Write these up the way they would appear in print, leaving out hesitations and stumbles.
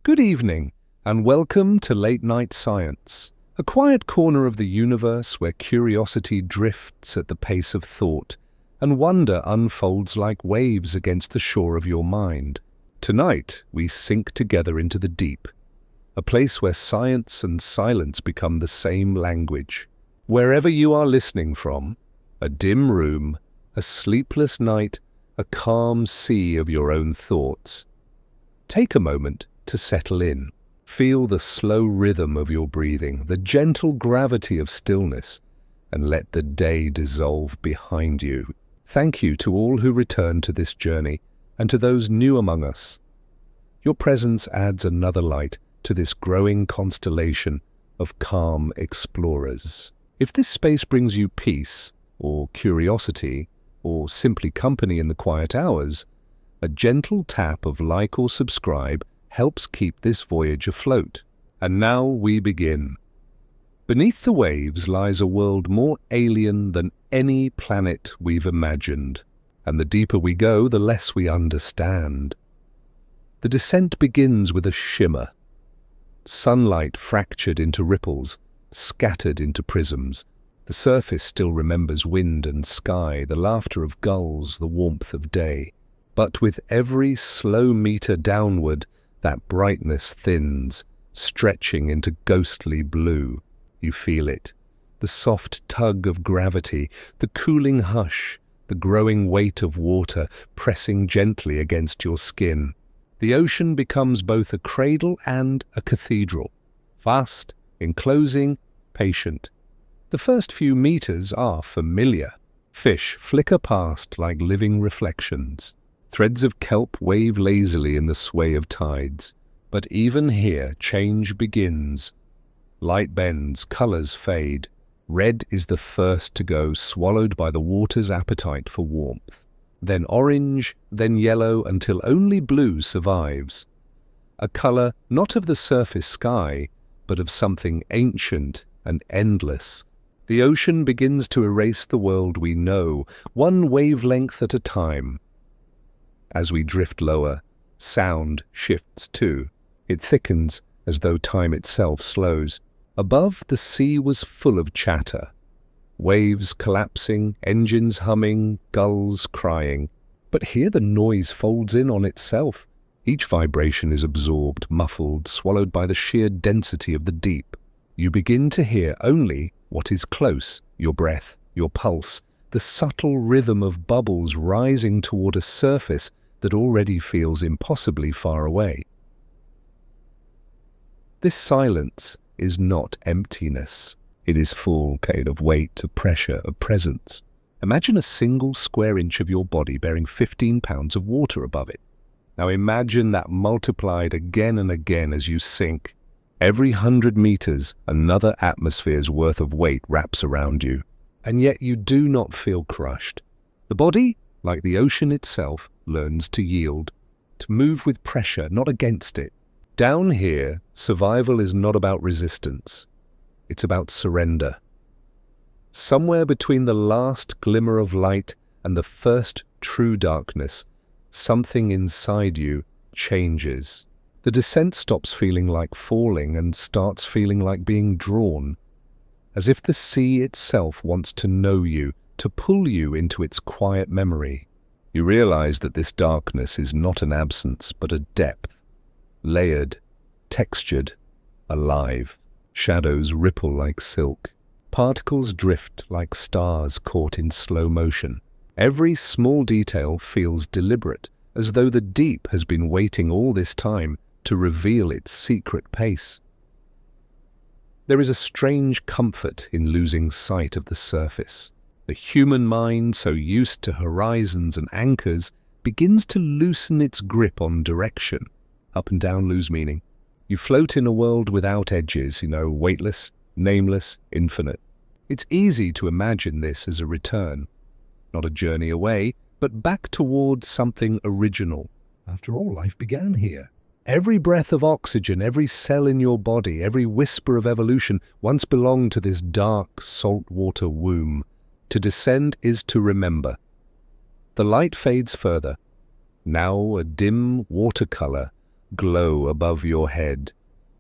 Good evening, and welcome to Late Night Science, a quiet corner of the universe where curiosity drifts at the pace of thought and wonder unfolds like waves against the shore of your mind. Tonight, we sink together into the deep, a place where science and silence become the same language. Wherever you are listening from, a dim room, a sleepless night, a calm sea of your own thoughts. Take a moment to settle in. Feel the slow rhythm of your breathing, the gentle gravity of stillness, and let the day dissolve behind you. Thank you to all who return to this journey, and to those new among us. Your presence adds another light to this growing constellation of calm explorers. If this space brings you peace, or curiosity, or simply company in the quiet hours, a gentle tap of like or subscribe helps keep this voyage afloat. And now we begin. Beneath the waves lies a world more alien than any planet we've imagined, and the deeper we go, the less we understand. The descent begins with a shimmer. Sunlight fractured into ripples, scattered into prisms. The surface still remembers wind and sky, the laughter of gulls, the warmth of day. But with every slow meter downward, that brightness thins, stretching into ghostly blue. You feel it. The soft tug of gravity, the cooling hush, the growing weight of water pressing gently against your skin. The ocean becomes both a cradle and a cathedral. Vast, enclosing, patient. The first few meters are familiar. Fish flicker past like living reflections. Threads of kelp wave lazily in the sway of tides. But even here, change begins. Light bends, colors fade. Red is the first to go, swallowed by the water's appetite for warmth. Then orange, then yellow, until only blue survives. A color not of the surface sky, but of something ancient and endless. The ocean begins to erase the world we know, one wavelength at a time. As we drift lower, sound shifts too. It thickens as though time itself slows. Above, the sea was full of chatter. Waves collapsing, engines humming, gulls crying. But here the noise folds in on itself. Each vibration is absorbed, muffled, swallowed by the sheer density of the deep. You begin to hear only what is close, your breath, your pulse, the subtle rhythm of bubbles rising toward a surface that already feels impossibly far away. This silence is not emptiness. It is full of weight, of pressure, of presence. Imagine a single square inch of your body bearing 15 pounds of water above it. Now imagine that multiplied again and again as you sink. Every 100 meters, another atmosphere's worth of weight wraps around you. And yet you do not feel crushed. The body, like the ocean itself, learns to yield, to move with pressure, not against it. Down here, survival is not about resistance. It's about surrender. Somewhere between the last glimmer of light and the first true darkness, something inside you changes. The descent stops feeling like falling and starts feeling like being drawn, as if the sea itself wants to know you, to pull you into its quiet memory. You realize that this darkness is not an absence, but a depth, layered, textured, alive. Shadows ripple like silk. Particles drift like stars caught in slow motion. Every small detail feels deliberate, as though the deep has been waiting all this time to reveal its secret pace. There is a strange comfort in losing sight of the surface. The human mind, so used to horizons and anchors, begins to loosen its grip on direction. Up and down lose meaning. You float in a world without edges, weightless, nameless, infinite. It's easy to imagine this as a return. Not a journey away, but back towards something original. After all, life began here. Every breath of oxygen, every cell in your body, every whisper of evolution once belonged to this dark, saltwater womb. To descend is to remember. The light fades further. Now a dim watercolor, glow above your head,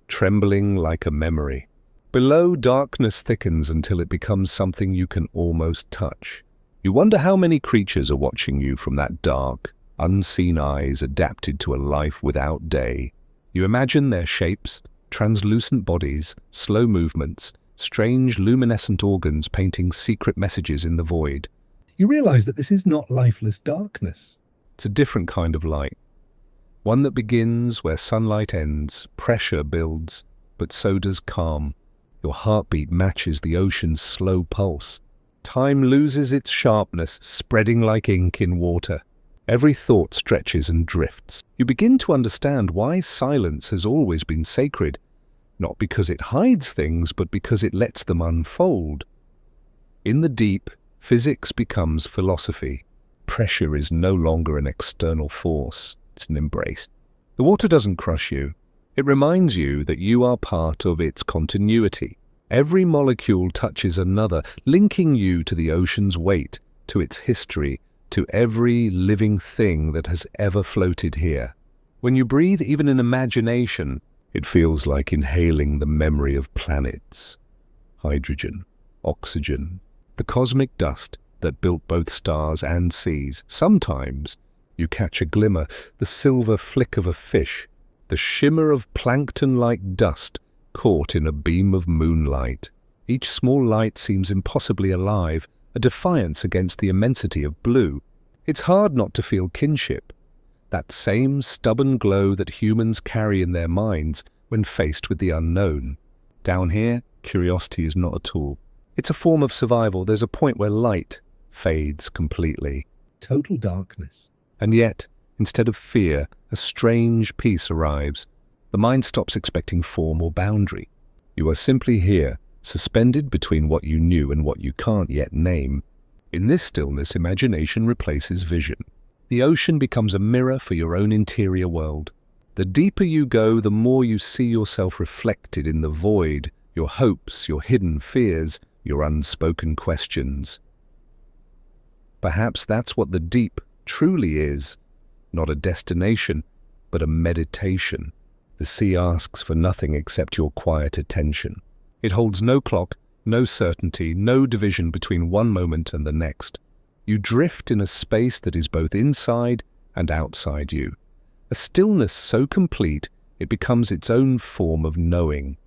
trembling like a memory. Below, darkness thickens until it becomes something you can almost touch. You wonder how many creatures are watching you from that dark, unseen eyes adapted to a life without day. You imagine their shapes, translucent bodies, slow movements, strange luminescent organs painting secret messages in the void. You realize that this is not lifeless darkness. It's a different kind of light. One that begins where sunlight ends, pressure builds, but so does calm. Your heartbeat matches the ocean's slow pulse. Time loses its sharpness, spreading like ink in water. Every thought stretches and drifts. You begin to understand why silence has always been sacred, not because it hides things, but because it lets them unfold. In the deep, physics becomes philosophy. Pressure is no longer an external force, it's an embrace. The water doesn't crush you. It reminds you that you are part of its continuity. Every molecule touches another, linking you to the ocean's weight, to its history, to every living thing that has ever floated here. When you breathe even in imagination, it feels like inhaling the memory of planets. Hydrogen, oxygen, the cosmic dust that built both stars and seas. Sometimes you catch a glimmer, the silver flick of a fish, the shimmer of plankton-like dust caught in a beam of moonlight. Each small light seems impossibly alive, a defiance against the immensity of blue. It's hard not to feel kinship, that same stubborn glow that humans carry in their minds when faced with the unknown. Down here, curiosity is not a tool. It's a form of survival. There's a point where light fades completely. Total darkness. And yet, instead of fear, a strange peace arrives. The mind stops expecting form or boundary. You are simply here, suspended between what you knew and what you can't yet name. In this stillness, imagination replaces vision. The ocean becomes a mirror for your own interior world. The deeper you go, the more you see yourself reflected in the void, your hopes, your hidden fears, your unspoken questions. Perhaps that's what the deep truly is, not a destination, but a meditation. The sea asks for nothing except your quiet attention. It holds no clock, no certainty, no division between one moment and the next. You drift in a space that is both inside and outside you. A stillness so complete, it becomes its own form of knowing.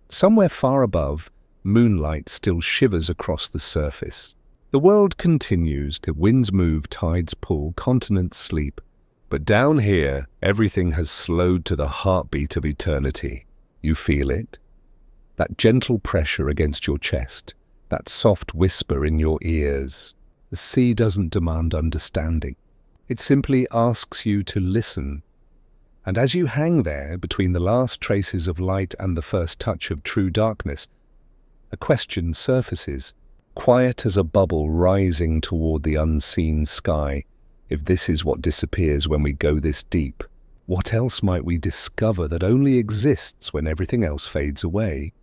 Somewhere far above, moonlight still shivers across the surface. The world continues, the winds move, tides pull, continents sleep. But down here, everything has slowed to the heartbeat of eternity. You feel it? That gentle pressure against your chest, that soft whisper in your ears. The sea doesn't demand understanding. It simply asks you to listen. And as you hang there between the last traces of light and the first touch of true darkness, a question surfaces, quiet as a bubble rising toward the unseen sky. If this is what disappears when we go this deep, what else might we discover that only exists when everything else fades away?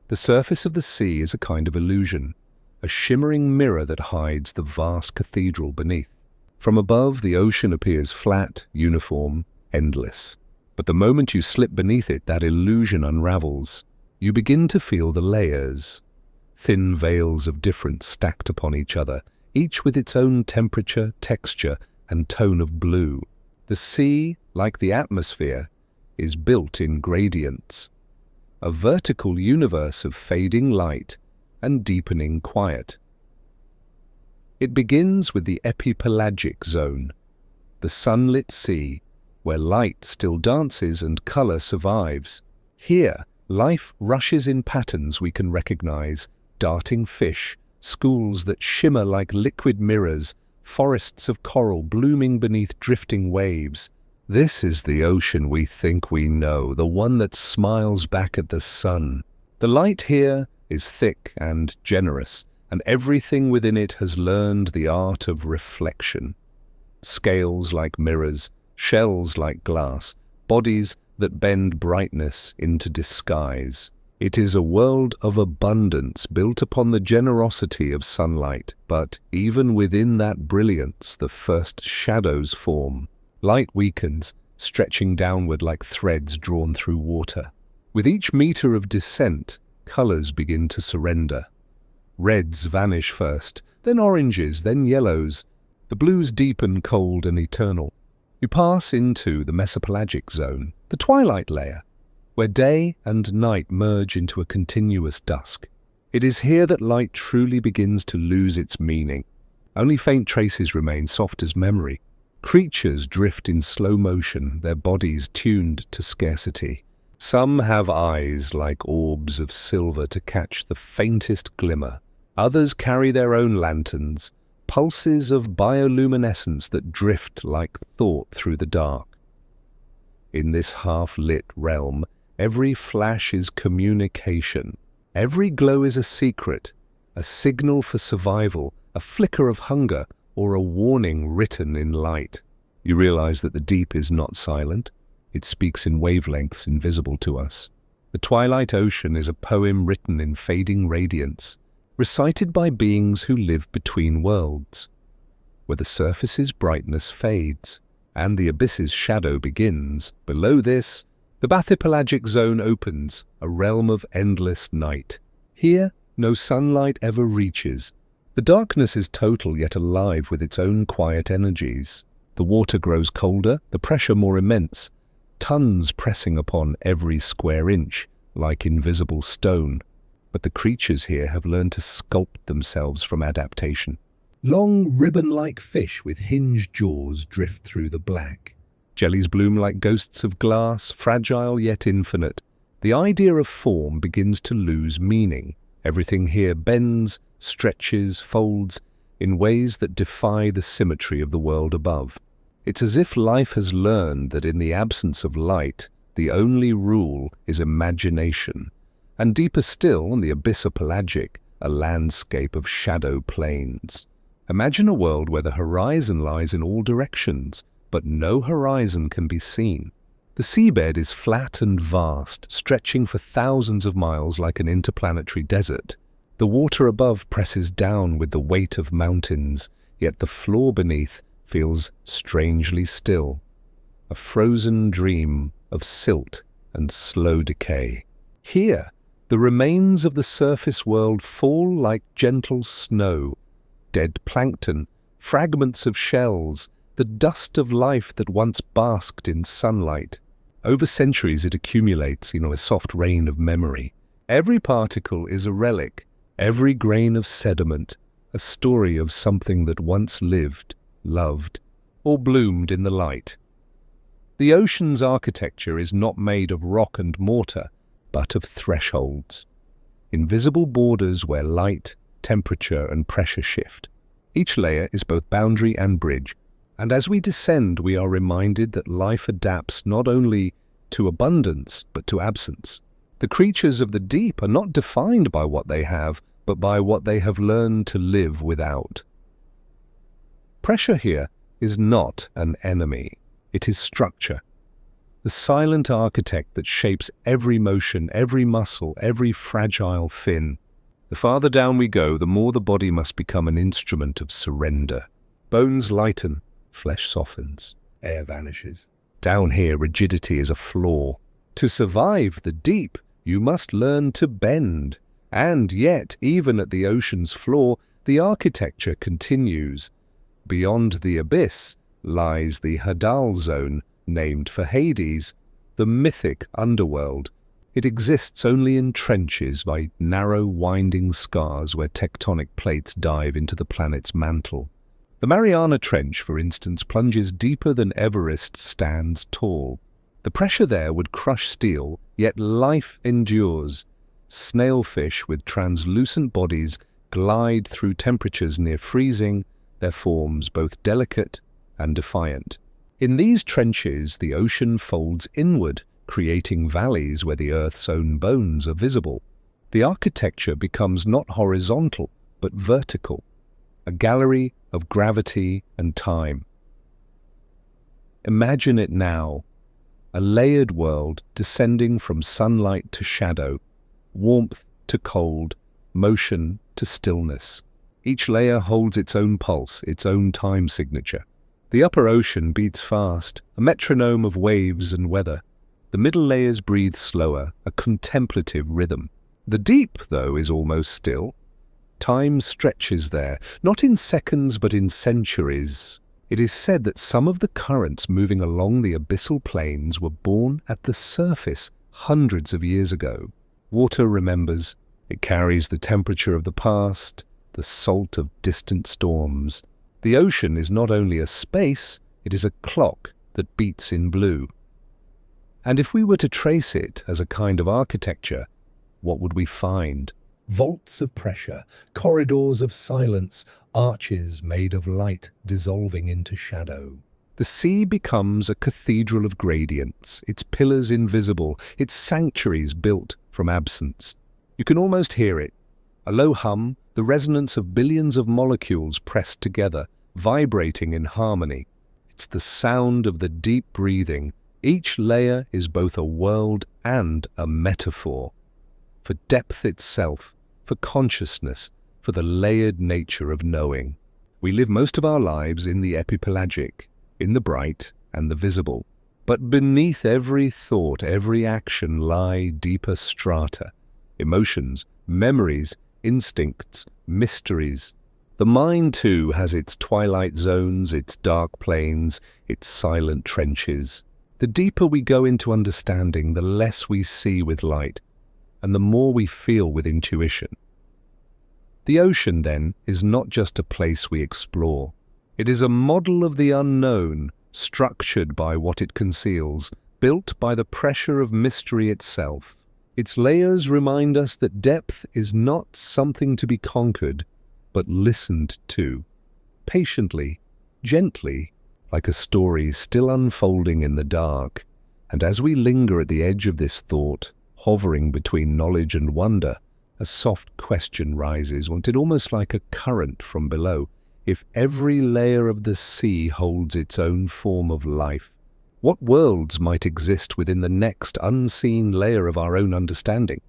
The surface of the sea is a kind of illusion, a shimmering mirror that hides the vast cathedral beneath. From above, the ocean appears flat, uniform, endless. But the moment you slip beneath it, that illusion unravels. You begin to feel the layers, thin veils of difference stacked upon each other, each with its own temperature, texture, and tone of blue. The sea, like the atmosphere, is built in gradients, a vertical universe of fading light and deepening quiet. It begins with the epipelagic zone, the sunlit sea, where light still dances and color survives. Here, life rushes in patterns we can recognize, darting fish, schools that shimmer like liquid mirrors, forests of coral blooming beneath drifting waves. This is the ocean we think we know, the one that smiles back at the sun. The light here is thick and generous, and everything within it has learned the art of reflection. Scales like mirrors, shells like glass, bodies that bend brightness into disguise. It is a world of abundance built upon the generosity of sunlight, but even within that brilliance the first shadows form. Light weakens, stretching downward like threads drawn through water. With each meter of descent, colors begin to surrender. Reds vanish first, then oranges, then yellows. The blues deepen cold and eternal. You pass into the mesopelagic zone, the twilight layer, where day and night merge into a continuous dusk. It is here that light truly begins to lose its meaning. Only faint traces remain, soft as memory. Creatures drift in slow motion, their bodies tuned to scarcity. Some have eyes like orbs of silver to catch the faintest glimmer. Others carry their own lanterns, pulses of bioluminescence that drift like thought through the dark. In this half-lit realm, every flash is communication. Every glow is a secret, a signal for survival, a flicker of hunger, or a warning written in light. You realize that the deep is not silent. It speaks in wavelengths invisible to us. The twilight ocean is a poem written in fading radiance, recited by beings who live between worlds, where the surface's brightness fades and the abyss's shadow begins. Below this, the bathypelagic zone opens, a realm of endless night. Here, no sunlight ever reaches. The darkness is total yet alive with its own quiet energies. The water grows colder, the pressure more immense, tons pressing upon every square inch, like invisible stone. But the creatures here have learned to sculpt themselves from adaptation. Long ribbon-like fish with hinged jaws drift through the black. Jellies bloom like ghosts of glass, fragile yet infinite. The idea of form begins to lose meaning. Everything here bends, stretches, folds, in ways that defy the symmetry of the world above. It's as if life has learned that in the absence of light, the only rule is imagination. And deeper still, in the abyssopelagic, a landscape of shadow plains. Imagine a world where the horizon lies in all directions, but no horizon can be seen. The seabed is flat and vast, stretching for thousands of miles like an interplanetary desert. The water above presses down with the weight of mountains, yet the floor beneath feels strangely still. A frozen dream of silt and slow decay. Here, the remains of the surface world fall like gentle snow. Dead plankton, fragments of shells, the dust of life that once basked in sunlight. Over centuries it accumulates, a soft rain of memory. Every particle is a relic, every grain of sediment, a story of something that once lived, loved, or bloomed in the light. The ocean's architecture is not made of rock and mortar, but of thresholds. Invisible borders where light, temperature, and pressure shift. Each layer is both boundary and bridge. And as we descend, we are reminded that life adapts not only to abundance, but to absence. The creatures of the deep are not defined by what they have, but by what they have learned to live without. Pressure here is not an enemy. It is structure. The silent architect that shapes every motion, every muscle, every fragile fin. The farther down we go, the more the body must become an instrument of surrender. Bones lighten, flesh softens, air vanishes. Down here, rigidity is a flaw. To survive the deep, you must learn to bend. And yet, even at the ocean's floor, the architecture continues. Beyond the abyss lies the Hadal zone, named for Hades, the mythic underworld. It exists only in trenches by narrow, winding scars where tectonic plates dive into the planet's mantle. The Mariana Trench, for instance, plunges deeper than Everest stands tall. The pressure there would crush steel, yet life endures. Snailfish with translucent bodies glide through temperatures near freezing, their forms both delicate and defiant. In these trenches, the ocean folds inward, creating valleys where the Earth's own bones are visible. The architecture becomes not horizontal, but vertical, a gallery of gravity and time. Imagine it now, a layered world descending from sunlight to shadow, warmth to cold, motion to stillness. Each layer holds its own pulse, its own time signature. The upper ocean beats fast, a metronome of waves and weather. The middle layers breathe slower, a contemplative rhythm. The deep, though, is almost still. Time stretches there, not in seconds but in centuries. It is said that some of the currents moving along the abyssal plains were born at the surface hundreds of years ago. Water remembers. It carries the temperature of the past, the salt of distant storms. The ocean is not only a space, it is a clock that beats in blue. And if we were to trace it as a kind of architecture, what would we find? Vaults of pressure, corridors of silence, arches made of light dissolving into shadow. The sea becomes a cathedral of gradients, its pillars invisible, its sanctuaries built from absence. You can almost hear it. A low hum, the resonance of billions of molecules pressed together, vibrating in harmony. It's the sound of the deep breathing. Each layer is both a world and a metaphor. For depth itself, for consciousness, for the layered nature of knowing. We live most of our lives in the epipelagic, in the bright and the visible. But beneath every thought, every action lie deeper strata. Emotions, memories, instincts, mysteries. The mind, too, has its twilight zones, its dark plains, its silent trenches. The deeper we go into understanding, the less we see with light, and the more we feel with intuition. The ocean, then, is not just a place we explore. It is a model of the unknown, structured by what it conceals, built by the pressure of mystery itself. Its layers remind us that depth is not something to be conquered, but listened to, patiently, gently, like a story still unfolding in the dark. And as we linger at the edge of this thought, hovering between knowledge and wonder, a soft question rises, wanted almost like a current from below. If every layer of the sea holds its own form of life, what worlds might exist within the next unseen layer of our own understanding?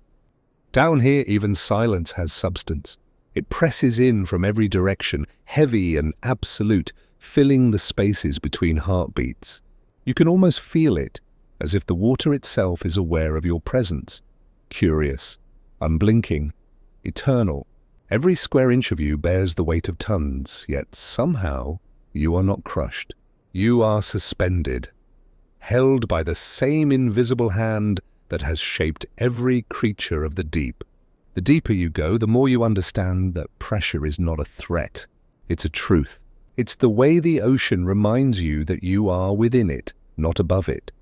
Down here, even silence has substance. It presses in from every direction, heavy and absolute, filling the spaces between heartbeats. You can almost feel it, as if the water itself is aware of your presence, curious, unblinking, eternal. Every square inch of you bears the weight of tons, yet somehow you are not crushed. You are suspended, held by the same invisible hand that has shaped every creature of the deep. The deeper you go, the more you understand that pressure is not a threat. It's a truth. It's the way the ocean reminds you that you are within it, not above it.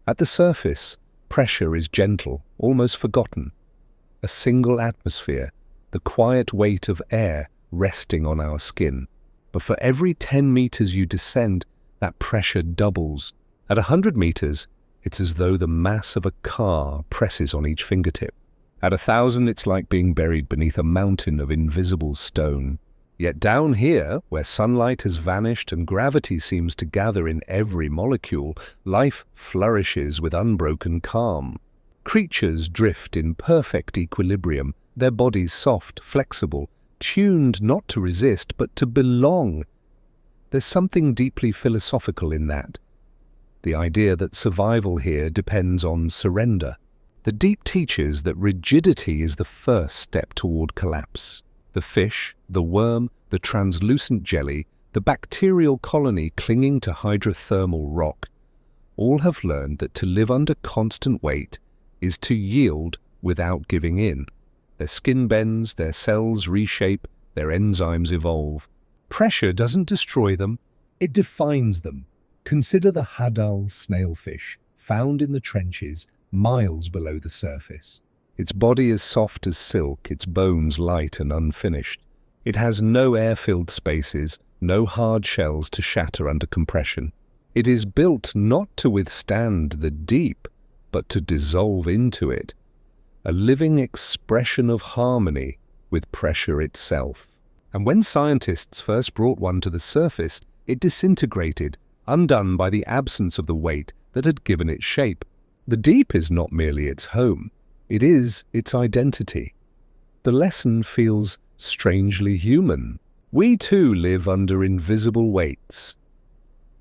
At the surface, pressure is gentle, almost forgotten. A single atmosphere, the quiet weight of air resting on our skin. But for every 10 meters you descend, that pressure doubles. At 100 meters, it's as though the mass of a car presses on each fingertip. At 1,000, it's like being buried beneath a mountain of invisible stone. Yet down here, where sunlight has vanished and gravity seems to gather in every molecule, life flourishes with unbroken calm. Creatures drift in perfect equilibrium, their bodies soft, flexible, tuned not to resist but to belong. There's something deeply philosophical in that. The idea that survival here depends on surrender. The deep teaches that rigidity is the first step toward collapse. The fish, the worm, the translucent jelly, the bacterial colony clinging to hydrothermal rock, all have learned that to live under constant weight is to yield without giving in. Their skin bends, their cells reshape, their enzymes evolve. Pressure doesn't destroy them, It defines them. Consider the hadal snailfish, found in the trenches miles below the surface. its body is soft as silk, its bones light and unfinished. It has no air-filled spaces, no hard shells to shatter under compression. It is built not to withstand the deep, but to dissolve into it, a living expression of harmony with pressure itself. And when scientists first brought one to the surface, it disintegrated, undone by the absence of the weight that had given it shape. The deep is not merely its home, it is its identity. The lesson feels strangely human. We too live under invisible weights,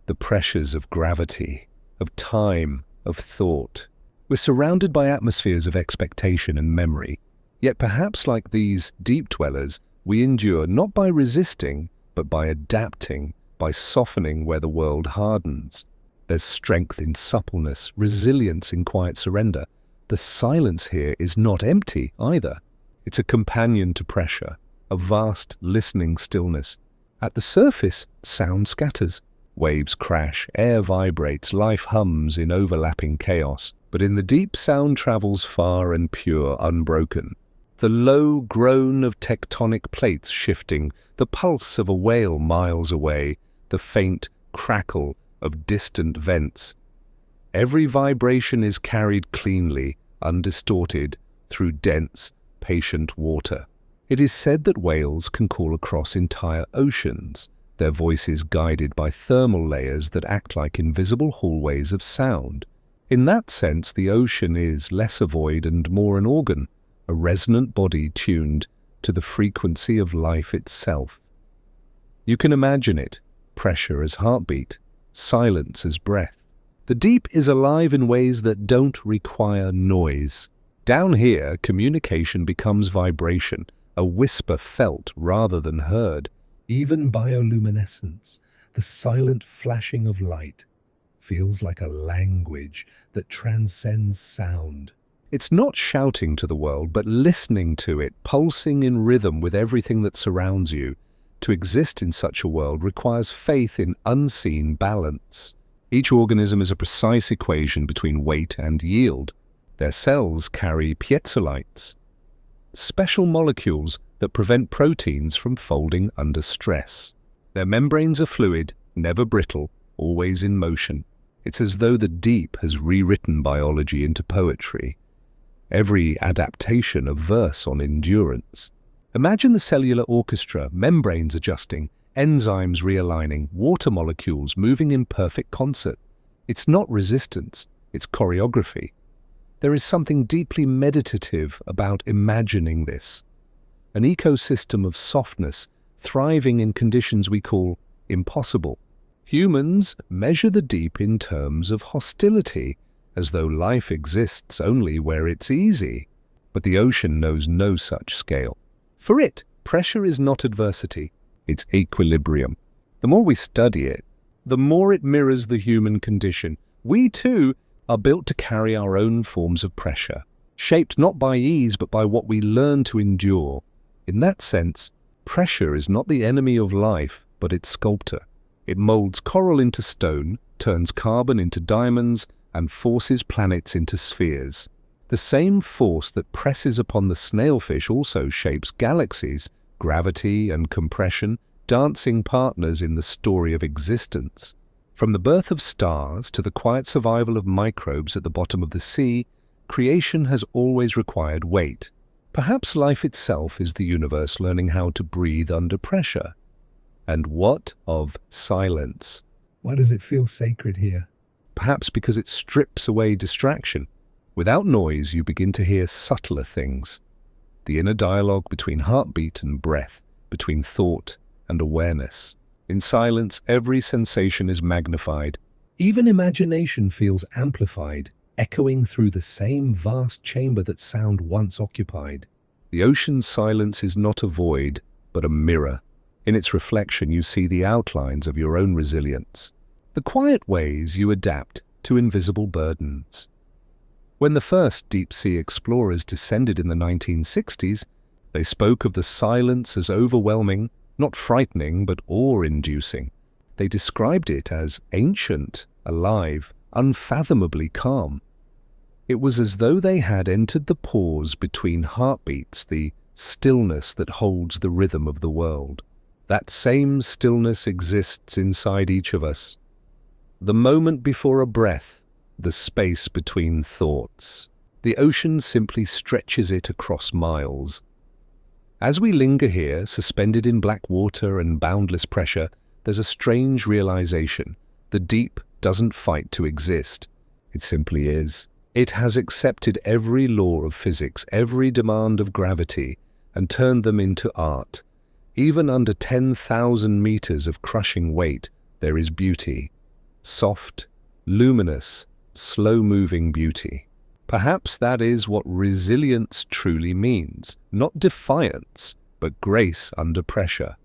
the pressures of gravity, of time, of thought. We're surrounded by atmospheres of expectation and memory, yet perhaps like these deep dwellers, we endure not by resisting, but by adapting, by softening where the world hardens. There's strength in suppleness, resilience in quiet surrender. The silence here is not empty either. It's a companion to pressure, a vast listening stillness. At the surface, sound scatters. Waves crash, air vibrates, life hums in overlapping chaos. But in the deep, sound travels far and pure, unbroken. The low groan of tectonic plates shifting, the pulse of a whale miles away, the faint crackle of distant vents. Every vibration is carried cleanly, undistorted, through dense, patient water. It is said that whales can call across entire oceans, their voices guided by thermal layers that act like invisible hallways of sound. In that sense, the ocean is less a void and more an organ, a resonant body tuned to the frequency of life itself. You can imagine it, pressure as heartbeat, silence as breath. The deep is alive in ways that don't require noise. Down here, communication becomes vibration, a whisper felt rather than heard. Even bioluminescence, the silent flashing of light, feels like a language that transcends sound. It's not shouting to the world, but listening to it, pulsing in rhythm with everything that surrounds you. To exist in such a world requires faith in unseen balance. Each organism is a precise equation between weight and yield. Their cells carry piezolites, special molecules that prevent proteins from folding under stress. Their membranes are fluid, never brittle, always in motion. It's as though the deep has rewritten biology into poetry. Every adaptation of verse on endurance. Imagine the cellular orchestra, membranes adjusting, enzymes realigning, water molecules moving in perfect concert. It's not resistance, it's choreography. There is something deeply meditative about imagining this. An ecosystem of softness, thriving in conditions we call impossible. Humans measure the deep in terms of hostility, as though life exists only where it's easy. But the ocean knows no such scale. For it, pressure is not adversity, it's equilibrium. The more we study it, the more it mirrors the human condition. We too are built to carry our own forms of pressure, shaped not by ease but by what we learn to endure. In that sense, pressure is not the enemy of life, but its sculptor. It molds coral into stone, turns carbon into diamonds, and forces planets into spheres. The same force that presses upon the snailfish also shapes galaxies, gravity and compression, dancing partners in the story of existence. From the birth of stars to the quiet survival of microbes at the bottom of the sea, creation has always required weight. Perhaps life itself is the universe learning how to breathe under pressure. And what of silence? Why does it feel sacred here? Perhaps because it strips away distraction. Without noise, you begin to hear subtler things. The inner dialogue between heartbeat and breath, between thought and awareness. In silence, every sensation is magnified. Even imagination feels amplified, echoing through the same vast chamber that sound once occupied. The ocean's silence is not a void, but a mirror. In its reflection, you see the outlines of your own resilience, the quiet ways you adapt to invisible burdens. When the first deep-sea explorers descended in the 1960s, they spoke of the silence as overwhelming, not frightening, but awe-inducing. They described it as ancient, alive, unfathomably calm. It was as though they had entered the pause between heartbeats, the stillness that holds the rhythm of the world. That same stillness exists inside each of us. The moment before a breath, the space between thoughts. The ocean simply stretches it across miles. As we linger here, suspended in black water and boundless pressure, there's a strange realization. The deep doesn't fight to exist. It simply is. It has accepted every law of physics, every demand of gravity, and turned them into art. Even under 10,000 meters of crushing weight, there is beauty. soft, luminous, slow-moving beauty. Perhaps that is what resilience truly means, not defiance, but grace under pressure.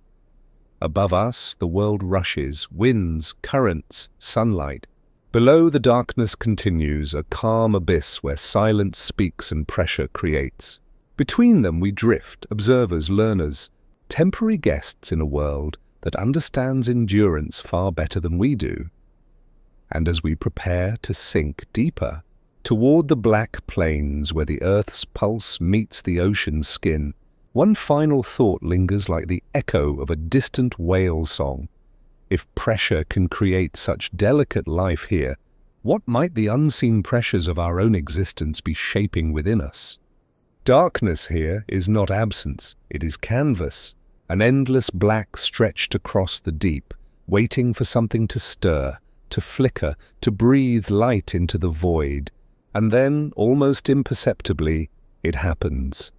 Above us, the world rushes, winds, currents, sunlight. Below, the darkness continues, a calm abyss where silence speaks and pressure creates. Between them we drift, observers, learners, temporary guests in a world that understands endurance far better than we do. And as we prepare to sink deeper, toward the black plains where the earth's pulse meets the ocean's skin, one final thought lingers like the echo of a distant whale song. If pressure can create such delicate life here, what might the unseen pressures of our own existence be shaping within us? Darkness here is not absence, it is canvas, an endless black stretched across the deep, waiting for something to stir, to flicker, to breathe light into the void. And then, almost imperceptibly, it happens.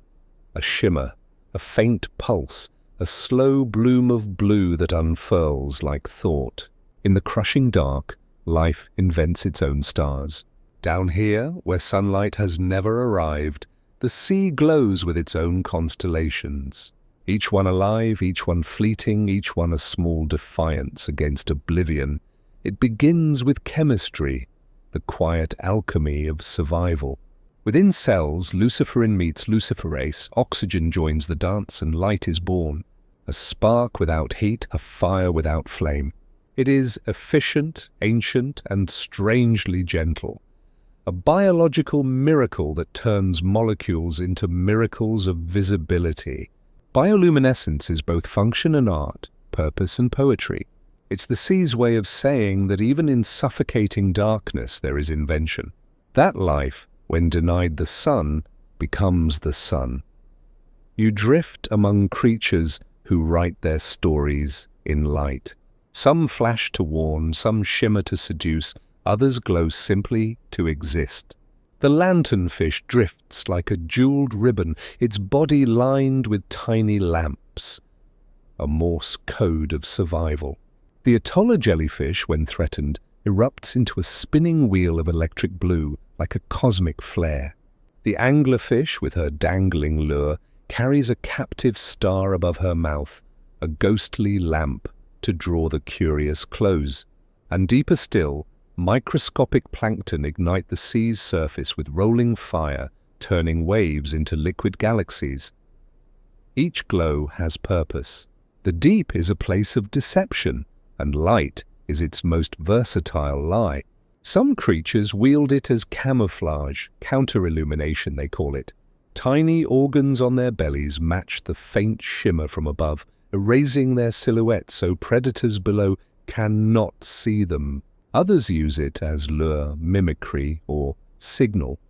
A shimmer, a faint pulse, a slow bloom of blue that unfurls like thought. In the crushing dark, life invents its own stars. Down here, where sunlight has never arrived, the sea glows with its own constellations. Each one alive, each one fleeting, each one a small defiance against oblivion. It begins with chemistry, the quiet alchemy of survival. Within cells, luciferin meets luciferase, oxygen joins the dance and light is born. A spark without heat, a fire without flame. It is efficient, ancient, and strangely gentle. A biological miracle that turns molecules into miracles of visibility. Bioluminescence is both function and art, purpose and poetry. It's the sea's way of saying that even in suffocating darkness there is invention. That life, when denied the sun, becomes the sun. You drift among creatures who write their stories in light. Some flash to warn, some shimmer to seduce, others glow simply to exist. The lanternfish drifts like a jeweled ribbon, its body lined with tiny lamps. A Morse code of survival. The atoll jellyfish, when threatened, erupts into a spinning wheel of electric blue, like a cosmic flare. The anglerfish, with her dangling lure, carries a captive star above her mouth, a ghostly lamp to draw the curious close. And deeper still, microscopic plankton ignite the sea's surface with rolling fire, turning waves into liquid galaxies. Each glow has purpose. The deep is a place of deception, and light is its most versatile lie. Some creatures wield it as camouflage, counter-illumination they call it. Tiny organs on their bellies match the faint shimmer from above, erasing their silhouettes so predators below cannot see them. Others use it as lure, mimicry, or signal.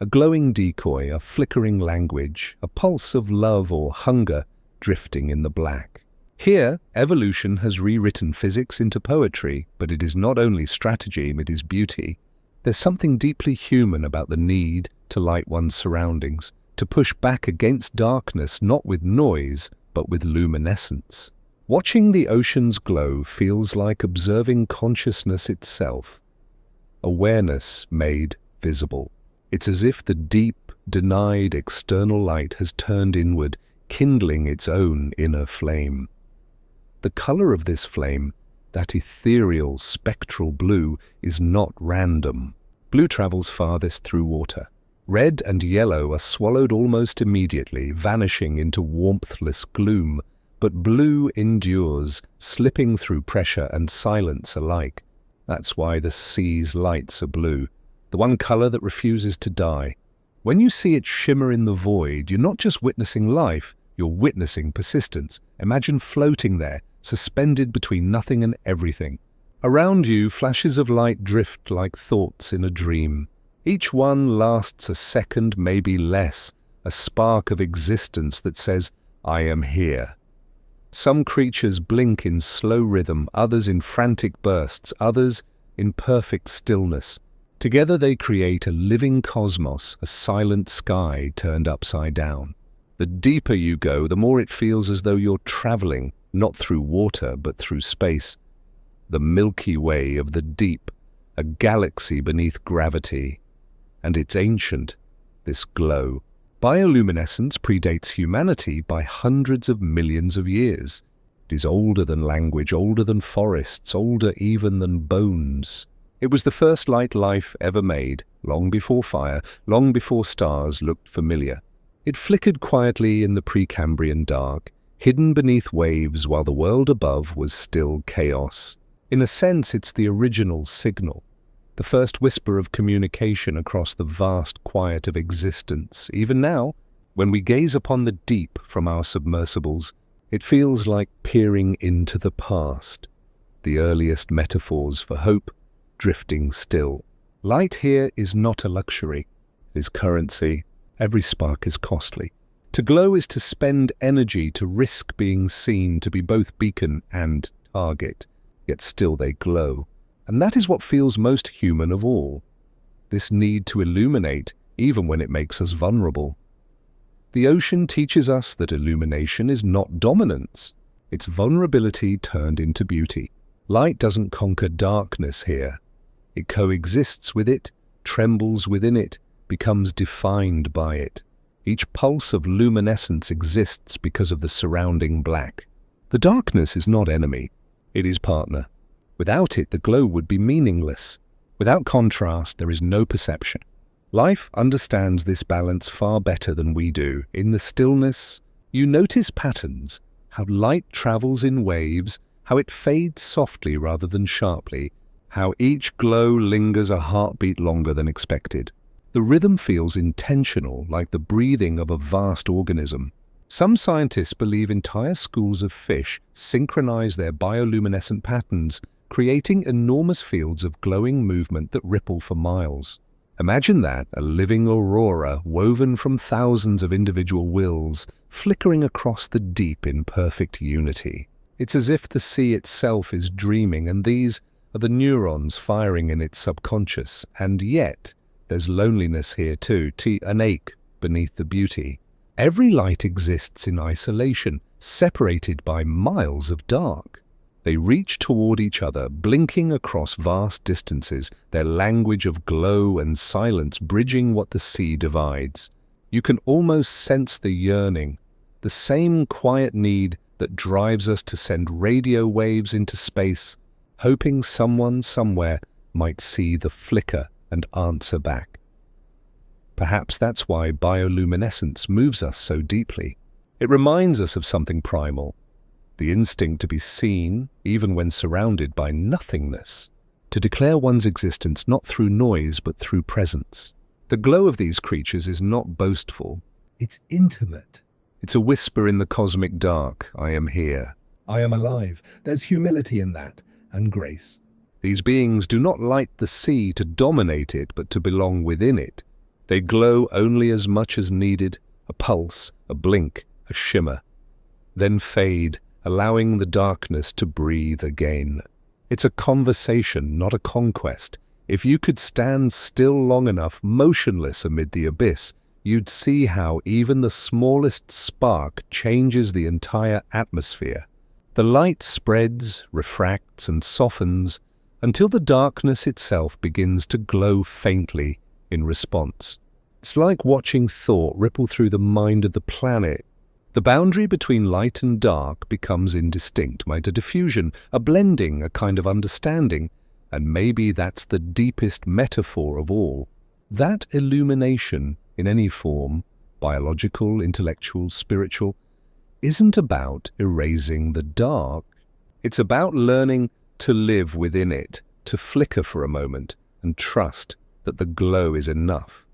A glowing decoy, a flickering language, a pulse of love or hunger drifting in the black. Here, evolution has rewritten physics into poetry, but it is not only stratagem, it is beauty. There's something deeply human about the need to light one's surroundings, to push back against darkness not with noise, but with luminescence. Watching the oceans glow feels like observing consciousness itself. Awareness made visible. It's as if the deep, denied external light has turned inward, kindling its own inner flame. The color of this flame, that ethereal, spectral blue, is not random. Blue travels farthest through water. Red and yellow are swallowed almost immediately, vanishing into warmthless gloom. But blue endures, slipping through pressure and silence alike. That's why the sea's lights are blue, the one color that refuses to die. When you see it shimmer in the void, you're not just witnessing life, you're witnessing persistence. Imagine floating there, suspended between nothing and everything. Around you, flashes of light drift like thoughts in a dream. Each one lasts a second, maybe less, a spark of existence that says, "I am here." Some creatures blink in slow rhythm, others in frantic bursts, others in perfect stillness. Together they create a living cosmos, a silent sky turned upside down. The deeper you go, the more it feels as though you're traveling, not through water, but through space. the Milky Way of the deep, a galaxy beneath gravity. And it's ancient, this glow. Bioluminescence predates humanity by hundreds of millions of years. It is older than language, older than forests, older even than bones. It was the first light life ever made, long before fire, long before stars looked familiar. It flickered quietly in the Precambrian dark, hidden beneath waves while the world above was still chaos. In a sense, it's the original signal, the first whisper of communication across the vast quiet of existence. Even now, when we gaze upon the deep from our submersibles, it feels like peering into the past, the earliest metaphors for hope drifting still. Light here is not a luxury, it is currency. Every spark is costly. To glow is to spend energy, to risk being seen, to be both beacon and target, yet still they glow. And that is what feels most human of all, this need to illuminate even when it makes us vulnerable. The ocean teaches us that illumination is not dominance, it's vulnerability turned into beauty. Light doesn't conquer darkness here. It coexists with it, trembles within it, becomes defined by it. Each pulse of luminescence exists because of the surrounding black. The darkness is not enemy, it is partner. Without it, the glow would be meaningless. Without contrast, there is no perception. Life understands this balance far better than we do. In the stillness, you notice patterns, how light travels in waves, how it fades softly rather than sharply, how each glow lingers a heartbeat longer than expected. The rhythm feels intentional, like the breathing of a vast organism. Some scientists believe entire schools of fish synchronize their bioluminescent patterns, creating enormous fields of glowing movement that ripple for miles. Imagine that, a living aurora woven from thousands of individual wills, flickering across the deep in perfect unity. It's as if the sea itself is dreaming, and these are the neurons firing in its subconscious. And yet, there's loneliness here too, an ache beneath the beauty. Every light exists in isolation, separated by miles of dark. They reach toward each other, blinking across vast distances, their language of glow and silence bridging what the sea divides. You can almost sense the yearning, the same quiet need that drives us to send radio waves into space, hoping someone somewhere might see the flicker and answer back. Perhaps that's why bioluminescence moves us so deeply. It reminds us of something primal, the instinct to be seen even when surrounded by nothingness, to declare one's existence not through noise but through presence. The glow of these creatures is not boastful. It's intimate. It's a whisper in the cosmic dark, I am here. I am alive. There's humility in that, and grace. These beings do not light the sea to dominate it, but to belong within it. They glow only as much as needed, a pulse, a blink, a shimmer, then fade, allowing the darkness to breathe again. It's a conversation, not a conquest. If you could stand still long enough, motionless amid the abyss, you'd see how even the smallest spark changes the entire atmosphere. The light spreads, refracts, and softens, until the darkness itself begins to glow faintly in response. It's like watching thought ripple through the mind of the planet. The boundary between light and dark becomes indistinct, a diffusion, a blending, a kind of understanding, and maybe that's the deepest metaphor of all. That illumination, in any form, biological, intellectual, spiritual, isn't about erasing the dark. It's about learning to live within it, to flicker for a moment and trust that the glow is enough.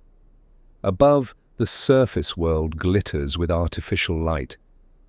Above, the surface world glitters with artificial light.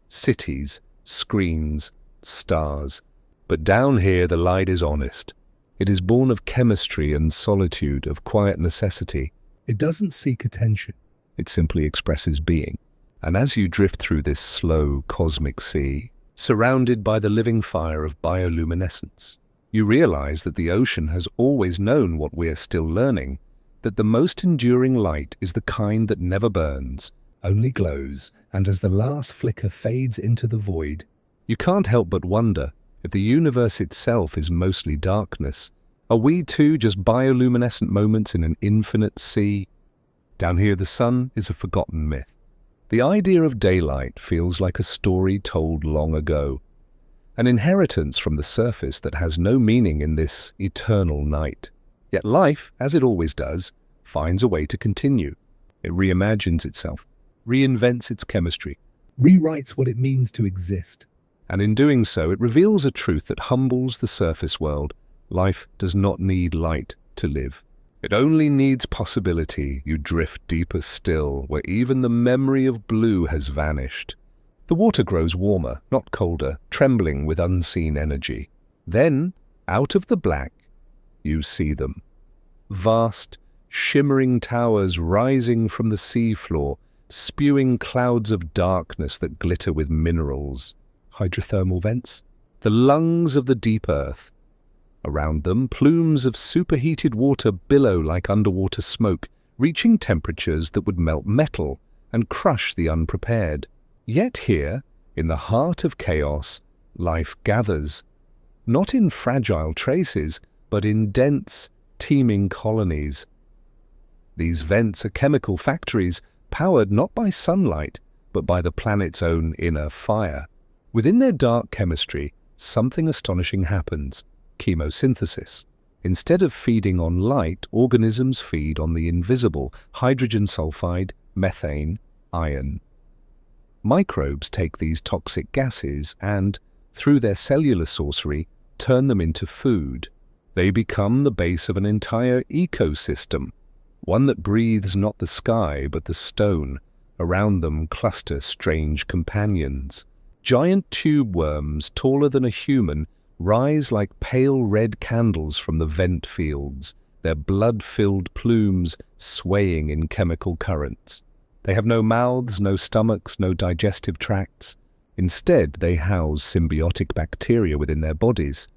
Cities, screens, stars. But down here the light is honest. It is born of chemistry and solitude, of quiet necessity. It doesn't seek attention. It simply expresses being. And as you drift through this slow cosmic sea, surrounded by the living fire of bioluminescence, you realize that the ocean has always known what we are still learning, that the most enduring light is the kind that never burns, only glows, and as the last flicker fades into the void, you can't help but wonder, If the universe itself is mostly darkness, are we too just bioluminescent moments in an infinite sea? Down here, the sun is a forgotten myth. The idea of daylight feels like a story told long ago, an inheritance from the surface that has no meaning in this eternal night. Yet life, as it always does, finds a way to continue. It reimagines itself, reinvents its chemistry, Rewrites what it means to exist. and in doing so, it reveals a truth that humbles the surface world. Life does not need light to live. It only needs possibility. You drift deeper still, where even the memory of blue has vanished. The water grows warmer, not colder, trembling with unseen energy. Then, out of the black, you see them. Vast, shimmering towers rising from the seafloor, spewing clouds of darkness that glitter with minerals. Hydrothermal vents, the lungs of the deep earth. Around them, plumes of superheated water billow like underwater smoke, reaching temperatures that would melt metal and crush the unprepared. Yet here, in the heart of chaos, life gathers, not in fragile traces, but in dense, teeming colonies. These vents are chemical factories, powered not by sunlight, but by the planet's own inner fire. Within their dark chemistry, something astonishing happens: chemosynthesis. Instead of feeding on light, organisms feed on the invisible: hydrogen sulfide, methane, iron. Microbes take these toxic gases and, through their cellular sorcery, turn them into food. They become the base of an entire ecosystem, one that breathes not the sky but the stone. Around them cluster strange companions. Giant tube worms, taller than a human, rise like pale red candles from the vent fields, their blood-filled plumes swaying in chemical currents. They have no mouths, no stomachs, no digestive tracts. Instead, they house symbiotic bacteria within their bodies,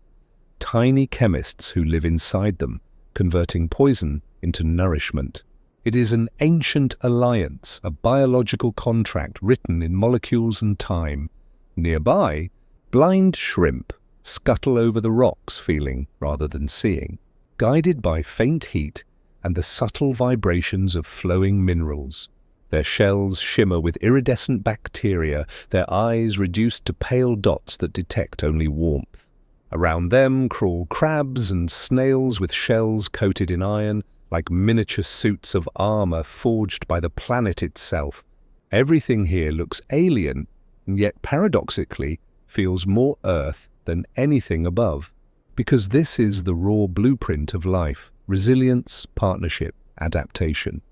tiny chemists who live inside them, converting poison into nourishment. It is an ancient alliance, a biological contract written in molecules and time. Nearby, blind shrimp scuttle over the rocks, feeling rather than seeing, guided by faint heat and the subtle vibrations of flowing minerals. Their shells shimmer with iridescent bacteria, their eyes reduced to pale dots that detect only warmth. Around them crawl crabs and snails with shells coated in iron, like miniature suits of armor forged by the planet itself. Everything here looks alien, and yet paradoxically feels more Earth than anything above. Because this is the raw blueprint of life: resilience, partnership, adaptation.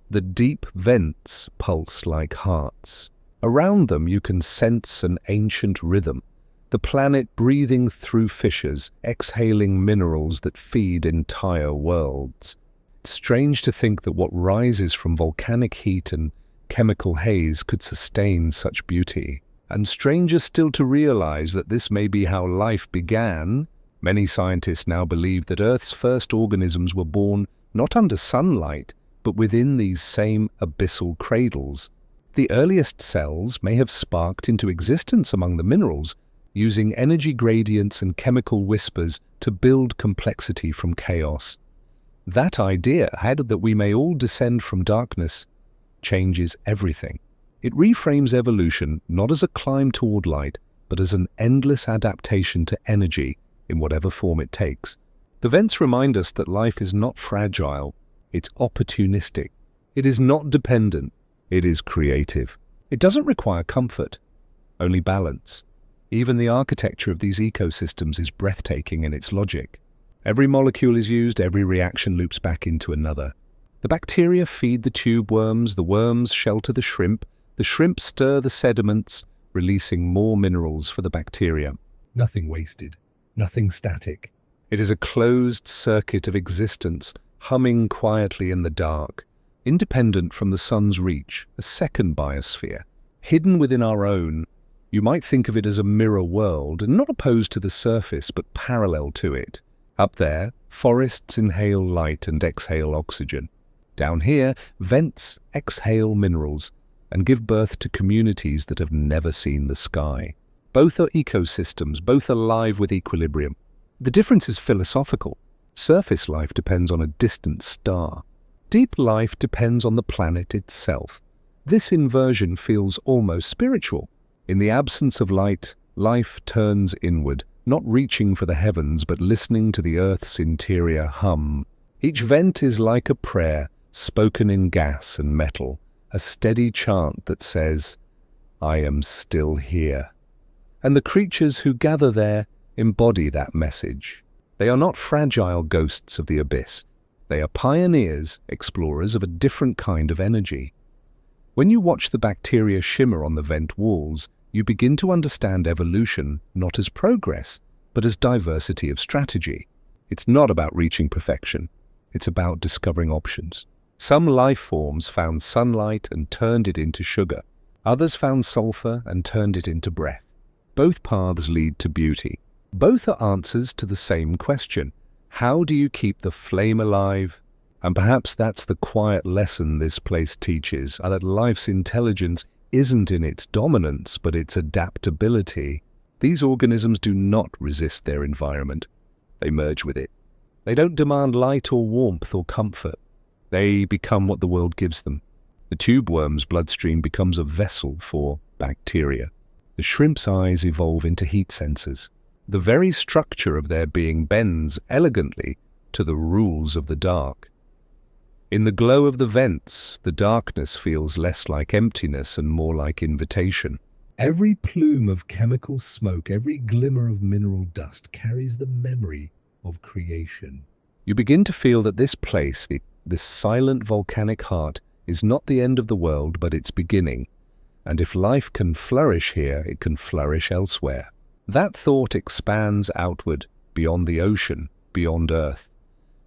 The deep vents pulse like hearts. Around them you can sense an ancient rhythm, the planet breathing through fissures, exhaling minerals that feed entire worlds. It's strange to think that what rises from volcanic heat and chemical haze could sustain such beauty, and stranger still to realize that this may be how life began. Many scientists now believe that Earth's first organisms were born not under sunlight, but within these same abyssal cradles. The earliest cells may have sparked into existence among the minerals, using energy gradients and chemical whispers to build complexity from chaos. That idea, added that we may all descend from darkness, changes everything. It reframes evolution not as a climb toward light, but as an endless adaptation to energy in whatever form it takes. The vents remind us that life is not fragile, it's opportunistic. It is not dependent, it is creative. It doesn't require comfort, only balance. Even the architecture of these ecosystems is breathtaking in its logic. Every molecule is used, every reaction loops back into another. The bacteria feed the tube worms, the worms shelter the shrimp stir the sediments, releasing more minerals for the bacteria. Nothing wasted, nothing static. It is a closed circuit of existence, humming quietly in the dark, independent from the sun's reach, a second biosphere, hidden within our own. You might think of it as a mirror world, and not opposed to the surface, but parallel to it. Up there, forests inhale light and exhale oxygen. Down here, vents exhale minerals and give birth to communities that have never seen the sky. Both are ecosystems, both alive with equilibrium. The difference is philosophical. Surface life depends on a distant star. Deep life depends on the planet itself. This inversion feels almost spiritual. In the absence of light, life turns inward, not reaching for the heavens but listening to the Earth's interior hum. Each vent is like a prayer, spoken in gas and metal, a steady chant that says, "I am still here." And the creatures who gather there embody that message. They are not fragile ghosts of the abyss. They are pioneers, explorers of a different kind of energy. When you watch the bacteria shimmer on the vent walls, you begin to understand evolution not as progress, but as diversity of strategy. It's not about reaching perfection. It's about discovering options. Some life forms found sunlight and turned it into sugar. Others found sulfur and turned it into breath. Both paths lead to beauty. Both are answers to the same question. How do you keep the flame alive? And perhaps that's the quiet lesson this place teaches, that life's intelligence isn't in its dominance, but its adaptability. These organisms do not resist their environment. They merge with it. They don't demand light or warmth or comfort. They become what the world gives them. The tube worm's bloodstream becomes a vessel for bacteria. The shrimp's eyes evolve into heat sensors. The very structure of their being bends elegantly to the rules of the dark. In the glow of the vents, the darkness feels less like emptiness and more like invitation. Every plume of chemical smoke, every glimmer of mineral dust carries the memory of creation. You begin to feel that this place, this silent volcanic heart, is not the end of the world, but its beginning. And if life can flourish here, it can flourish elsewhere. That thought expands outward, beyond the ocean, beyond Earth.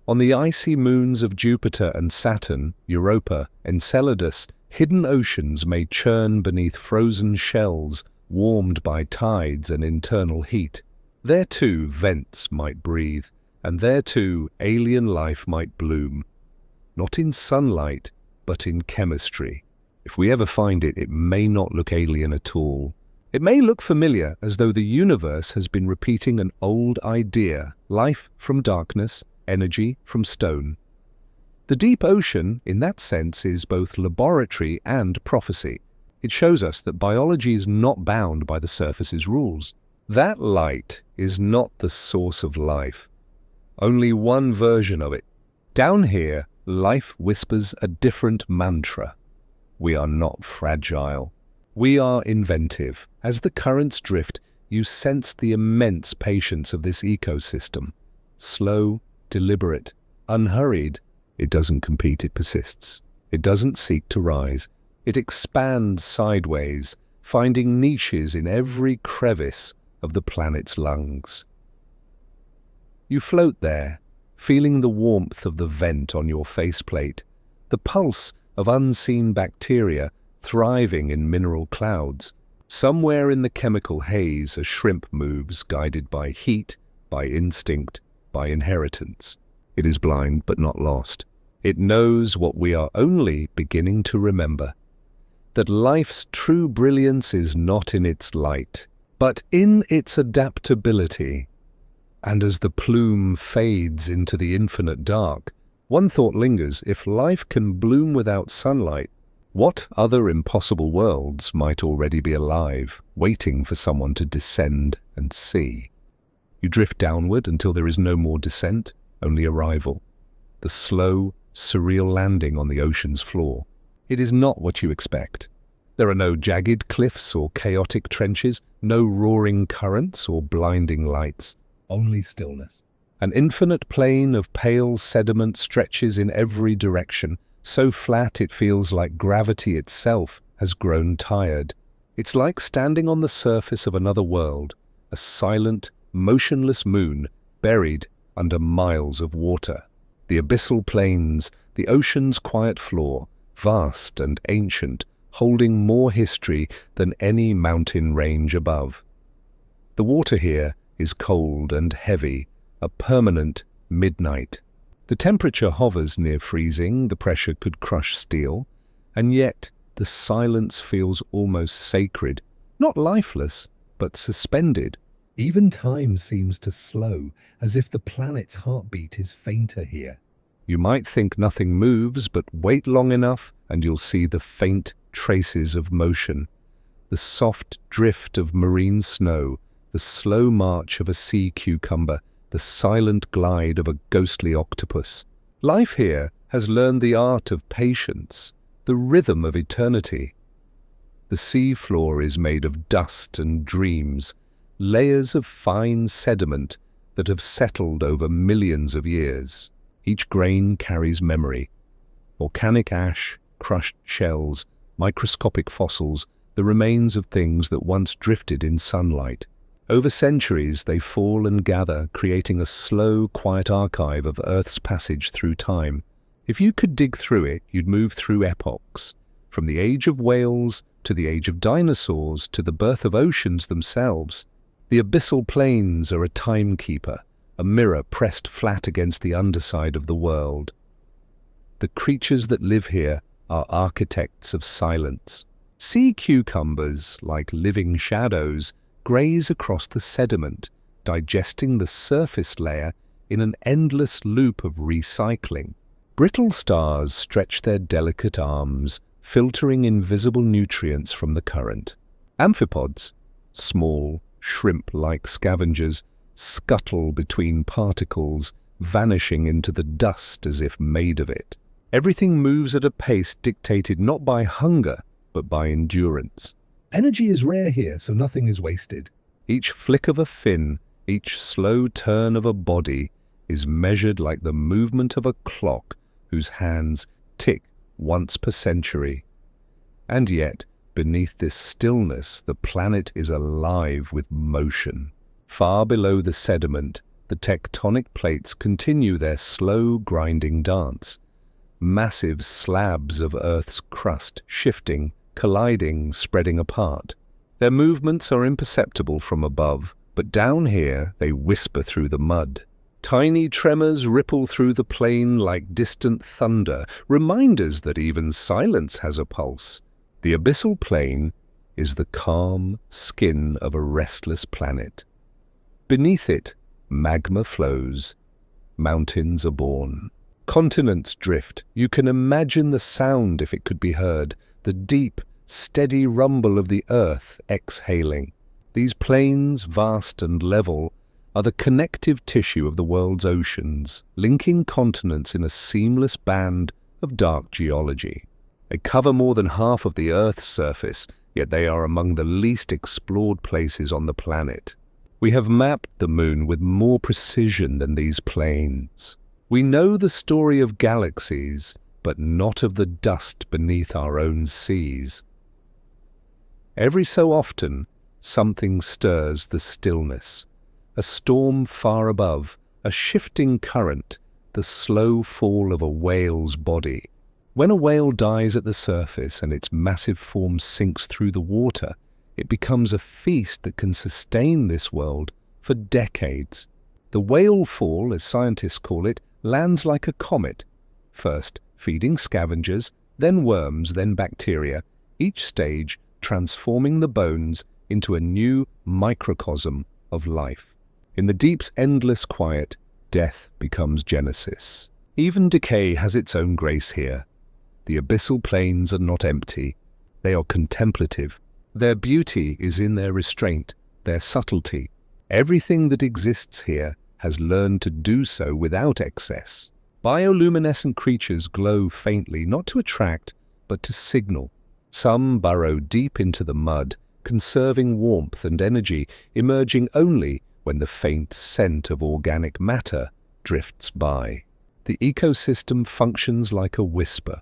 On the icy moons of Jupiter and Saturn, Europa, Enceladus, hidden oceans may churn beneath frozen shells, warmed by tides and internal heat. There too vents might breathe, and there too alien life might bloom. Not in sunlight, but in chemistry. If we ever find it, it may not look alien at all. It may look familiar, as though the universe has been repeating an old idea, life from darkness, energy from stone. The deep ocean, in that sense, is both laboratory and prophecy. It shows us that biology is not bound by the surface's rules. That light is not the source of life, only one version of it. Down here, life whispers a different mantra. We are not fragile. We are inventive. As the currents drift, you sense the immense patience of this ecosystem. Slow, deliberate, unhurried. It doesn't compete, it persists. It doesn't seek to rise. It expands sideways, finding niches in every crevice of the planet's lungs. You float there, feeling the warmth of the vent on your faceplate, the pulse of unseen bacteria thriving in mineral clouds. Somewhere in the chemical haze, a shrimp moves, guided by heat, by instinct, by inheritance. It is blind but not lost. It knows what we are only beginning to remember, that life's true brilliance is not in its light, but in its adaptability. And as the plume fades into the infinite dark, one thought lingers: if life can bloom without sunlight, what other impossible worlds might already be alive, waiting for someone to descend and see? You drift downward until there is no more descent, only arrival. The slow, surreal landing on the ocean's floor. It is not what you expect. There are no jagged cliffs or chaotic trenches, no roaring currents or blinding lights. Only stillness. An infinite plain of pale sediment stretches in every direction, so flat it feels like gravity itself has grown tired. It's like standing on the surface of another world, a silent, motionless moon buried under miles of water. The abyssal plains, the ocean's quiet floor, vast and ancient, holding more history than any mountain range above. The water here is cold and heavy, a permanent midnight. The temperature hovers near freezing, the pressure could crush steel, and yet the silence feels almost sacred, not lifeless, but but suspended. Even time seems to slow, as if the planet's heartbeat is fainter here. You might think nothing moves, but wait long enough and you'll see the faint traces of motion. The soft drift of marine snow, the slow march of a sea cucumber, the silent glide of a ghostly octopus. Life here has learned the art of patience, the rhythm of eternity. The sea floor is made of dust and dreams, layers of fine sediment that have settled over millions of years. Each grain carries memory. Volcanic ash, crushed shells, microscopic fossils, the remains of things that once drifted in sunlight. Over centuries they fall and gather, creating a slow, quiet archive of Earth's passage through time. If you could dig through it, you'd move through epochs, from the age of whales to the age of dinosaurs to the birth of oceans themselves. The abyssal plains are a timekeeper, a mirror pressed flat against the underside of the world. The creatures that live here are architects of silence. Sea cucumbers, like living shadows, graze across the sediment, digesting the surface layer in an endless loop of recycling. Brittle stars stretch their delicate arms, filtering invisible nutrients from the current. Amphipods, small, shrimp-like scavengers, scuttle between particles, vanishing into the dust as if made of it. Everything moves at a pace dictated not by hunger, but by endurance. Energy is rare here, so nothing is wasted. Each flick of a fin, each slow turn of a body, is measured like the movement of a clock whose hands tick once per century. And yet, beneath this stillness, the planet is alive with motion. Far below the sediment, the tectonic plates continue their slow, grinding dance. Massive slabs of Earth's crust shifting, colliding, spreading apart. Their movements are imperceptible from above, but down here they whisper through the mud. Tiny tremors ripple through the plain like distant thunder, reminders that even silence has a pulse. The abyssal plain is the calm skin of a restless planet. Beneath it, magma flows, mountains are born. Continents drift. You can imagine the sound if it could be heard, the deep, steady rumble of the earth exhaling. These plains, vast and level, are the connective tissue of the world's oceans, linking continents in a seamless band of dark geology. They cover more than half of the Earth's surface, yet they are among the least explored places on the planet. We have mapped the moon with more precision than these plains. We know the story of galaxies, but not of the dust beneath our own seas. Every so often, something stirs the stillness. A storm far above, a shifting current, the slow fall of a whale's body. When a whale dies at the surface and its massive form sinks through the water, it becomes a feast that can sustain this world for decades. The whale fall, as scientists call it, lands like a comet, first feeding scavengers, then worms, then bacteria, each stage transforming the bones into a new microcosm of life. In the deep's endless quiet, death becomes Genesis. Even decay has its own grace here. The abyssal plains are not empty. They are contemplative. Their beauty is in their restraint, their subtlety. Everything that exists here has learned to do so without excess. Bioluminescent creatures glow faintly, not to attract, but to signal. Some burrow deep into the mud, conserving warmth and energy, emerging only when the faint scent of organic matter drifts by. The ecosystem functions like a whisper.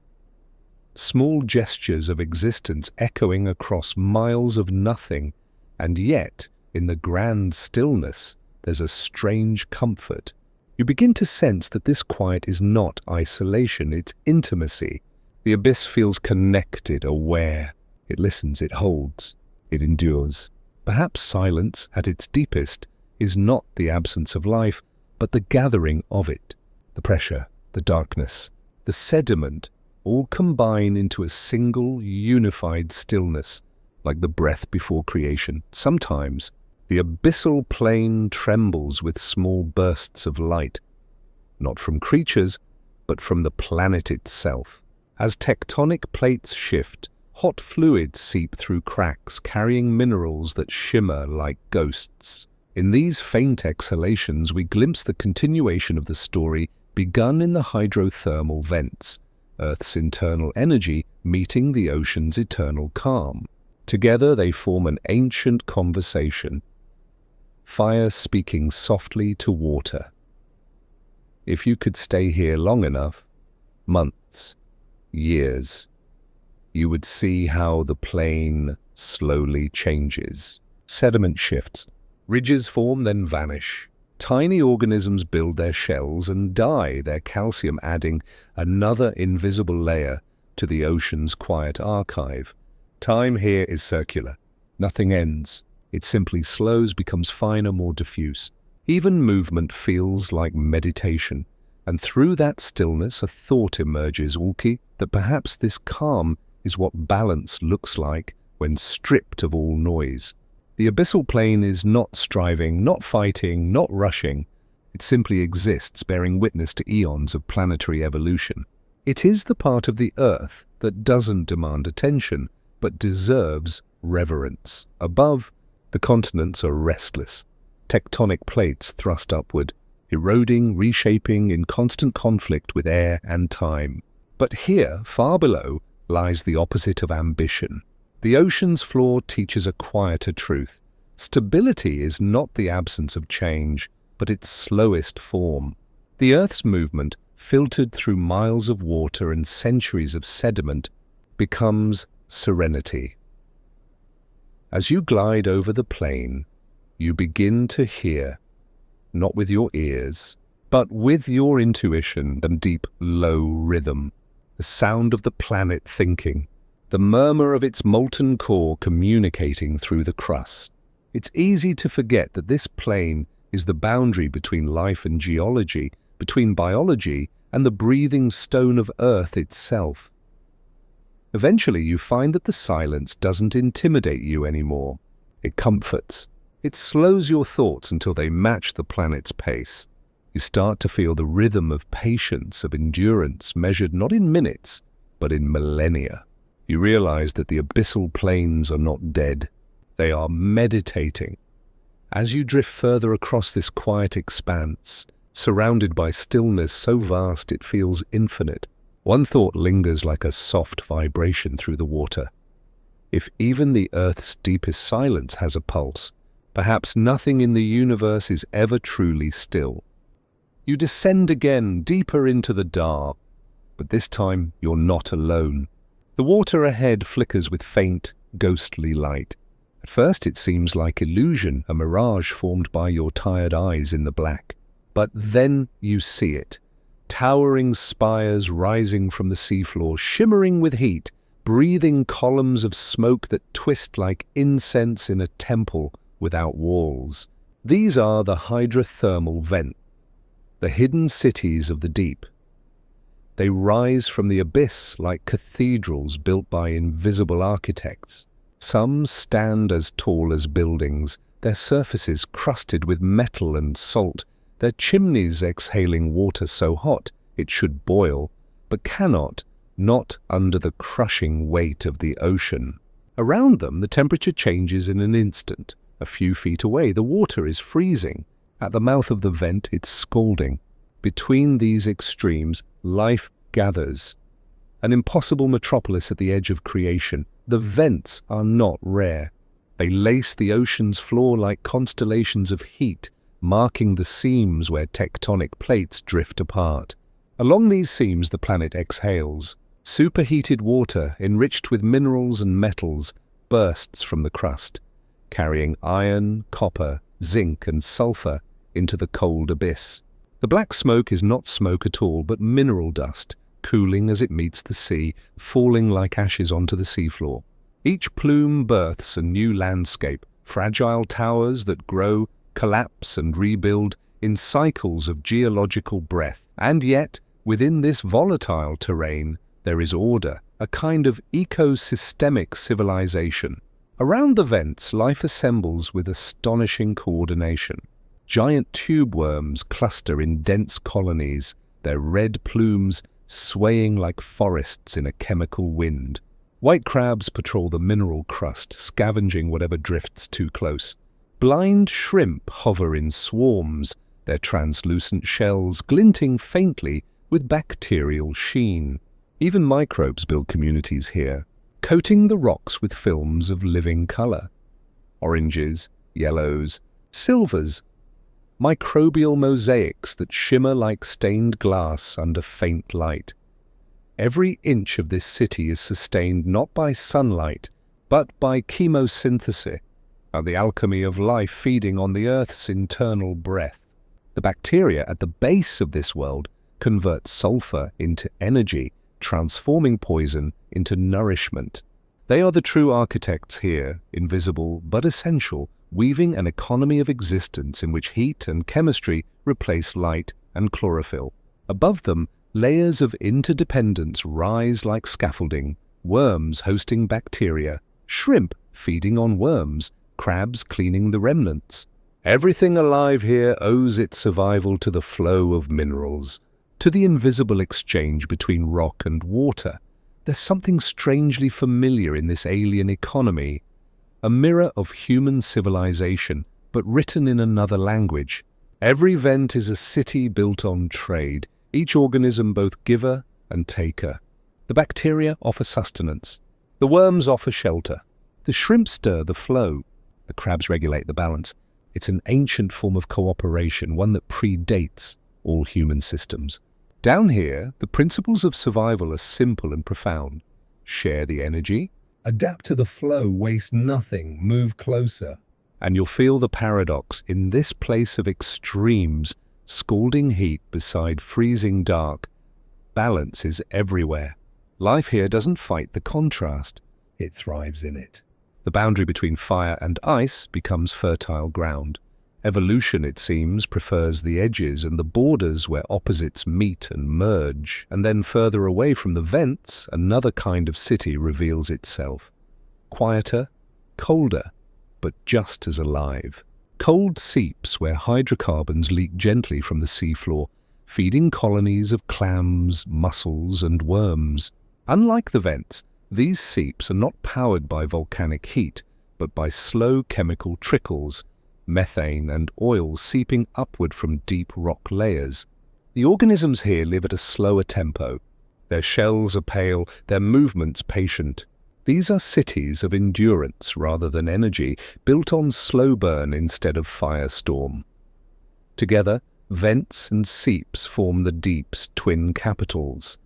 Small gestures of existence echoing across miles of nothing, and yet, in the grand stillness, there's a strange comfort. You begin to sense that this quiet is not isolation, it's intimacy. The abyss feels connected, aware. It listens, it holds, it endures. Perhaps silence, at its deepest, is not the absence of life, but the gathering of it. The pressure, the darkness, the sediment, all combine into a single, unified stillness. like the breath before creation. Sometimes, the abyssal plain trembles with small bursts of light, not from creatures, but from the planet itself. As tectonic plates shift, hot fluids seep through cracks, carrying minerals that shimmer like ghosts. In these faint exhalations, we glimpse the continuation of the story begun in the hydrothermal vents, Earth's internal energy meeting the ocean's eternal calm. Together they form an ancient conversation, fire speaking softly to water. If you could stay here long enough, months, years, you would see how the plane slowly changes. Sediment shifts. Ridges form, then vanish. Tiny organisms build their shells and die, their calcium adding another invisible layer to the ocean's quiet archive. Time here is circular. Nothing ends. It simply slows, becomes finer, more diffuse. Even movement feels like meditation. And through that stillness, a thought emerges, Ulki, that perhaps this calm is what balance looks like when stripped of all noise. The abyssal plane is not striving, not fighting, not rushing. It simply exists, bearing witness to eons of planetary evolution. It is the part of the Earth that doesn't demand attention, but deserves reverence. Above, the continents are restless. Tectonic plates thrust upward, eroding, reshaping in constant conflict with air and time. But here, far below, lies the opposite of ambition. The ocean's floor teaches a quieter truth. Stability is not the absence of change, but its slowest form. The Earth's movement, filtered through miles of water and centuries of sediment, becomes serenity. As you glide over the plain, you begin to hear, not with your ears, but with your intuition and deep, low rhythm, the sound of the planet thinking, the murmur of its molten core communicating through the crust. It's easy to forget that this plane is the boundary between life and geology, between biology and the breathing stone of Earth itself. Eventually you find that the silence doesn't intimidate you anymore. It comforts. It slows your thoughts until they match the planet's pace. You start to feel the rhythm of patience, of endurance, measured not in minutes, but in millennia. You realize that the abyssal plains are not dead. They are meditating. As you drift further across this quiet expanse, surrounded by stillness so vast it feels infinite, one thought lingers like a soft vibration through the water. If even the Earth's deepest silence has a pulse, perhaps nothing in the universe is ever truly still. You descend again, deeper into the dark, but this time you're not alone. The water ahead flickers with faint, ghostly light. At first it seems like illusion, a mirage formed by your tired eyes in the black. But then you see it. Towering spires rising from the seafloor, shimmering with heat, breathing columns of smoke that twist like incense in a temple without walls. These are the hydrothermal vents, the hidden cities of the deep. They rise from the abyss like cathedrals built by invisible architects. Some stand as tall as buildings, their surfaces crusted with metal and salt, their chimneys exhaling water so hot it should boil, but cannot, not under the crushing weight of the ocean. Around them, the temperature changes in an instant. A few feet away, the water is freezing. At the mouth of the vent, it's scalding. Between these extremes, life gathers. An impossible metropolis at the edge of creation. The vents are not rare. They lace the ocean's floor like constellations of heat, marking the seams where tectonic plates drift apart. Along these seams the planet exhales. Superheated water, enriched with minerals and metals, bursts from the crust, carrying iron, copper, zinc and sulfur into the cold abyss. The black smoke is not smoke at all, but mineral dust, cooling as it meets the sea, falling like ashes onto the seafloor. Each plume births a new landscape, fragile towers that grow, collapse and rebuild in cycles of geological breath. And yet, within this volatile terrain, there is order, a kind of ecosystemic civilization. Around the vents, life assembles with astonishing coordination. Giant tube worms cluster in dense colonies, their red plumes swaying like forests in a chemical wind. White crabs patrol the mineral crust, scavenging whatever drifts too close. Blind shrimp hover in swarms, their translucent shells glinting faintly with bacterial sheen. Even microbes build communities here, coating the rocks with films of living color. Oranges, yellows, silvers, microbial mosaics that shimmer like stained glass under faint light. Every inch of this city is sustained not by sunlight, but by chemosynthesis, the alchemy of life feeding on the Earth's internal breath. The bacteria at the base of this world convert sulfur into energy, transforming poison into nourishment. They are the true architects here, invisible but essential, weaving an economy of existence in which heat and chemistry replace light and chlorophyll. Above them, layers of interdependence rise like scaffolding, worms hosting bacteria, shrimp feeding on worms, crabs cleaning the remnants. Everything alive here owes its survival to the flow of minerals, to the invisible exchange between rock and water. There's something strangely familiar in this alien economy, a mirror of human civilization, but written in another language. Every vent is a city built on trade, each organism both giver and taker. The bacteria offer sustenance. The worms offer shelter. The shrimp stir the flow. The crabs regulate the balance. It's an ancient form of cooperation, one that predates all human systems. Down here, the principles of survival are simple and profound. Share the energy. Adapt to the flow, waste nothing, move closer. And you'll feel the paradox. In this place of extremes, scalding heat beside freezing dark, balance is everywhere. Life here doesn't fight the contrast. It thrives in it. The boundary between fire and ice becomes fertile ground. Evolution, it seems, prefers the edges and the borders where opposites meet and merge, and then further away from the vents, another kind of city reveals itself. Quieter, colder, but just as alive. Cold seeps where hydrocarbons leak gently from the seafloor, feeding colonies of clams, mussels, and worms. Unlike the vents, these seeps are not powered by volcanic heat, but by slow chemical trickles, methane and oil seeping upward from deep rock layers. The organisms here live at a slower tempo. Their shells are pale, their movements patient. These are cities of endurance rather than energy, built on slow burn instead of firestorm. Together, vents and seeps form the deep's twin capitals,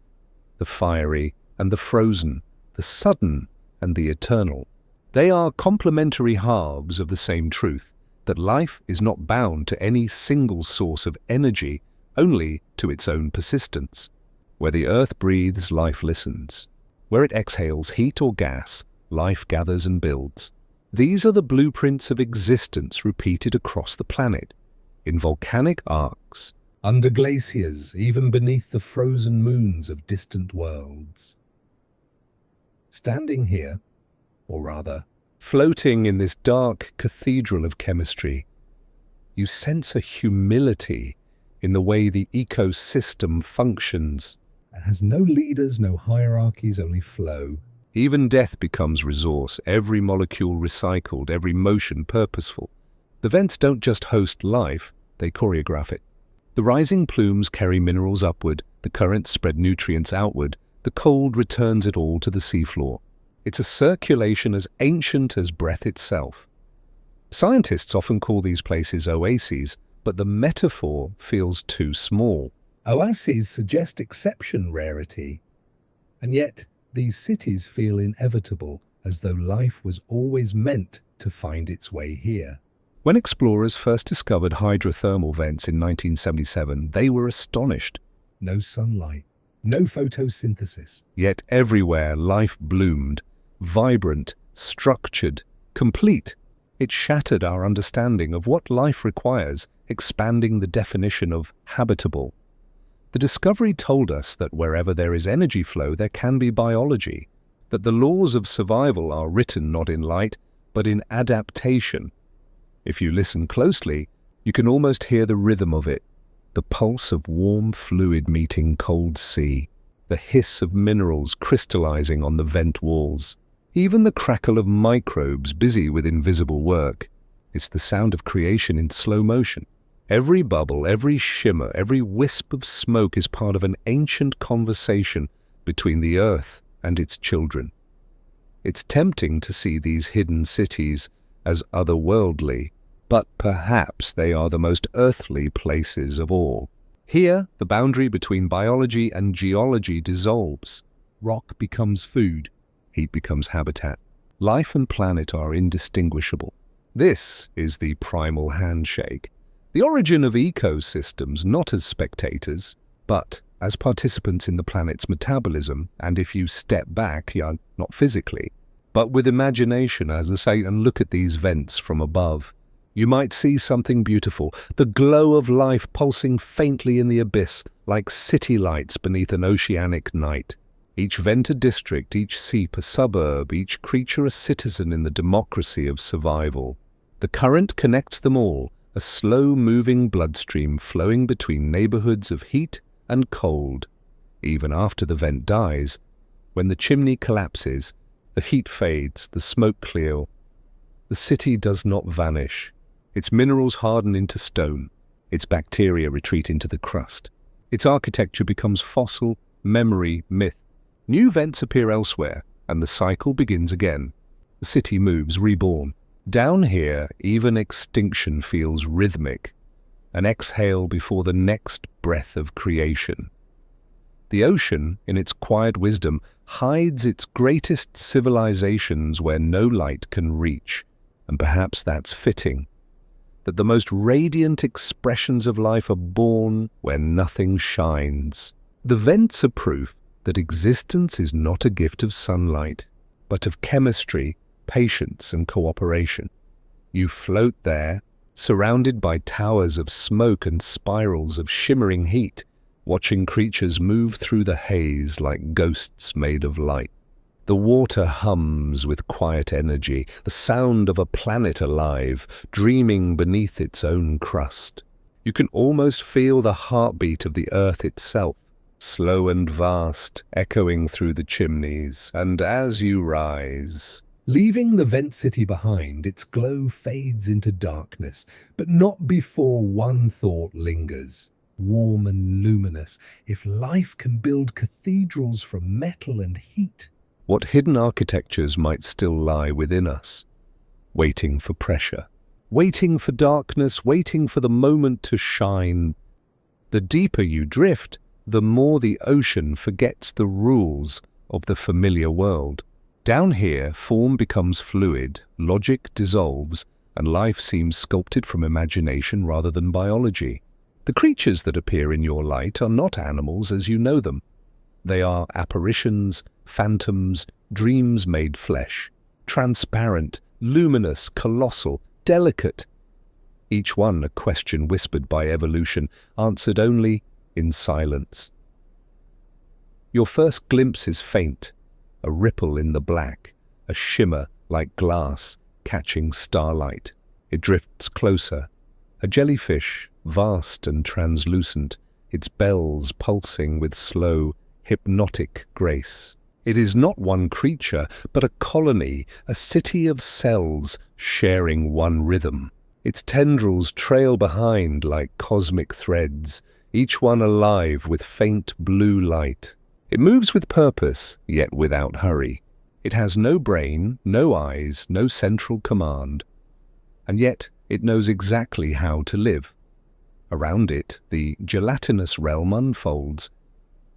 the fiery and the frozen, the sudden and the eternal. They are complementary halves of the same truth, that life is not bound to any single source of energy, only to its own persistence. Where the earth breathes, life listens. Where it exhales heat or gas, life gathers and builds. These are the blueprints of existence repeated across the planet, in volcanic arcs, under glaciers, even beneath the frozen moons of distant worlds. Standing here, or rather, floating in this dark cathedral of chemistry, you sense a humility in the way the ecosystem functions. It has no leaders, no hierarchies, only flow. Even death becomes resource, every molecule recycled, every motion purposeful. The vents don't just host life, they choreograph it. The rising plumes carry minerals upward, the currents spread nutrients outward, the cold returns it all to the seafloor. It's a circulation as ancient as breath itself. Scientists often call these places oases, but the metaphor feels too small. Oases suggest exception rarity, and yet these cities feel inevitable, as though life was always meant to find its way here. When explorers first discovered hydrothermal vents in 1977, they were astonished. No sunlight, no photosynthesis. Yet everywhere life bloomed, vibrant, structured, complete. It shattered our understanding of what life requires, expanding the definition of habitable. The discovery told us that wherever there is energy flow, there can be biology, that the laws of survival are written not in light, but in adaptation. If you listen closely, you can almost hear the rhythm of it, the pulse of warm fluid meeting cold sea, the hiss of minerals crystallizing on the vent walls, even the crackle of microbes busy with invisible work. It's the sound of creation in slow motion. Every bubble, every shimmer, every wisp of smoke is part of an ancient conversation between the earth and its children. It's tempting to see these hidden cities as otherworldly, but perhaps they are the most earthly places of all. Here, the boundary between biology and geology dissolves. Rock becomes food, heat becomes habitat. Life and planet are indistinguishable. This is the primal handshake, the origin of ecosystems not as spectators, but as participants in the planet's metabolism, and if you step back, not physically, but with imagination, as I say, and look at these vents from above, you might see something beautiful, the glow of life pulsing faintly in the abyss, like city lights beneath an oceanic night. Each vent a district, each seep a suburb, each creature a citizen in the democracy of survival. The current connects them all, a slow-moving bloodstream flowing between neighborhoods of heat and cold. Even after the vent dies, when the chimney collapses, the heat fades, the smoke clears, the city does not vanish. Its minerals harden into stone, its bacteria retreat into the crust. Its architecture becomes fossil, memory, myth. New vents appear elsewhere, and the cycle begins again. The city moves, reborn. Down here, even extinction feels rhythmic, an exhale before the next breath of creation. The ocean, in its quiet wisdom, hides its greatest civilizations where no light can reach, and perhaps that's fitting, that the most radiant expressions of life are born where nothing shines. The vents are proof that existence is not a gift of sunlight, but of chemistry, patience, and cooperation. You float there, surrounded by towers of smoke and spirals of shimmering heat, watching creatures move through the haze like ghosts made of light. The water hums with quiet energy, the sound of a planet alive, dreaming beneath its own crust. You can almost feel the heartbeat of the earth itself, slow and vast, echoing through the chimneys, and as you rise, leaving the vent city behind, its glow fades into darkness, but not before one thought lingers. Warm and luminous, if life can build cathedrals from metal and heat, what hidden architectures might still lie within us, waiting for pressure, waiting for darkness, waiting for the moment to shine. The deeper you drift, the more the ocean forgets the rules of the familiar world. Down here, form becomes fluid, logic dissolves, and life seems sculpted from imagination rather than biology. The creatures that appear in your light are not animals as you know them. They are apparitions, phantoms, dreams made flesh, transparent, luminous, colossal, delicate. Each one a question whispered by evolution, answered only in silence. Your first glimpse is faint, a ripple in the black, a shimmer like glass catching starlight. It drifts closer, a jellyfish, vast and translucent, its bells pulsing with slow, hypnotic grace. It is not one creature, but a colony, a city of cells sharing one rhythm. Its tendrils trail behind like cosmic threads, each one alive with faint blue light. It moves with purpose, yet without hurry. It has no brain, no eyes, no central command, and yet it knows exactly how to live. Around it, the gelatinous realm unfolds,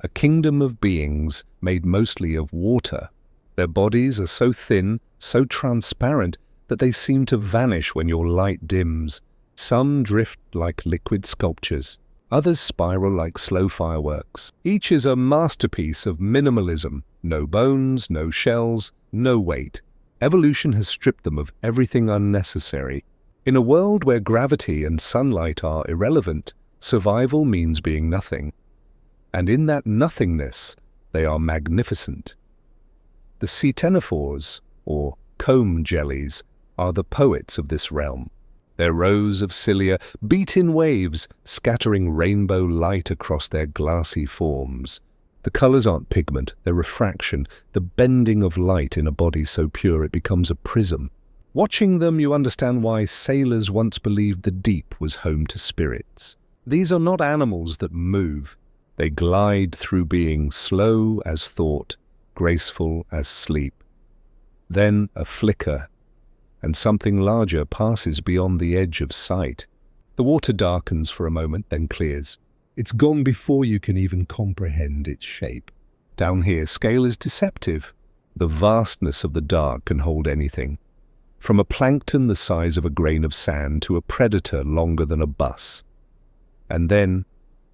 a kingdom of beings made mostly of water. Their bodies are so thin, so transparent, that they seem to vanish when your light dims. Some drift like liquid sculptures. Others spiral like slow fireworks. Each is a masterpiece of minimalism. No bones, no shells, no weight. Evolution has stripped them of everything unnecessary. In a world where gravity and sunlight are irrelevant, survival means being nothing. And in that nothingness, they are magnificent. The ctenophores, or comb jellies, are the poets of this realm. Their rows of cilia beat in waves, scattering rainbow light across their glassy forms. The colors aren't pigment, they're refraction, the bending of light in a body so pure it becomes a prism. Watching them, you understand why sailors once believed the deep was home to spirits. These are not animals that move. They glide through being, slow as thought, graceful as sleep. Then a flicker, and something larger passes beyond the edge of sight. The water darkens for a moment, then clears. It's gone before you can even comprehend its shape. Down here, scale is deceptive. The vastness of the dark can hold anything, from a plankton the size of a grain of sand to a predator longer than a bus. And then,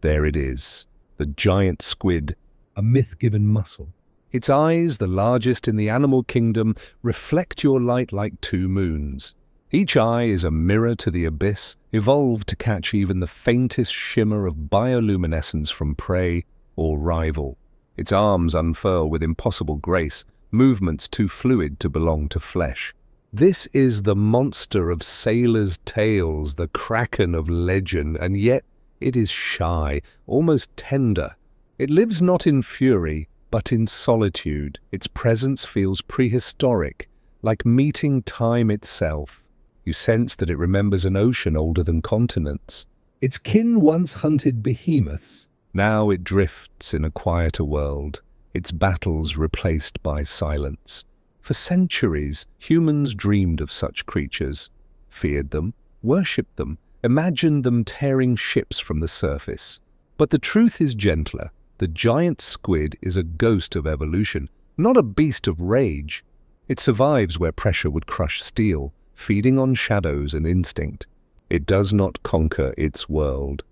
there it is, the giant squid. A myth-given muscle. Its eyes, the largest in the animal kingdom, reflect your light like two moons. Each eye is a mirror to the abyss, evolved to catch even the faintest shimmer of bioluminescence from prey or rival. Its arms unfurl with impossible grace, movements too fluid to belong to flesh. This is the monster of sailors' tales, the kraken of legend, and yet it is shy, almost tender. It lives not in fury, but in solitude. Its presence feels prehistoric, like meeting time itself. You sense that it remembers an ocean older than continents. Its kin once hunted behemoths. Now it drifts in a quieter world, its battles replaced by silence. For centuries, humans dreamed of such creatures, feared them, worshipped them, imagined them tearing ships from the surface. But the truth is gentler. The giant squid is a ghost of evolution, not a beast of rage. It survives where pressure would crush steel, feeding on shadows and instinct. It does not conquer its world.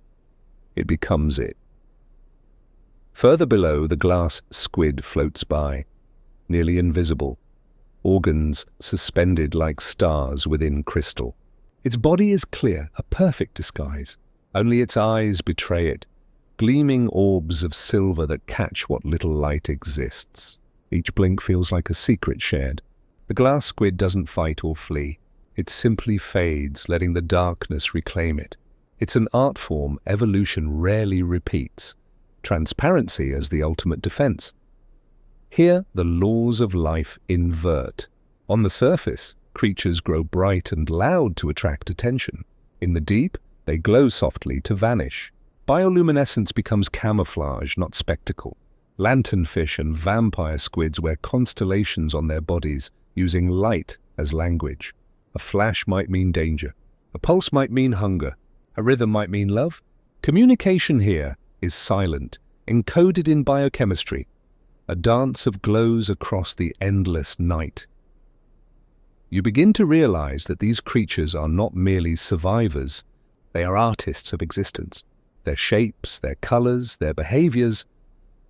It becomes it. Further below, the glass squid floats by, nearly invisible, organs suspended like stars within crystal. Its body is clear, a perfect disguise. Only its eyes betray it, gleaming orbs of silver that catch what little light exists. Each blink feels like a secret shared. The glass squid doesn't fight or flee. It simply fades, letting the darkness reclaim it. It's an art form evolution rarely repeats. Transparency as the ultimate defense. Here, the laws of life invert. On the surface, creatures grow bright and loud to attract attention. In the deep, they glow softly to vanish. Bioluminescence becomes camouflage, not spectacle. Lanternfish and vampire squids wear constellations on their bodies, using light as language. A flash might mean danger. A pulse might mean hunger. A rhythm might mean love. Communication here is silent, encoded in biochemistry. A dance of glows across the endless night. You begin to realize that these creatures are not merely survivors. They are artists of existence. Their shapes, their colors, their behaviors,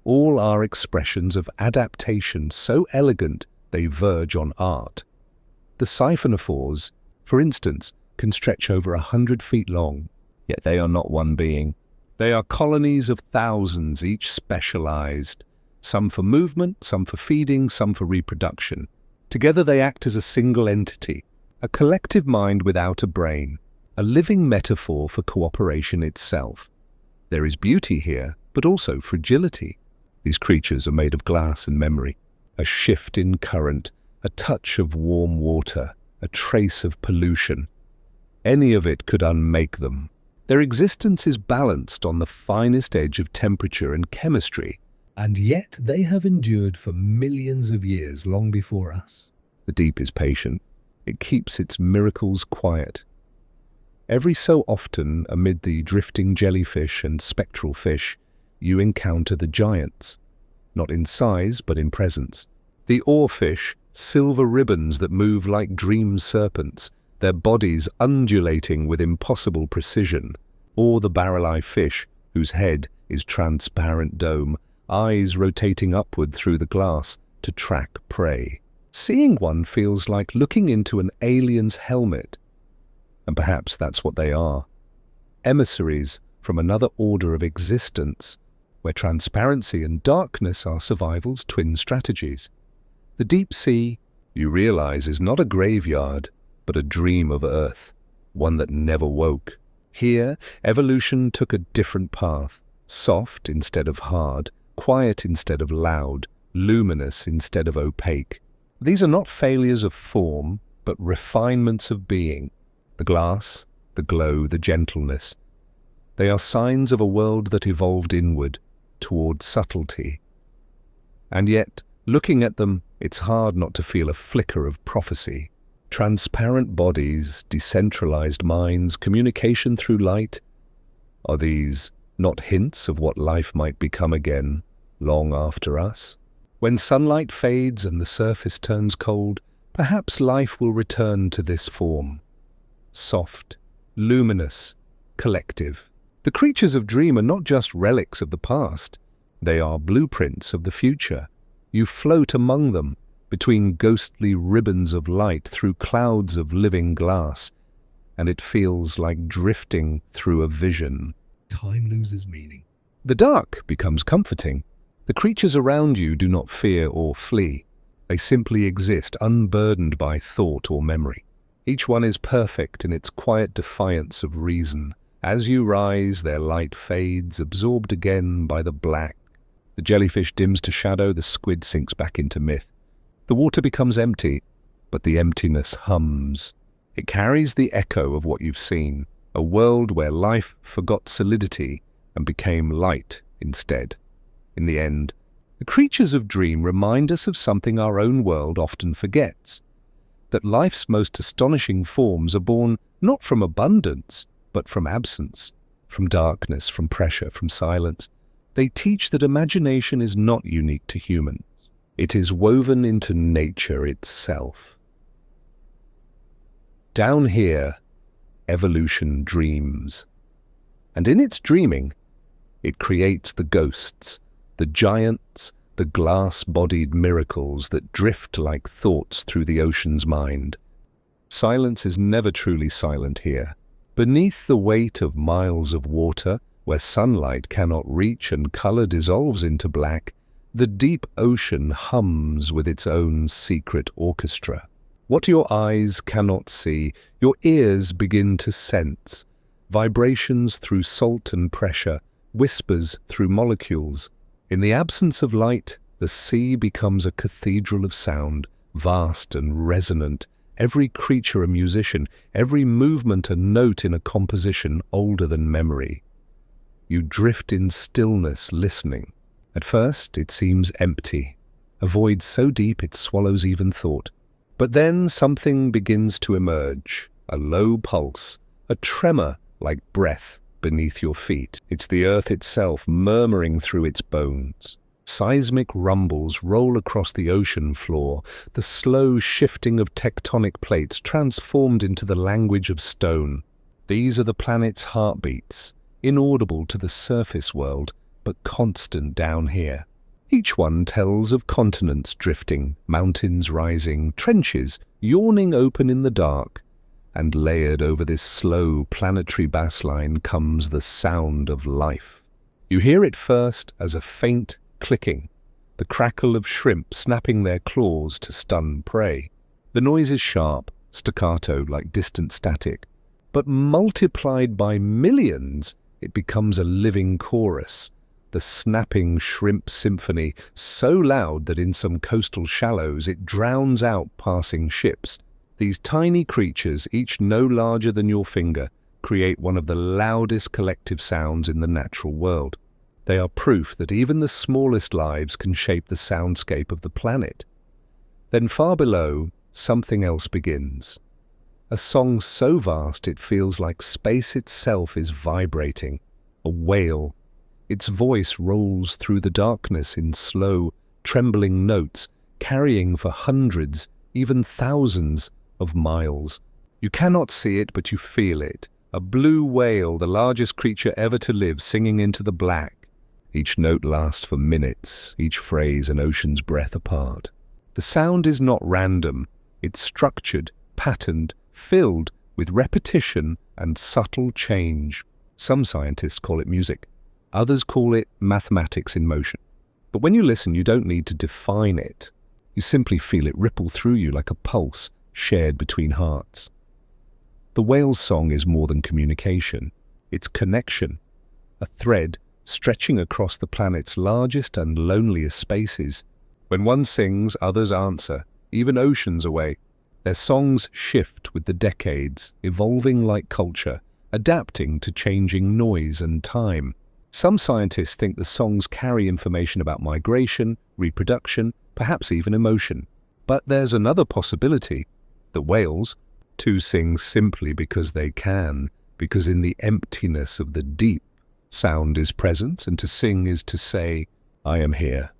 all are expressions of adaptation so elegant they verge on art. The siphonophores, for instance, can stretch over 100 feet long, yet they are not one being. They are colonies of thousands, each specialized, some for movement, some for feeding, some for reproduction. Together they act as a single entity, a collective mind without a brain, a living metaphor for cooperation itself. There is beauty here, but also fragility. These creatures are made of glass and memory. A shift in current, a touch of warm water, a trace of pollution. Any of it could unmake them. Their existence is balanced on the finest edge of temperature and chemistry. And yet they have endured for millions of years, long before us. The deep is patient. It keeps its miracles quiet. Every so often, amid the drifting jellyfish and spectral fish, you encounter the giants. Not in size, but in presence. The oarfish, silver ribbons that move like dream serpents, their bodies undulating with impossible precision. Or the barrel-eye fish, whose head is transparent dome, eyes rotating upward through the glass to track prey. Seeing one feels like looking into an alien's helmet. And perhaps that's what they are. Emissaries from another order of existence, where transparency and darkness are survival's twin strategies. The deep sea, you realize, is not a graveyard. but a dream of Earth, one that never woke. Here, evolution took a different path, soft instead of hard, quiet instead of loud, luminous instead of opaque. These are not failures of form, but refinements of being. The glass, the glow, the gentleness. They are signs of a world that evolved inward, toward subtlety. And yet, looking at them, it's hard not to feel a flicker of prophecy. Transparent bodies, decentralized minds, communication through light. Are these not hints of what life might become again, long after us? When sunlight fades and the surface turns cold, perhaps life will return to this form. Soft, luminous, collective. The creatures of dream are not just relics of the past. They are blueprints of the future. You float among them, between ghostly ribbons of light through clouds of living glass, and it feels like drifting through a vision. Time loses meaning. The dark becomes comforting. The creatures around you do not fear or flee. They simply exist, unburdened by thought or memory. Each one is perfect in its quiet defiance of reason. As you rise, their light fades, absorbed again by the black. The jellyfish dims to shadow, the squid sinks back into myth. The water becomes empty, but the emptiness hums. It carries the echo of what you've seen, a world where life forgot solidity and became light instead. In the end, the creatures of dream remind us of something our own world often forgets, that life's most astonishing forms are born not from abundance, but from absence, from darkness, from pressure, from silence. They teach that imagination is not unique to humans. It is woven into nature itself. Down here, evolution dreams. And in its dreaming, it creates the ghosts, the giants, the glass-bodied miracles that drift like thoughts through the ocean's mind. Silence is never truly silent here. Beneath the weight of miles of water, where sunlight cannot reach and color dissolves into black, the deep ocean hums with its own secret orchestra. What your eyes cannot see, your ears begin to sense. Vibrations through salt and pressure, whispers through molecules. In the absence of light, the sea becomes a cathedral of sound, vast and resonant, every creature a musician, every movement a note in a composition older than memory. You drift in stillness, listening. At first, it seems empty, a void so deep it swallows even thought. But then something begins to emerge, a low pulse, a tremor like breath beneath your feet. It's the earth itself murmuring through its bones. Seismic rumbles roll across the ocean floor, the slow shifting of tectonic plates transformed into the language of stone. These are the planet's heartbeats, inaudible to the surface world, but constant down here. Each one tells of continents drifting, mountains rising, trenches yawning open in the dark, and layered over this slow planetary bassline comes the sound of life. You hear it first as a faint clicking, the crackle of shrimp snapping their claws to stun prey. The noise is sharp, staccato like distant static, but multiplied by millions, it becomes a living chorus. The snapping shrimp symphony, so loud that in some coastal shallows it drowns out passing ships. These tiny creatures, each no larger than your finger, create one of the loudest collective sounds in the natural world. They are proof that even the smallest lives can shape the soundscape of the planet. Then far below, something else begins. A song so vast it feels like space itself is vibrating. A wail. Its voice rolls through the darkness in slow, trembling notes, carrying for hundreds, even thousands of miles. You cannot see it, but you feel it. A blue whale, the largest creature ever to live, singing into the black. Each note lasts for minutes, each phrase an ocean's breath apart. The sound is not random. It's structured, patterned, filled with repetition and subtle change. Some scientists call it music. Others call it mathematics in motion. But when you listen, you don't need to define it. You simply feel it ripple through you like a pulse, shared between hearts. The whale's song is more than communication. It's connection, a thread stretching across the planet's largest and loneliest spaces. When one sings, others answer, even oceans away. Their songs shift with the decades, evolving like culture, adapting to changing noise and time. Some scientists think the songs carry information about migration, reproduction, perhaps even emotion. But there's another possibility. The whales, to sing simply because they can, because in the emptiness of the deep, sound is present, and to sing is to say, I am here.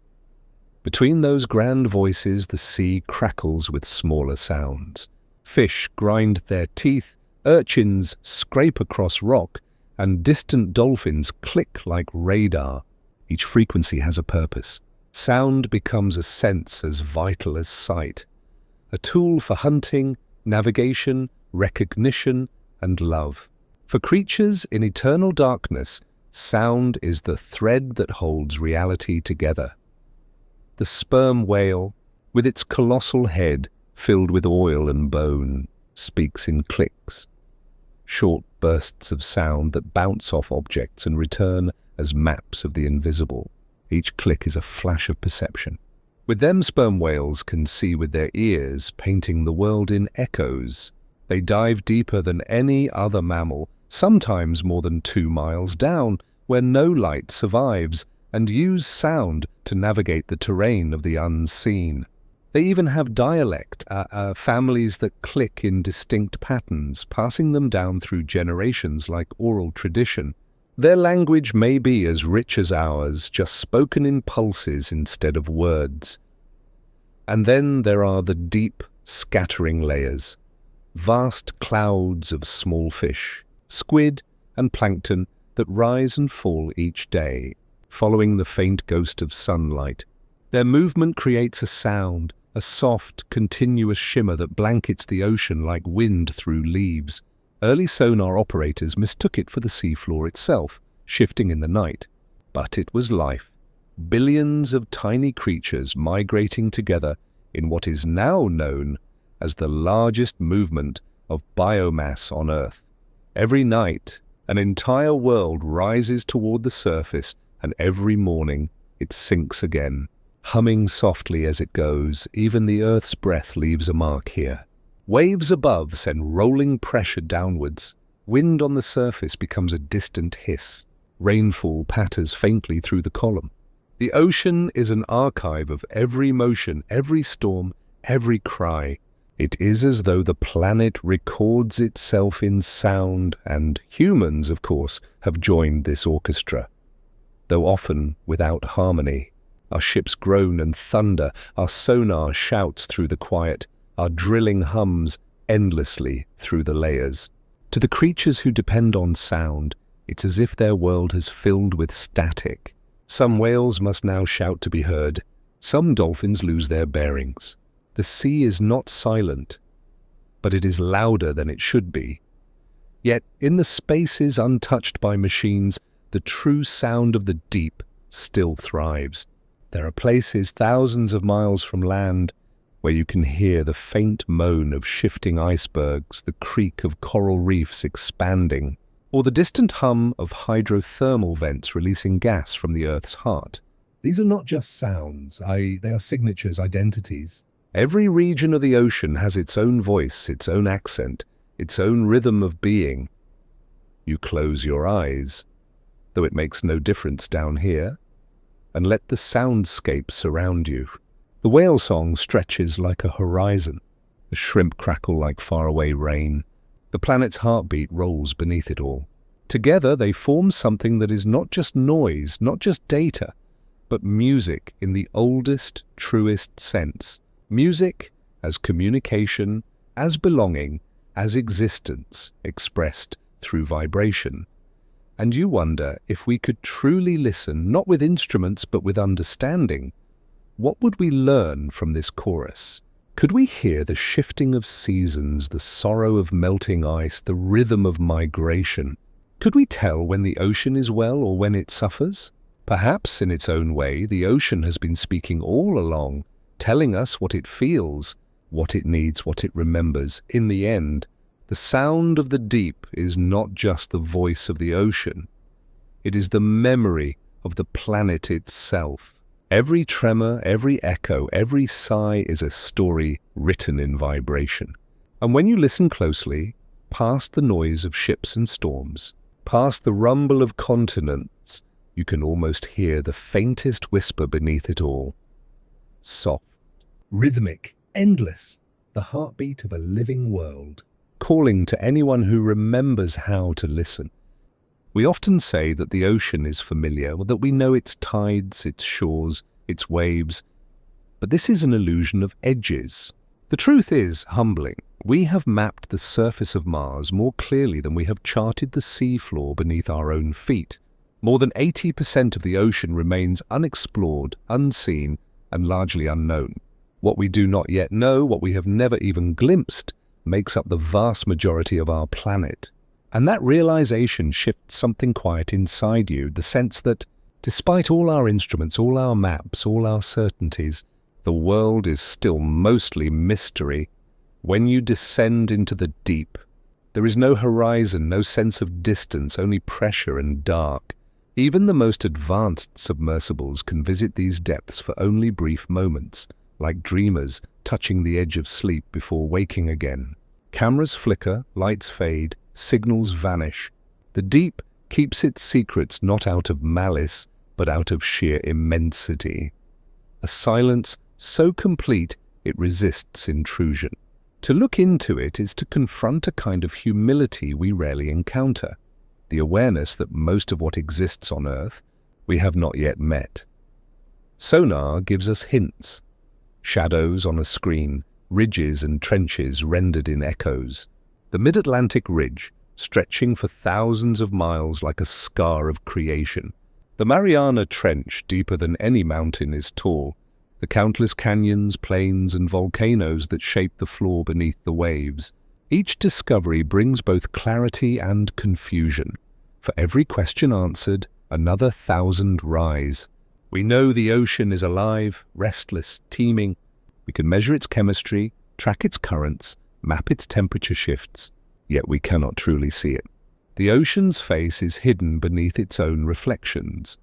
Between those grand voices, the sea crackles with smaller sounds. Fish grind their teeth, urchins scrape across rock, and distant dolphins click like radar. Each frequency has a purpose. Sound becomes a sense as vital as sight, a tool for hunting, navigation, recognition, and love. For creatures in eternal darkness, sound is the thread that holds reality together. The sperm whale, with its colossal head filled with oil and bone, speaks in clicks. Short bursts of sound that bounce off objects and return as maps of the invisible. Each click is a flash of perception. With them, sperm whales can see with their ears, painting the world in echoes. They dive deeper than any other mammal, sometimes more than 2 miles down, where no light survives, and use sound to navigate the terrain of the unseen. They even have dialect, families that click in distinct patterns, passing them down through generations like oral tradition. Their language may be as rich as ours, just spoken in pulses instead of words. And then there are the deep, scattering layers, vast clouds of small fish, squid and plankton that rise and fall each day, following the faint ghost of sunlight. Their movement creates a sound, a soft, continuous shimmer that blankets the ocean like wind through leaves. Early sonar operators mistook it for the seafloor itself, shifting in the night. But it was life. Billions of tiny creatures migrating together in what is now known as the largest movement of biomass on Earth. Every night, an entire world rises toward the surface, and every morning it sinks again. Humming softly as it goes, even the Earth's breath leaves a mark here. Waves above send rolling pressure downwards. Wind on the surface becomes a distant hiss. Rainfall patters faintly through the column. The ocean is an archive of every motion, every storm, every cry. It is as though the planet records itself in sound, and humans, of course, have joined this orchestra, though often without harmony. Our ships groan and thunder, our sonar shouts through the quiet, our drilling hums endlessly through the layers. To the creatures who depend on sound, it's as if their world has filled with static. Some whales must now shout to be heard. Some dolphins lose their bearings. The sea is not silent, but it is louder than it should be. Yet, in the spaces untouched by machines, the true sound of the deep still thrives. There are places thousands of miles from land where you can hear the faint moan of shifting icebergs, the creak of coral reefs expanding, or the distant hum of hydrothermal vents releasing gas from the Earth's heart. These are not just sounds, they are signatures, identities. Every region of the ocean has its own voice, its own accent, its own rhythm of being. You close your eyes, though it makes no difference down here, and let the soundscape surround you. The whale song stretches like a horizon, the shrimp crackle like faraway rain. The planet's heartbeat rolls beneath it all. Together they form something that is not just noise, not just data, but music in the oldest, truest sense. Music as communication, as belonging, as existence expressed through vibration. And you wonder if we could truly listen, not with instruments but with understanding, what would we learn from this chorus? Could we hear the shifting of seasons, the sorrow of melting ice, the rhythm of migration? Could we tell when the ocean is well or when it suffers? Perhaps, in its own way, the ocean has been speaking all along, telling us what it feels, what it needs, what it remembers. In the end, the sound of the deep is not just the voice of the ocean. It is the memory of the planet itself. Every tremor, every echo, every sigh is a story written in vibration. And when you listen closely, past the noise of ships and storms, past the rumble of continents, you can almost hear the faintest whisper beneath it all. Soft, Rhythmic, endless, the heartbeat of a living world. calling to anyone who remembers how to listen. We often say that the ocean is familiar, or that we know its tides, its shores, its waves, but this is an illusion of edges. The truth is humbling. We have mapped the surface of Mars more clearly than we have charted the seafloor beneath our own feet. More than 80% of the ocean remains unexplored, unseen, and largely unknown. What we do not yet know, what we have never even glimpsed, makes up the vast majority of our planet. And that realization shifts something quiet inside you, the sense that, despite all our instruments, all our maps, all our certainties, the world is still mostly mystery. When you descend into the deep, there is no horizon, no sense of distance, only pressure and dark. Even the most advanced submersibles can visit these depths for only brief moments, like dreamers touching the edge of sleep before waking again. Cameras flicker, lights fade, signals vanish. The deep keeps its secrets not out of malice, but out of sheer immensity. A silence so complete it resists intrusion. To look into it is to confront a kind of humility we rarely encounter, the awareness that most of what exists on Earth we have not yet met. Sonar gives us hints. Shadows on a screen, ridges and trenches rendered in echoes. The Mid-Atlantic Ridge, stretching for thousands of miles like a scar of creation. The Mariana Trench, deeper than any mountain is tall. The countless canyons, plains, and volcanoes that shape the floor beneath the waves. Each discovery brings both clarity and confusion. For every question answered, another 1,000 rise. We know the ocean is alive, restless, teeming. We can measure its chemistry, track its currents, map its temperature shifts, yet we cannot truly see it. The ocean's face is hidden beneath its own reflections.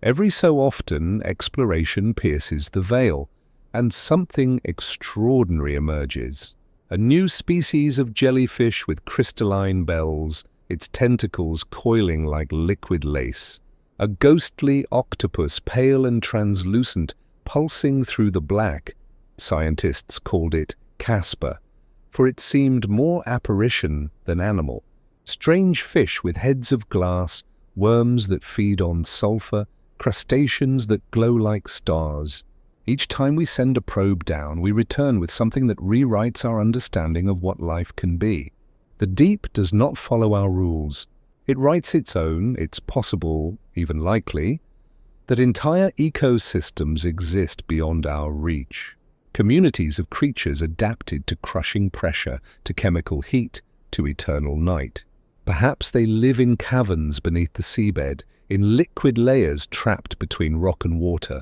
Every so often, exploration pierces the veil, and something extraordinary emerges. A new species of jellyfish with crystalline bells, its tentacles coiling like liquid lace. A ghostly octopus, pale and translucent, pulsing through the black. Scientists called it Casper, for it seemed more apparition than animal. Strange fish with heads of glass, worms that feed on sulfur, crustaceans that glow like stars. Each time we send a probe down, we return with something that rewrites our understanding of what life can be. The deep does not follow our rules. It writes its own. It's possible, even likely, that entire ecosystems exist beyond our reach. Communities of creatures adapted to crushing pressure, to chemical heat, to eternal night. Perhaps they live in caverns beneath the seabed, in liquid layers trapped between rock and water.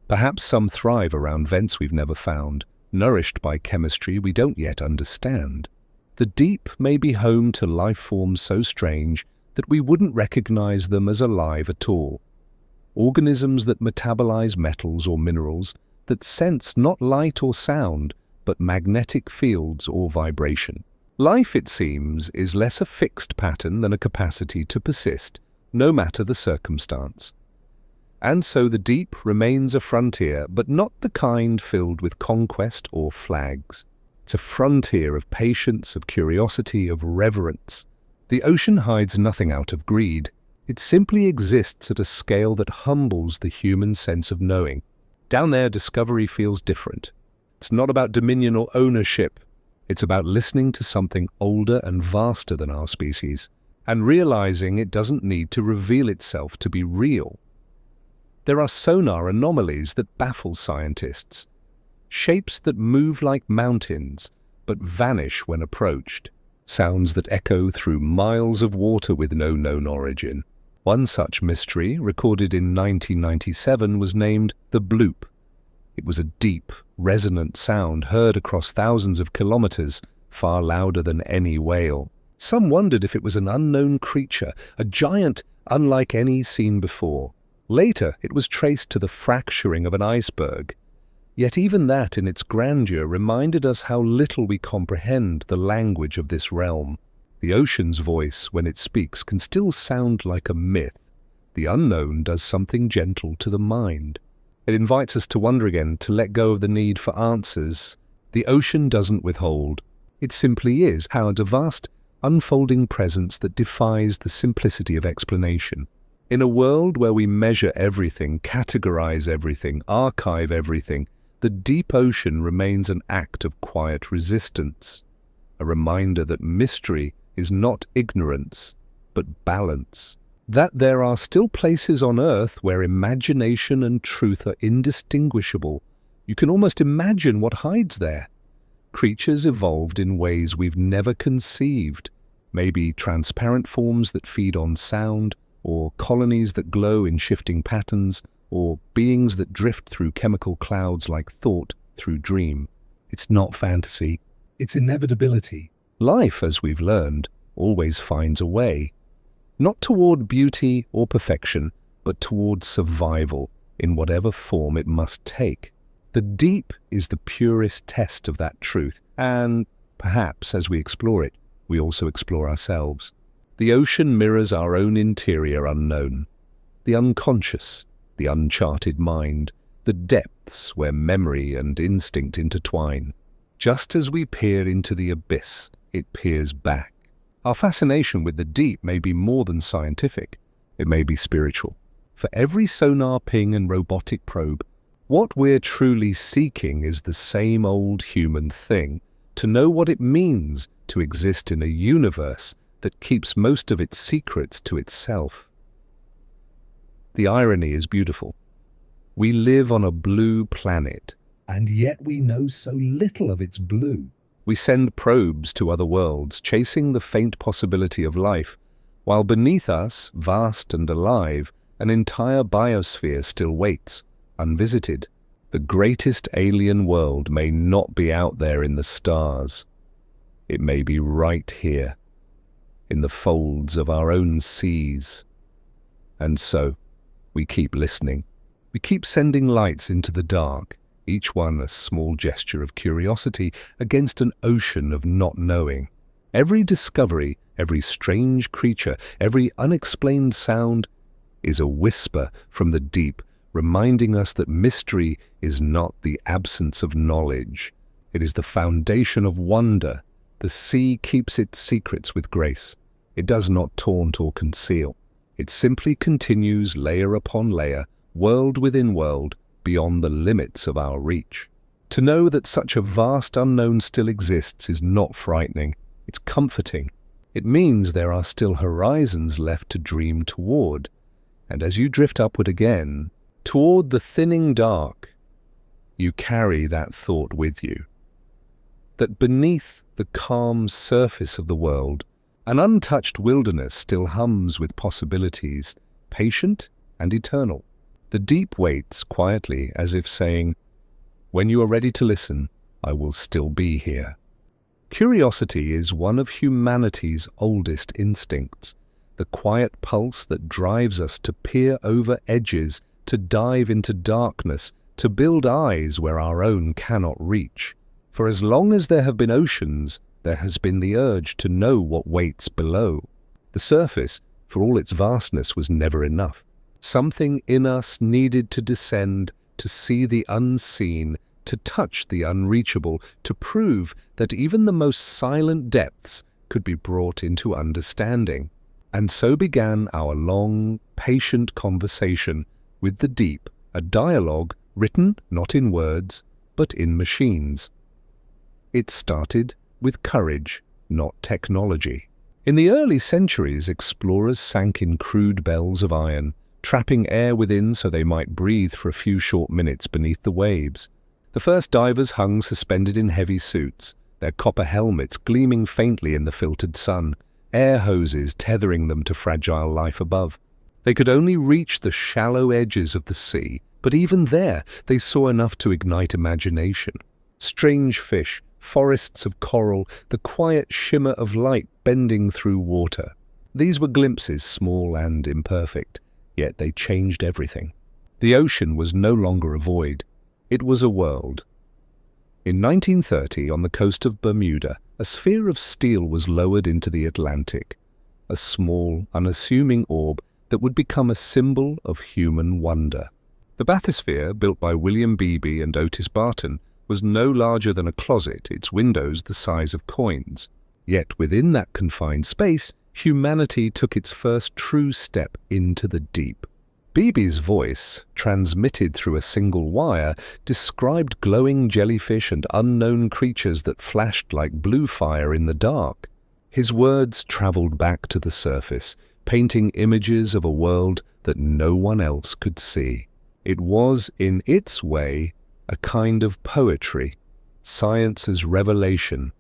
Perhaps some thrive around vents we've never found, nourished by chemistry we don't yet understand. The deep may be home to life forms so strange that we wouldn't recognize them as alive at all. Organisms that metabolize metals or minerals, that sense not light or sound, but magnetic fields or vibration. Life, it seems, is less a fixed pattern than a capacity to persist, no matter the circumstance. And so the deep remains a frontier, but not the kind filled with conquest or flags. It's a frontier of patience, of curiosity, of reverence. The ocean hides nothing out of greed. It simply exists at a scale that humbles the human sense of knowing. Down there, discovery feels different. It's not about dominion or ownership. It's about listening to something older and vaster than our species, and realizing it doesn't need to reveal itself to be real. There are sonar anomalies that baffle scientists. Shapes that move like mountains, but vanish when approached. Sounds that echo through miles of water with no known origin. One such mystery, recorded in 1997, was named the Bloop. It was a deep, resonant sound heard across thousands of kilometers, far louder than any wail. Some wondered if it was an unknown creature, a giant unlike any seen before. Later, it was traced to the fracturing of an iceberg. Yet even that in its grandeur reminded us how little we comprehend the language of this realm. The ocean's voice, when it speaks, can still sound like a myth. The unknown does something gentle to the mind. It invites us to wonder again, to let go of the need for answers. The ocean doesn't withhold. It simply is, a vast, unfolding presence that defies the simplicity of explanation. In a world where we measure everything, categorize everything, archive everything, the deep ocean remains an act of quiet resistance, a reminder that mystery is not ignorance, but balance. That there are still places on Earth where imagination and truth are indistinguishable. You can almost imagine what hides there. Creatures evolved in ways we've never conceived, maybe transparent forms that feed on sound, or colonies that glow in shifting patterns, or beings that drift through chemical clouds like thought through dream. It's not fantasy. It's inevitability. Life, as we've learned, always finds a way. Not toward beauty or perfection, but toward survival, in whatever form it must take. The deep is the purest test of that truth, and perhaps as we explore it, we also explore ourselves. The ocean mirrors our own interior unknown, the unconscious, the uncharted mind, the depths where memory and instinct intertwine. Just as we peer into the abyss, it peers back. Our fascination with the deep may be more than scientific. It may be spiritual. For every sonar ping and robotic probe, what we're truly seeking is the same old human thing, to know what it means to exist in a universe that keeps most of its secrets to itself. The irony is beautiful. We live on a blue planet, and yet we know so little of its blue. We send probes to other worlds, chasing the faint possibility of life, while beneath us, vast and alive, an entire biosphere still waits, unvisited. The greatest alien world may not be out there in the stars. It may be right here, in the folds of our own seas. And so, we keep listening. We keep sending lights into the dark, each one a small gesture of curiosity against an ocean of not knowing. Every discovery, every strange creature, every unexplained sound is a whisper from the deep, reminding us that mystery is not the absence of knowledge. It is the foundation of wonder. The sea keeps its secrets with grace. It does not taunt or conceal. It simply continues layer upon layer, world within world, beyond the limits of our reach. To know that such a vast unknown still exists is not frightening. It's comforting. It means there are still horizons left to dream toward. And as you drift upward again, toward the thinning dark, you carry that thought with you. That beneath the calm surface of the world, an untouched wilderness still hums with possibilities, patient and eternal. The deep waits quietly, as if saying, "When you are ready to listen, I will still be here." Curiosity is one of humanity's oldest instincts, the quiet pulse that drives us to peer over edges, to dive into darkness, to build eyes where our own cannot reach. For as long as there have been oceans, there has been the urge to know what waits below. The surface, for all its vastness, was never enough. Something in us needed to descend, to see the unseen, to touch the unreachable, to prove that even the most silent depths could be brought into understanding. And so began our long, patient conversation with the deep, a dialogue written not in words, but in machines. It started with courage, not technology. In the early centuries, explorers sank in crude bells of iron, trapping air within so they might breathe for a few short minutes beneath the waves. The first divers hung suspended in heavy suits, their copper helmets gleaming faintly in the filtered sun, air hoses tethering them to fragile life above. They could only reach the shallow edges of the sea, But even there, they saw enough to ignite imagination. Strange fish, forests of coral, the quiet shimmer of light bending through water. These were glimpses, small and imperfect, yet they changed everything. The ocean was no longer a void. It was a world. In 1930, on the coast of Bermuda, a sphere of steel was lowered into the Atlantic, a small, unassuming orb that would become a symbol of human wonder. The bathysphere, built by William Beebe and Otis Barton, was no larger than a closet, its windows the size of coins. Yet within that confined space, humanity took its first true step into the deep. Beebe's voice, transmitted through a single wire, described glowing jellyfish and unknown creatures that flashed like blue fire in the dark. His words traveled back to the surface, painting images of a world that no one else could see. It was, in its way, a kind of poetry, science's revelation.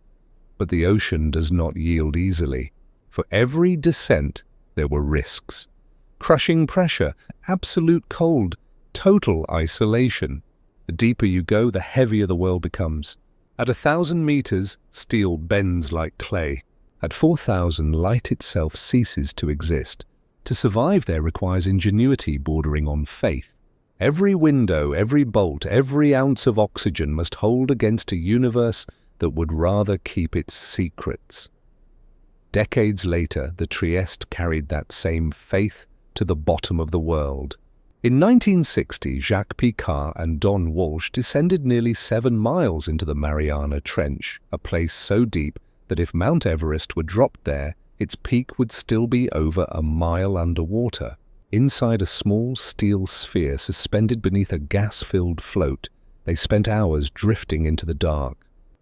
But the ocean does not yield easily. For every descent, there were risks. Crushing pressure, absolute cold, total isolation. The deeper you go, the heavier the world becomes. At 1,000 meters, steel bends like clay. At 4,000, light itself ceases to exist. To survive there requires ingenuity bordering on faith. Every window, every bolt, every ounce of oxygen must hold against a universe that would rather keep its secrets. Decades later, the Trieste carried that same faith to the bottom of the world. In 1960, Jacques Picard and Don Walsh descended nearly 7 miles into the Mariana Trench, a place so deep that if Mount Everest were dropped there, its peak would still be over a mile underwater. Inside a small steel sphere suspended beneath a gas-filled float, they spent hours drifting into the dark.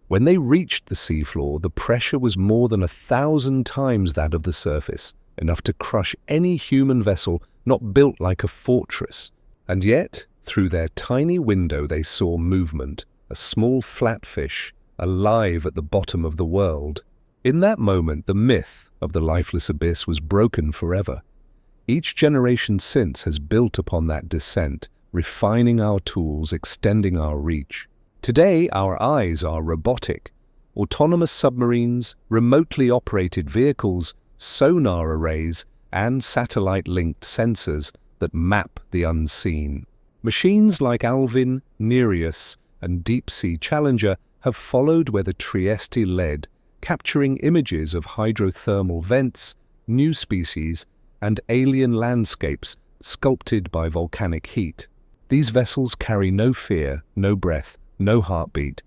When they reached the seafloor, the pressure was more than 1,000 times that of the surface, enough to crush any human vessel not built like a fortress. And yet, through their tiny window they saw movement, a small flatfish, alive at the bottom of the world. In that moment, the myth of the lifeless abyss was broken forever. Each generation since has built upon that descent, refining our tools, extending our reach. Today, our eyes are robotic. Autonomous submarines, remotely operated vehicles, sonar arrays, and satellite-linked sensors that map the unseen. Machines like Alvin, Nereus, and Deep-Sea Challenger have followed where the Trieste led, capturing images of hydrothermal vents, new species, and alien landscapes sculpted by volcanic heat. These vessels carry no fear, no breath, no heartbeat.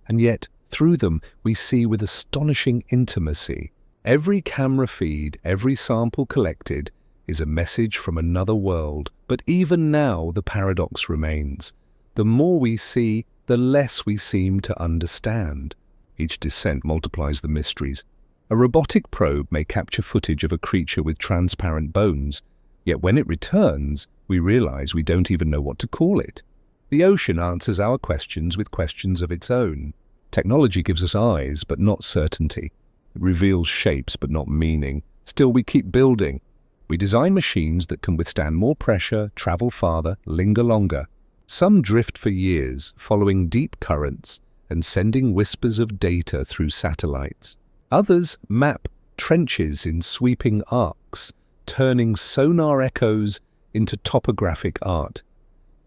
And yet, through them, we see with astonishing intimacy. Every camera feed, every sample collected, is a message from another world. But even now, the paradox remains. The more we see, the less we seem to understand. Each descent multiplies the mysteries. A robotic probe may capture footage of a creature with transparent bones, yet when it returns, we realize we don't even know what to call it. The ocean answers our questions with questions of its own. Technology gives us eyes, but not certainty. It reveals shapes, but not meaning. Still, we keep building. We design machines that can withstand more pressure, travel farther, linger longer. Some drift for years, following deep currents and sending whispers of data through satellites. Others map trenches in sweeping arcs, turning sonar echoes into topographic art.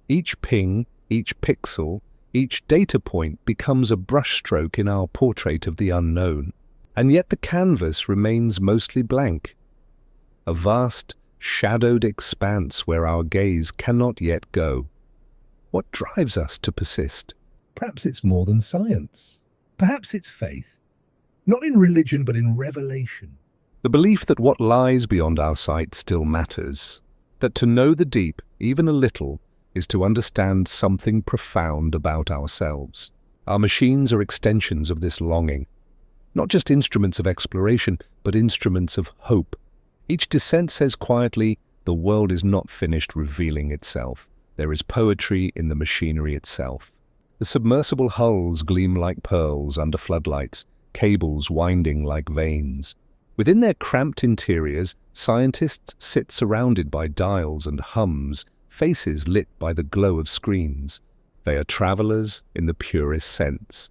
Each ping, each pixel, each data point becomes a brushstroke in our portrait of the unknown. And yet the canvas remains mostly blank. A vast, shadowed expanse where our gaze cannot yet go. What drives us to persist? Perhaps it's more than science. Perhaps it's faith. Not in religion, but in revelation. The belief that what lies beyond our sight still matters. That to know the deep, even a little, is to understand something profound about ourselves. Our machines are extensions of this longing. Not just instruments of exploration, but instruments of hope. Each descent says quietly, the world is not finished revealing itself. There is poetry in the machinery itself. The submersible hulls gleam like pearls under floodlights, cables winding like veins. Within their cramped interiors, scientists sit surrounded by dials and hums, faces lit by the glow of screens. They are travelers in the purest sense,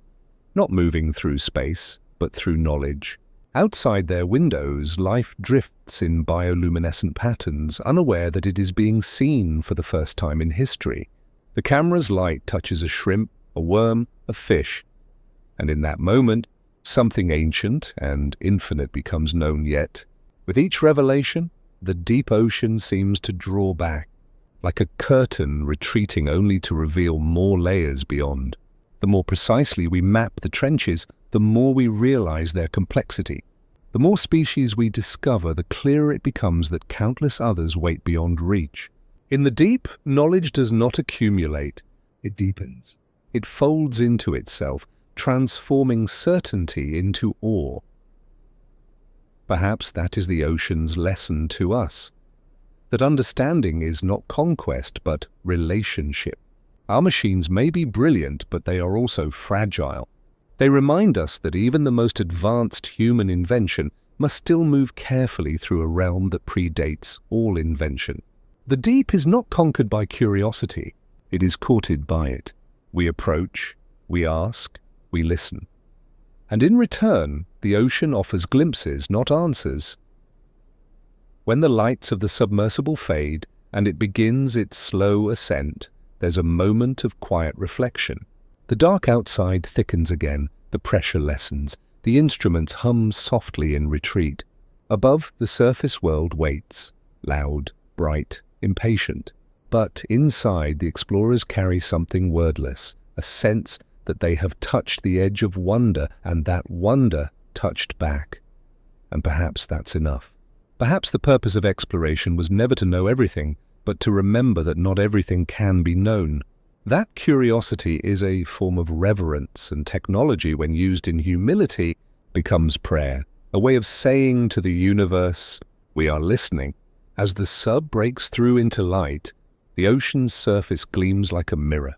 not moving through space, but through knowledge. Outside their windows, life drifts in bioluminescent patterns, unaware that it is being seen for the first time in history. The camera's light touches a shrimp, a worm, a fish, and in that moment, something ancient and infinite becomes known yet. With each revelation, the deep ocean seems to draw back, like a curtain retreating only to reveal more layers beyond. The more precisely we map the trenches, the more we realize their complexity. The more species we discover, the clearer it becomes that countless others wait beyond reach. In the deep, knowledge does not accumulate. It deepens. It folds into itself, transforming certainty into awe. Perhaps that is the ocean's lesson to us, that understanding is not conquest but relationship. Our machines may be brilliant, but they are also fragile. They remind us that even the most advanced human invention must still move carefully through a realm that predates all invention. The deep is not conquered by curiosity, it is courted by it. We approach, we ask, we listen. And in return, the ocean offers glimpses, not answers. When the lights of the submersible fade and it begins its slow ascent, there's a moment of quiet reflection. The dark outside thickens again, the pressure lessens, the instruments hum softly in retreat. Above, the surface world waits, loud, bright, impatient. But inside, the explorers carry something wordless, a sense that they have touched the edge of wonder, and that wonder touched back. And perhaps that's enough. Perhaps the purpose of exploration was never to know everything, but to remember that not everything can be known. That curiosity is a form of reverence, and technology, when used in humility, becomes prayer, a way of saying to the universe, we are listening. As the sub breaks through into light, the ocean's surface gleams like a mirror.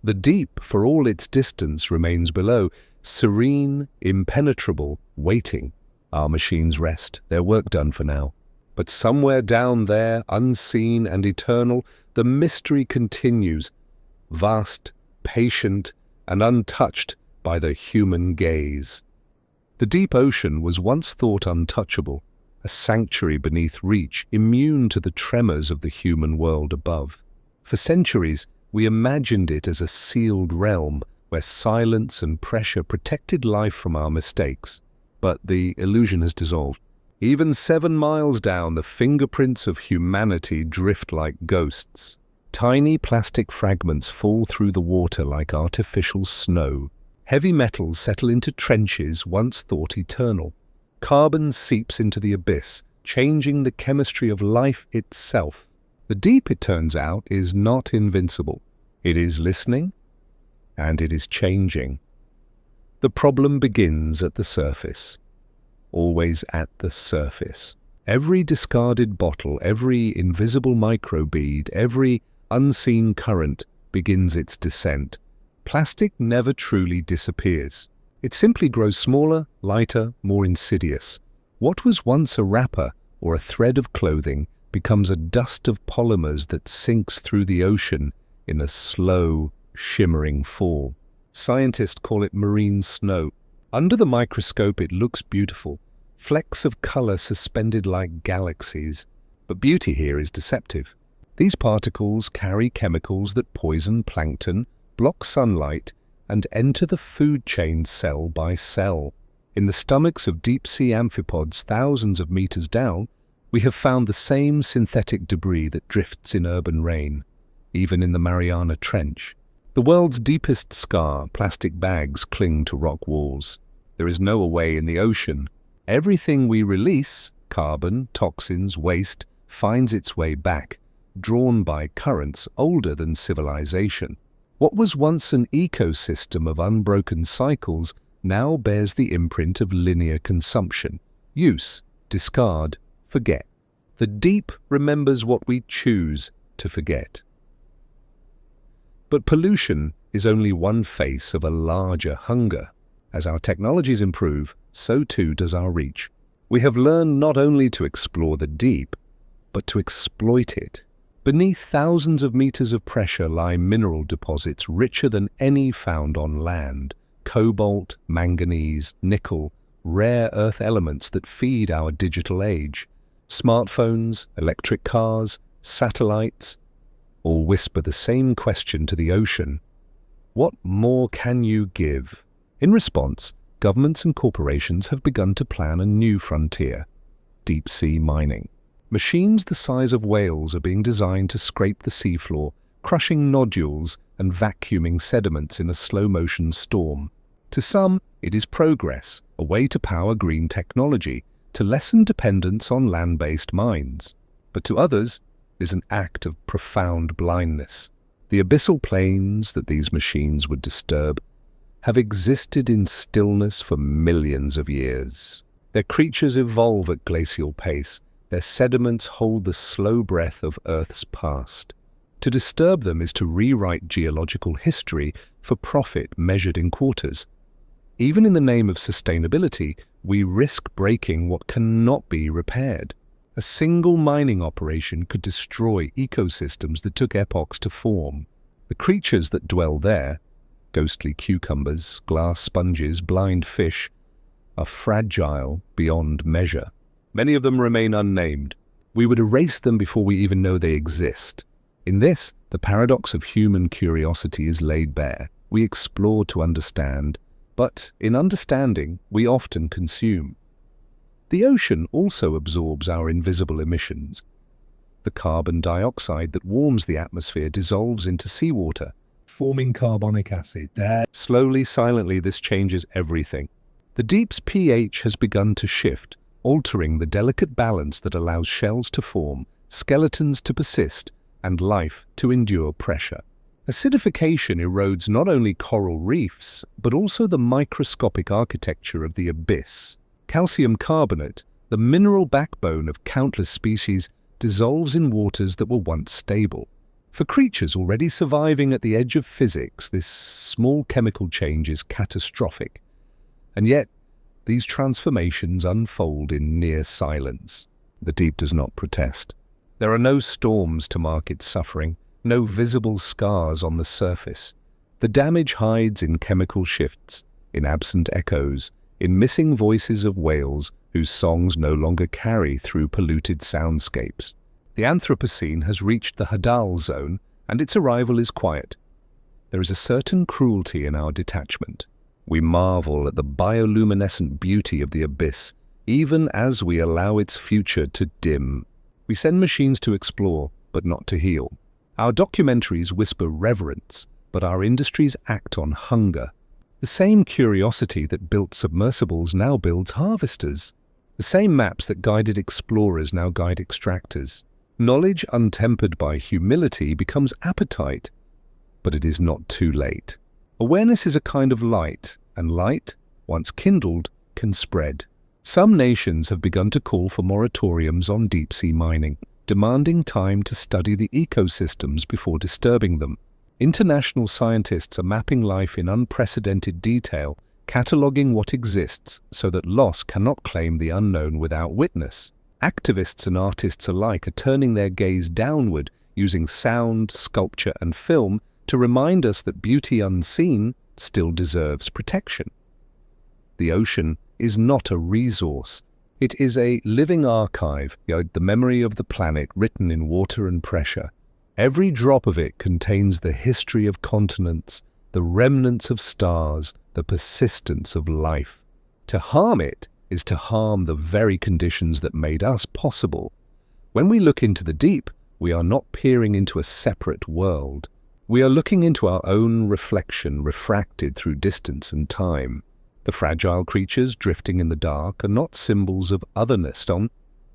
The deep, for all its distance, remains below, serene, impenetrable, waiting. Our machines rest, their work done for now. But somewhere down there, unseen and eternal, the mystery continues, vast, patient, and untouched by the human gaze. The deep ocean was once thought untouchable, a sanctuary beneath reach, immune to the tremors of the human world above. For centuries, we imagined it as a sealed realm where silence and pressure protected life from our mistakes. But the illusion has dissolved. Even 7 miles down, the fingerprints of humanity drift like ghosts. Tiny plastic fragments fall through the water like artificial snow. Heavy metals settle into trenches once thought eternal. Carbon seeps into the abyss, changing the chemistry of life itself. The deep, it turns out, is not invincible. It is listening, and it is changing. The problem begins at the surface. Always at the surface. Every discarded bottle, every invisible microbead, every unseen current begins its descent. Plastic never truly disappears. It simply grows smaller, lighter, more insidious. What was once a wrapper or a thread of clothing becomes a dust of polymers that sinks through the ocean in a slow, shimmering fall. Scientists call it marine snow. Under the microscope it looks beautiful, flecks of color suspended like galaxies. But beauty here is deceptive. These particles carry chemicals that poison plankton, block sunlight, and enter the food chain cell by cell. In the stomachs of deep-sea amphipods thousands of meters down, we have found the same synthetic debris that drifts in urban rain, even in the Mariana Trench. The world's deepest scar, plastic bags, cling to rock walls. There is no away in the ocean. Everything we release, carbon, toxins, waste, finds its way back, drawn by currents older than civilization. What was once an ecosystem of unbroken cycles now bears the imprint of linear consumption. Use, discard, forget. The deep remembers what we choose to forget. But pollution is only one face of a larger hunger. As our technologies improve, so too does our reach. We have learned not only to explore the deep, but to exploit it. Beneath thousands of meters of pressure lie mineral deposits richer than any found on land: cobalt, manganese, nickel, rare earth elements that feed our digital age. Smartphones, electric cars, satellites, all whisper the same question to the ocean: what more can you give? In response, governments and corporations have begun to plan a new frontier: deep-sea mining. Machines the size of whales are being designed to scrape the seafloor, crushing nodules and vacuuming sediments in a slow-motion storm. To some, it is progress, a way to power green technology, to lessen dependence on land-based mines. But to others, it is an act of profound blindness. The abyssal plains that these machines would disturb have existed in stillness for millions of years. Their creatures evolve at glacial pace. Their sediments hold the slow breath of Earth's past. To disturb them is to rewrite geological history for profit measured in quarters. Even in the name of sustainability, we risk breaking what cannot be repaired. A single mining operation could destroy ecosystems that took epochs to form. The creatures that dwell there, ghostly cucumbers, glass sponges, blind fish, are fragile beyond measure. Many of them remain unnamed. We would erase them before we even know they exist. In this, the paradox of human curiosity is laid bare. We explore to understand, but in understanding, we often consume. The ocean also absorbs our invisible emissions. The carbon dioxide that warms the atmosphere dissolves into seawater, forming carbonic acid. Slowly, silently, this changes everything. The deep's pH has begun to shift, altering the delicate balance that allows shells to form, skeletons to persist, and life to endure pressure. Acidification erodes not only coral reefs, but also the microscopic architecture of the abyss. Calcium carbonate, the mineral backbone of countless species, dissolves in waters that were once stable. For creatures already surviving at the edge of physics, this small chemical change is catastrophic. And yet, these transformations unfold in near silence. The deep does not protest. There are no storms to mark its suffering, no visible scars on the surface. The damage hides in chemical shifts, in absent echoes, in missing voices of whales whose songs no longer carry through polluted soundscapes. The Anthropocene has reached the Hadal zone, and its arrival is quiet. There is a certain cruelty in our detachment. We marvel at the bioluminescent beauty of the abyss, even as we allow its future to dim. We send machines to explore, but not to heal. Our documentaries whisper reverence, but our industries act on hunger. The same curiosity that built submersibles now builds harvesters. The same maps that guided explorers now guide extractors. Knowledge untempered by humility becomes appetite, but it is not too late. Awareness is a kind of light, and light, once kindled, can spread. Some nations have begun to call for moratoriums on deep-sea mining, demanding time to study the ecosystems before disturbing them. International scientists are mapping life in unprecedented detail, cataloguing what exists so that loss cannot claim the unknown without witness. Activists and artists alike are turning their gaze downward, using sound, sculpture, and film to remind us that beauty unseen still deserves protection. The ocean is not a resource. It is a living archive, the memory of the planet written in water and pressure. Every drop of it contains the history of continents, the remnants of stars, the persistence of life. To harm it is to harm the very conditions that made us possible. When we look into the deep, we are not peering into a separate world. We are looking into our own reflection refracted through distance and time. The fragile creatures drifting in the dark are not symbols of otherness,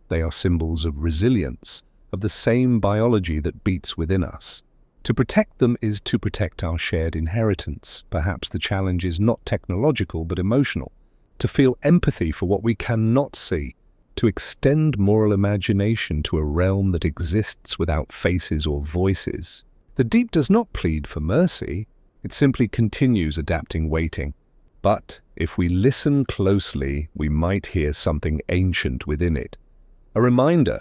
they are symbols of resilience, of the same biology that beats within us. To protect them is to protect our shared inheritance. Perhaps the challenge is not technological but emotional. To feel empathy for what we cannot see, to extend moral imagination to a realm that exists without faces or voices. The deep does not plead for mercy, it simply continues adapting, waiting. But if we listen closely, we might hear something ancient within it. A reminder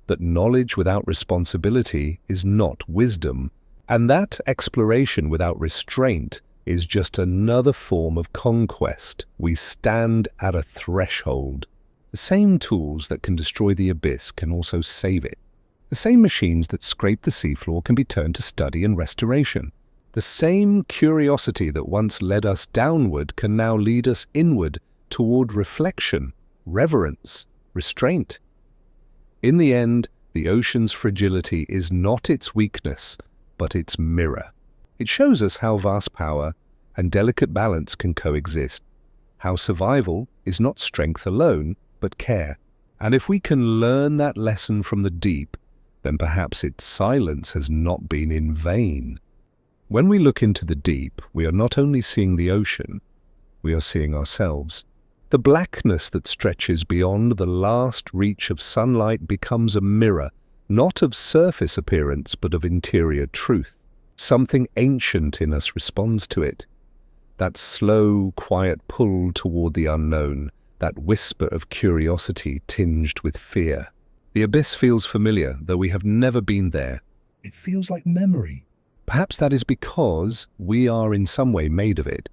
that knowledge without responsibility is not wisdom, and that exploration without restraint is just another form of conquest. We stand at a threshold. The same tools that can destroy the abyss can also save it. The same machines that scrape the seafloor can be turned to study and restoration. The same curiosity that once led us downward can now lead us inward toward reflection, reverence, restraint. In the end, the ocean's fragility is not its weakness, but its mirror. It shows us how vast power and delicate balance can coexist, how survival is not strength alone, but care. And if we can learn that lesson from the deep, then perhaps its silence has not been in vain. When we look into the deep, we are not only seeing the ocean, we are seeing ourselves. The blackness that stretches beyond the last reach of sunlight becomes a mirror, not of surface appearance, but of interior truth. Something ancient in us responds to it. That slow, quiet pull toward the unknown, that whisper of curiosity tinged with fear. The abyss feels familiar, though we have never been there. It feels like memory. Perhaps that is because we are in some way made of it.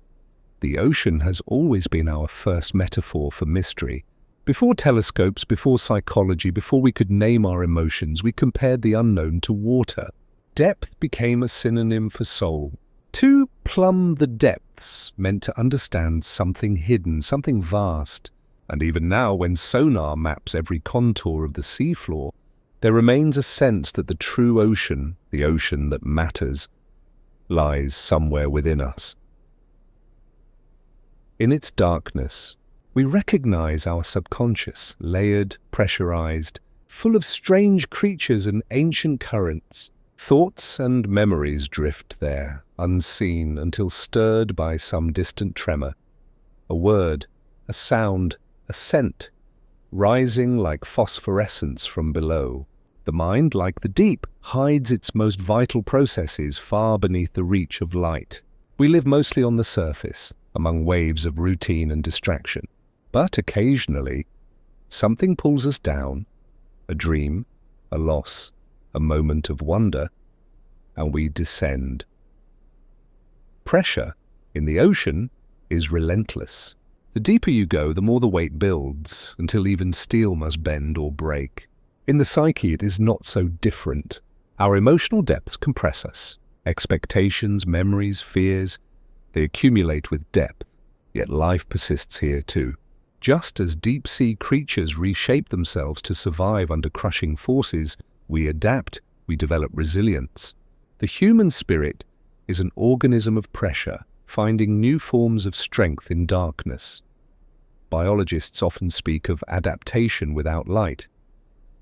The ocean has always been our first metaphor for mystery. Before telescopes, before psychology, before we could name our emotions, we compared the unknown to water. Depth became a synonym for soul. To plumb the depths meant to understand something hidden, something vast. And even now, when sonar maps every contour of the seafloor, there remains a sense that the true ocean, the ocean that matters, lies somewhere within us. In its darkness, we recognize our subconscious, layered, pressurized, full of strange creatures and ancient currents. Thoughts and memories drift there, unseen, until stirred by some distant tremor. A word, a sound, a scent, rising like phosphorescence from below. The mind, like the deep, hides its most vital processes far beneath the reach of light. We live mostly on the surface, among waves of routine and distraction. But occasionally, something pulls us down, a dream, a loss, a moment of wonder, and we descend. Pressure in the ocean is relentless. The deeper you go, the more the weight builds, until even steel must bend or break. In the psyche, it is not so different. Our emotional depths compress us. Expectations, memories, fears, they accumulate with depth, yet life persists here too. Just as deep-sea creatures reshape themselves to survive under crushing forces, we adapt, we develop resilience. The human spirit is an organism of pressure, finding new forms of strength in darkness. Biologists often speak of adaptation without light,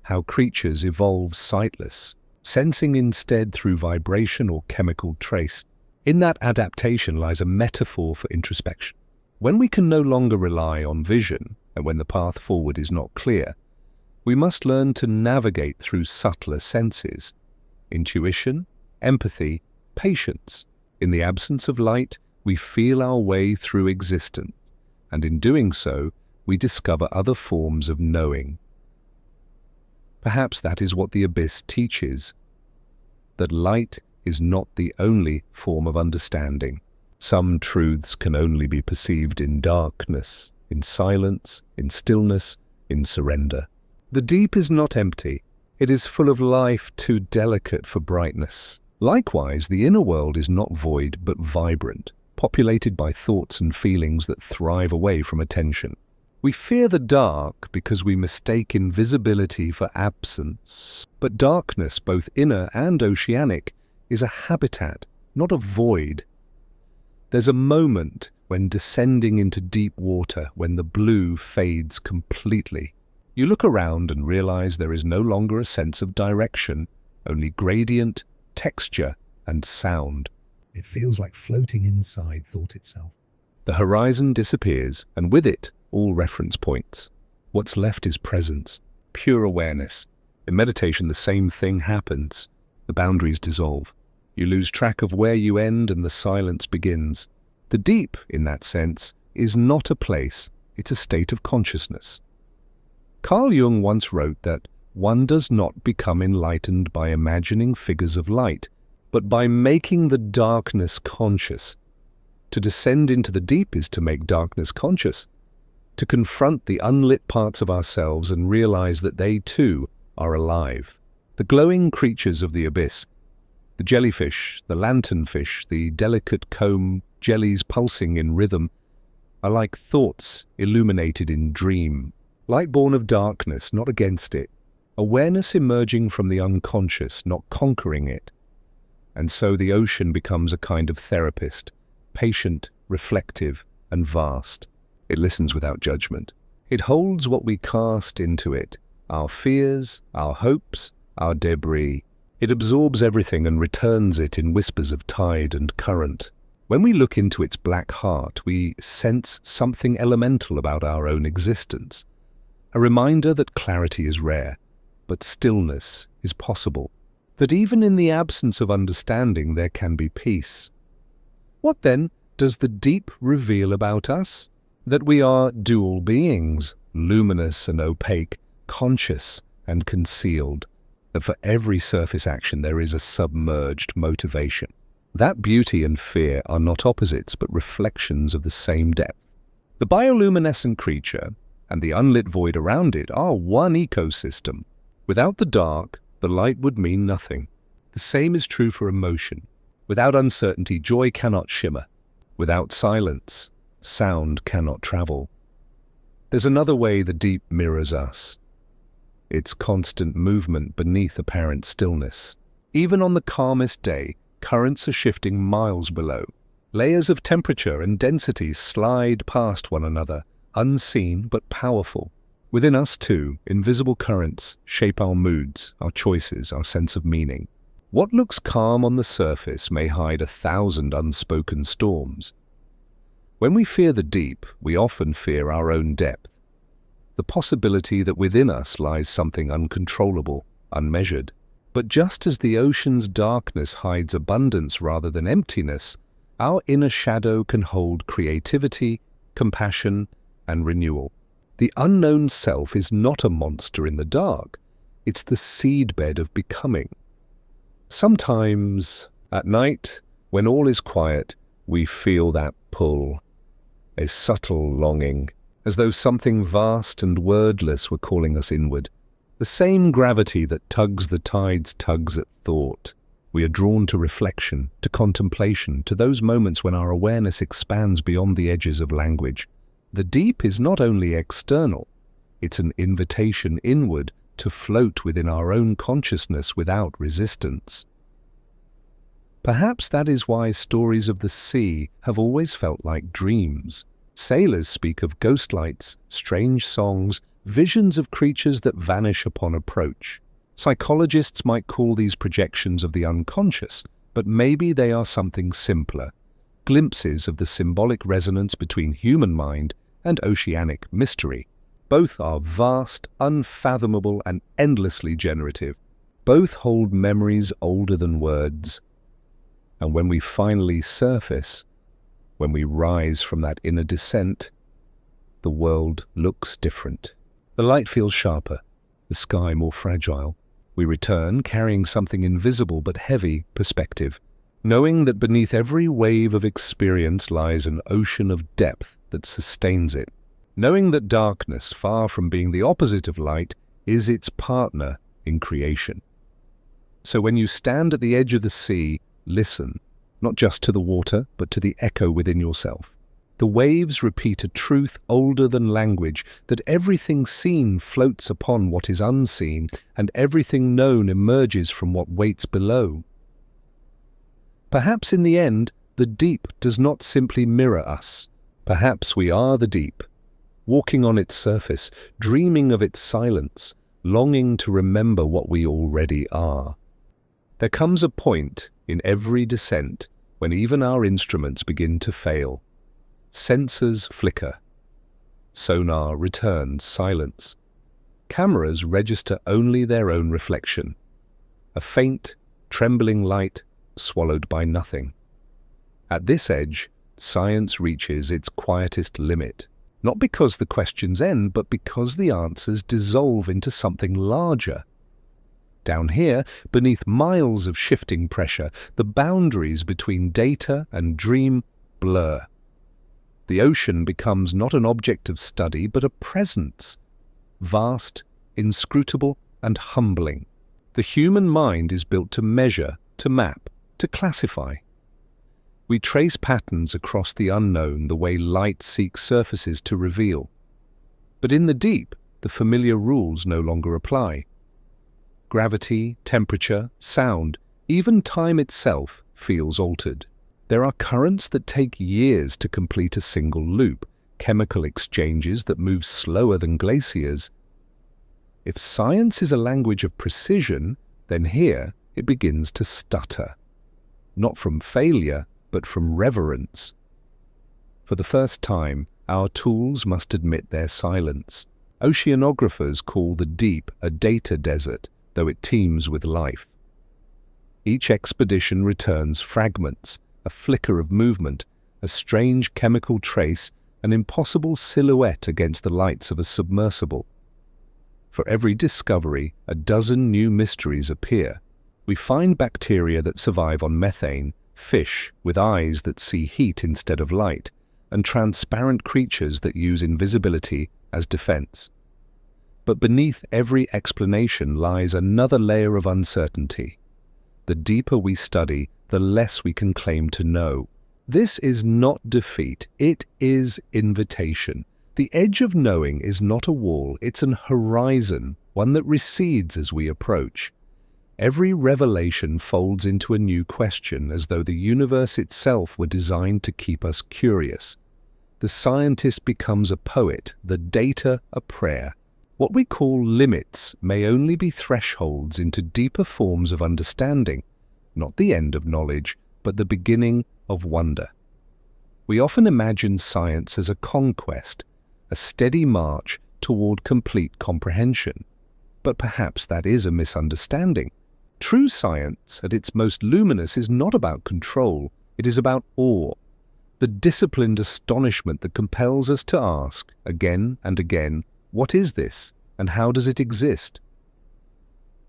how creatures evolve sightless, sensing instead through vibration or chemical trace. In that adaptation lies a metaphor for introspection. When we can no longer rely on vision, and when the path forward is not clear, we must learn to navigate through subtler senses, intuition, empathy, patience. In the absence of light, we feel our way through existence, and in doing so, we discover other forms of knowing. Perhaps that is what the abyss teaches, that light is not the only form of understanding. Some truths can only be perceived in darkness, in silence, in stillness, in surrender. The deep is not empty. It is full of life too delicate for brightness. Likewise, the inner world is not void but vibrant, populated by thoughts and feelings that thrive away from attention. We fear the dark because we mistake invisibility for absence. But darkness, both inner and oceanic, is a habitat, not a void. There's a moment when descending into deep water, when the blue fades completely. You look around and realize there is no longer a sense of direction, only gradient, texture, and sound. It feels like floating inside thought itself. The horizon disappears, and with it, all reference points. What's left is presence, pure awareness. In meditation, the same thing happens. The boundaries dissolve. You lose track of where you end and the silence begins. The deep, in that sense, is not a place, it's a state of consciousness. Carl Jung once wrote that one does not become enlightened by imagining figures of light, but by making the darkness conscious. To descend into the deep is to make darkness conscious, to confront the unlit parts of ourselves and realize that they too are alive. The glowing creatures of the abyss, the jellyfish, the lanternfish, the delicate comb jellies pulsing in rhythm, are like thoughts illuminated in dream. Light born of darkness, not against it. Awareness emerging from the unconscious, not conquering it. And so the ocean becomes a kind of therapist, patient, reflective, and vast. It listens without judgment. It holds what we cast into it, our fears, our hopes, our debris. It absorbs everything and returns it in whispers of tide and current. When we look into its black heart, we sense something elemental about our own existence. A reminder that clarity is rare, but stillness is possible. That even in the absence of understanding there can be peace. What then does the deep reveal about us? That we are dual beings, luminous and opaque, conscious and concealed. That for every surface action there is a submerged motivation. That beauty and fear are not opposites but reflections of the same depth. The bioluminescent creature and the unlit void around it are one ecosystem. Without the dark, the light would mean nothing. The same is true for emotion. Without uncertainty, joy cannot shimmer. Without silence, sound cannot travel. There's another way the deep mirrors us. Its constant movement beneath apparent stillness. Even on the calmest day, currents are shifting miles below. Layers of temperature and density slide past one another, unseen but powerful. Within us, too, invisible currents shape our moods, our choices, our sense of meaning. What looks calm on the surface may hide 1,000 unspoken storms. When we fear the deep, we often fear our own depth. The possibility that within us lies something uncontrollable, unmeasured. But just as the ocean's darkness hides abundance rather than emptiness, our inner shadow can hold creativity, compassion, and renewal. The unknown self is not a monster in the dark. It's the seedbed of becoming. Sometimes, at night, when all is quiet, we feel that pull, a subtle longing, as though something vast and wordless were calling us inward. The same gravity that tugs the tides tugs at thought. We are drawn to reflection, to contemplation, to those moments when our awareness expands beyond the edges of language. The deep is not only external, it's an invitation inward to float within our own consciousness without resistance. Perhaps that is why stories of the sea have always felt like dreams. Sailors speak of ghost lights, strange songs, visions of creatures that vanish upon approach. Psychologists might call these projections of the unconscious, but maybe they are something simpler. Glimpses of the symbolic resonance between human mind and oceanic mystery. Both are vast, unfathomable, and endlessly generative. Both hold memories older than words. And when we finally surface, when we rise from that inner descent, the world looks different. The light feels sharper, the sky more fragile. We return carrying something invisible but heavy perspective, knowing that beneath every wave of experience lies an ocean of depth that sustains it. Knowing that darkness, far from being the opposite of light, is its partner in creation. So when you stand at the edge of the sea, listen, not just to the water, but to the echo within yourself. The waves repeat a truth older than language, that everything seen floats upon what is unseen, and everything known emerges from what waits below. Perhaps in the end, the deep does not simply mirror us. Perhaps we are the deep, walking on its surface, dreaming of its silence, longing to remember what we already are. There comes a point in every descent when even our instruments begin to fail. Sensors flicker. Sonar returns silence. Cameras register only their own reflection. A faint, trembling light swallowed by nothing. At this edge, science reaches its quietest limit. Not because the questions end, but because the answers dissolve into something larger. Down here, beneath miles of shifting pressure, the boundaries between data and dream blur. The ocean becomes not an object of study, but a presence. Vast, inscrutable, and humbling. The human mind is built to measure, to map, to classify. We trace patterns across the unknown the way light seeks surfaces to reveal. But in the deep, the familiar rules no longer apply. Gravity, temperature, sound, even time itself feels altered. There are currents that take years to complete a single loop, chemical exchanges that move slower than glaciers. If science is a language of precision, then here it begins to stutter. Not from failure, but from reverence. For the first time, our tools must admit their silence. Oceanographers call the deep a data desert, though it teems with life. Each expedition returns fragments, a flicker of movement, a strange chemical trace, an impossible silhouette against the lights of a submersible. For every discovery, a dozen new mysteries appear. We find bacteria that survive on methane, fish with eyes that see heat instead of light, and transparent creatures that use invisibility as defense. But beneath every explanation lies another layer of uncertainty. The deeper we study, the less we can claim to know. This is not defeat, it is invitation. The edge of knowing is not a wall, it's an horizon, one that recedes as we approach. Every revelation folds into a new question, as though the universe itself were designed to keep us curious. The scientist becomes a poet, the data a prayer. What we call limits may only be thresholds into deeper forms of understanding, not the end of knowledge, but the beginning of wonder. We often imagine science as a conquest, a steady march toward complete comprehension. But perhaps that is a misunderstanding. True science, at its most luminous, is not about control, it is about awe, the disciplined astonishment that compels us to ask, again and again, what is this, and how does it exist?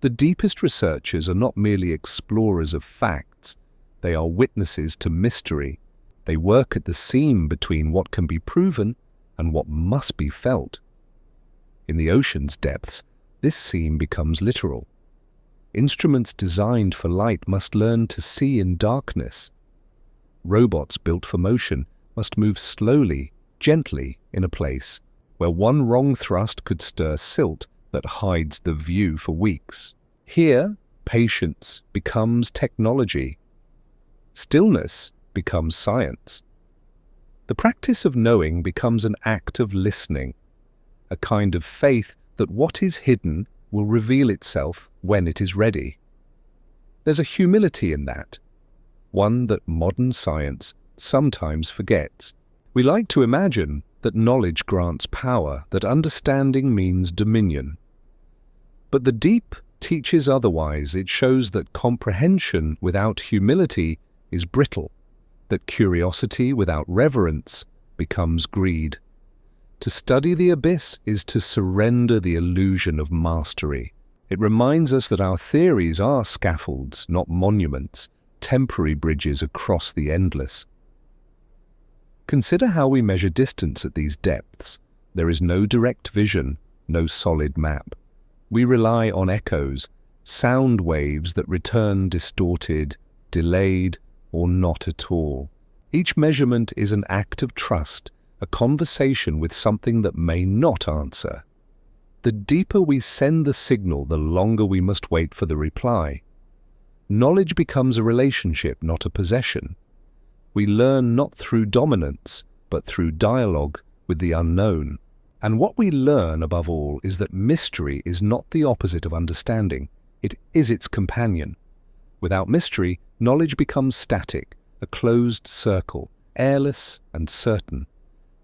The deepest researchers are not merely explorers of facts, they are witnesses to mystery. They work at the seam between what can be proven and what must be felt. In the ocean's depths, this seam becomes literal. Instruments designed for light must learn to see in darkness. Robots built for motion must move slowly, gently in a place where one wrong thrust could stir silt that hides the view for weeks. Here, patience becomes technology. Stillness becomes science. The practice of knowing becomes an act of listening, a kind of faith that what is hidden will reveal itself when it is ready. There's a humility in that, one that modern science sometimes forgets. We like to imagine that knowledge grants power, that understanding means dominion. But the deep teaches otherwise. It shows that comprehension without humility is brittle, that curiosity without reverence becomes greed. To study the abyss is to surrender the illusion of mastery. It reminds us that our theories are scaffolds, not monuments, temporary bridges across the endless. Consider how we measure distance at these depths. There is no direct vision, no solid map. We rely on echoes, sound waves that return distorted, delayed, or not at all. Each measurement is an act of trust, a conversation with something that may not answer. The deeper we send the signal, the longer we must wait for the reply. Knowledge becomes a relationship, not a possession. We learn not through dominance, but through dialogue with the unknown. And what we learn above all is that mystery is not the opposite of understanding, it is its companion. Without mystery, knowledge becomes static, a closed circle, airless and certain.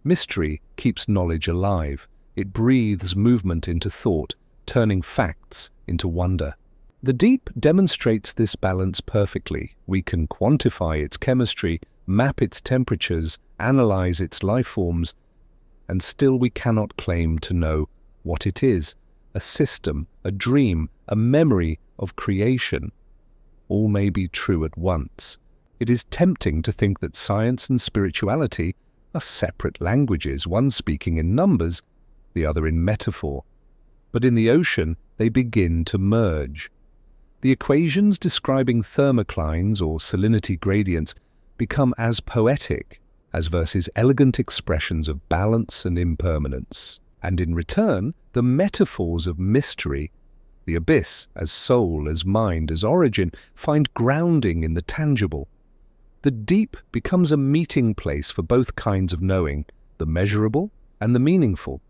Mystery keeps knowledge alive. It breathes movement into thought, turning facts into wonder. The deep demonstrates this balance perfectly. We can quantify its chemistry, map its temperatures, analyze its life forms, and still we cannot claim to know what it is: a system, a dream, a memory of creation. All may be true at once. It is tempting to think that science and spirituality are separate languages, one speaking in numbers, the other in metaphor. But in the ocean, they begin to merge. The equations describing thermoclines or salinity gradients become as poetic as verses' elegant expressions of balance and impermanence. And in return, the metaphors of mystery, the abyss as soul, as mind, as origin, find grounding in the tangible. The deep becomes a meeting place for both kinds of knowing, the measurable and the meaningful.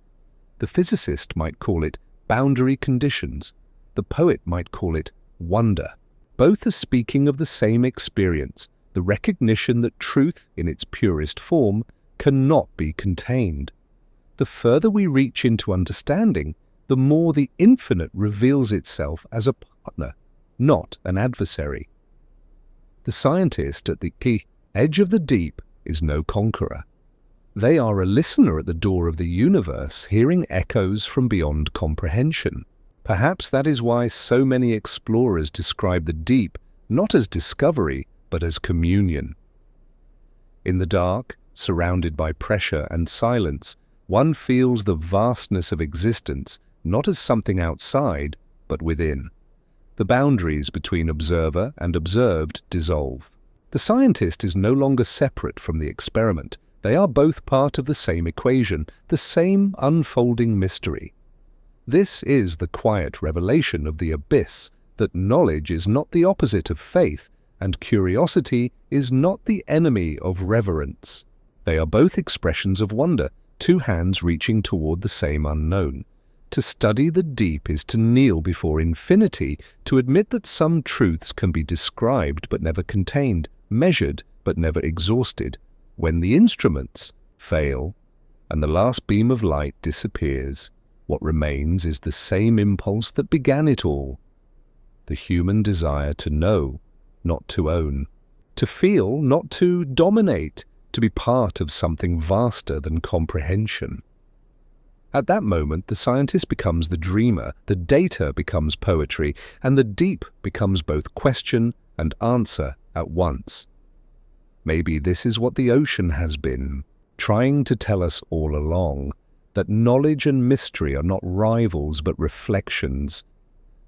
The physicist might call it boundary conditions. The poet might call it wonder. Both are speaking of the same experience, the recognition that truth in its purest form cannot be contained. The further we reach into understanding, the more the infinite reveals itself as a partner, not an adversary. The scientist at the edge of the deep is no conqueror. They are a listener at the door of the universe, hearing echoes from beyond comprehension. Perhaps that is why so many explorers describe the deep not as discovery, but as communion. In the dark, surrounded by pressure and silence, one feels the vastness of existence not as something outside, but within. The boundaries between observer and observed dissolve. The scientist is no longer separate from the experiment. They are both part of the same equation, the same unfolding mystery. This is the quiet revelation of the abyss, that knowledge is not the opposite of faith, and curiosity is not the enemy of reverence. They are both expressions of wonder, two hands reaching toward the same unknown. To study the deep is to kneel before infinity, to admit that some truths can be described but never contained, measured but never exhausted. When the instruments fail and the last beam of light disappears, what remains is the same impulse that began it all: the human desire to know, not to own, to feel, not to dominate, to be part of something vaster than comprehension. At that moment, the scientist becomes the dreamer, the data becomes poetry, and the deep becomes both question and answer at once. Maybe this is what the ocean has been, trying to tell us all along, that knowledge and mystery are not rivals but reflections,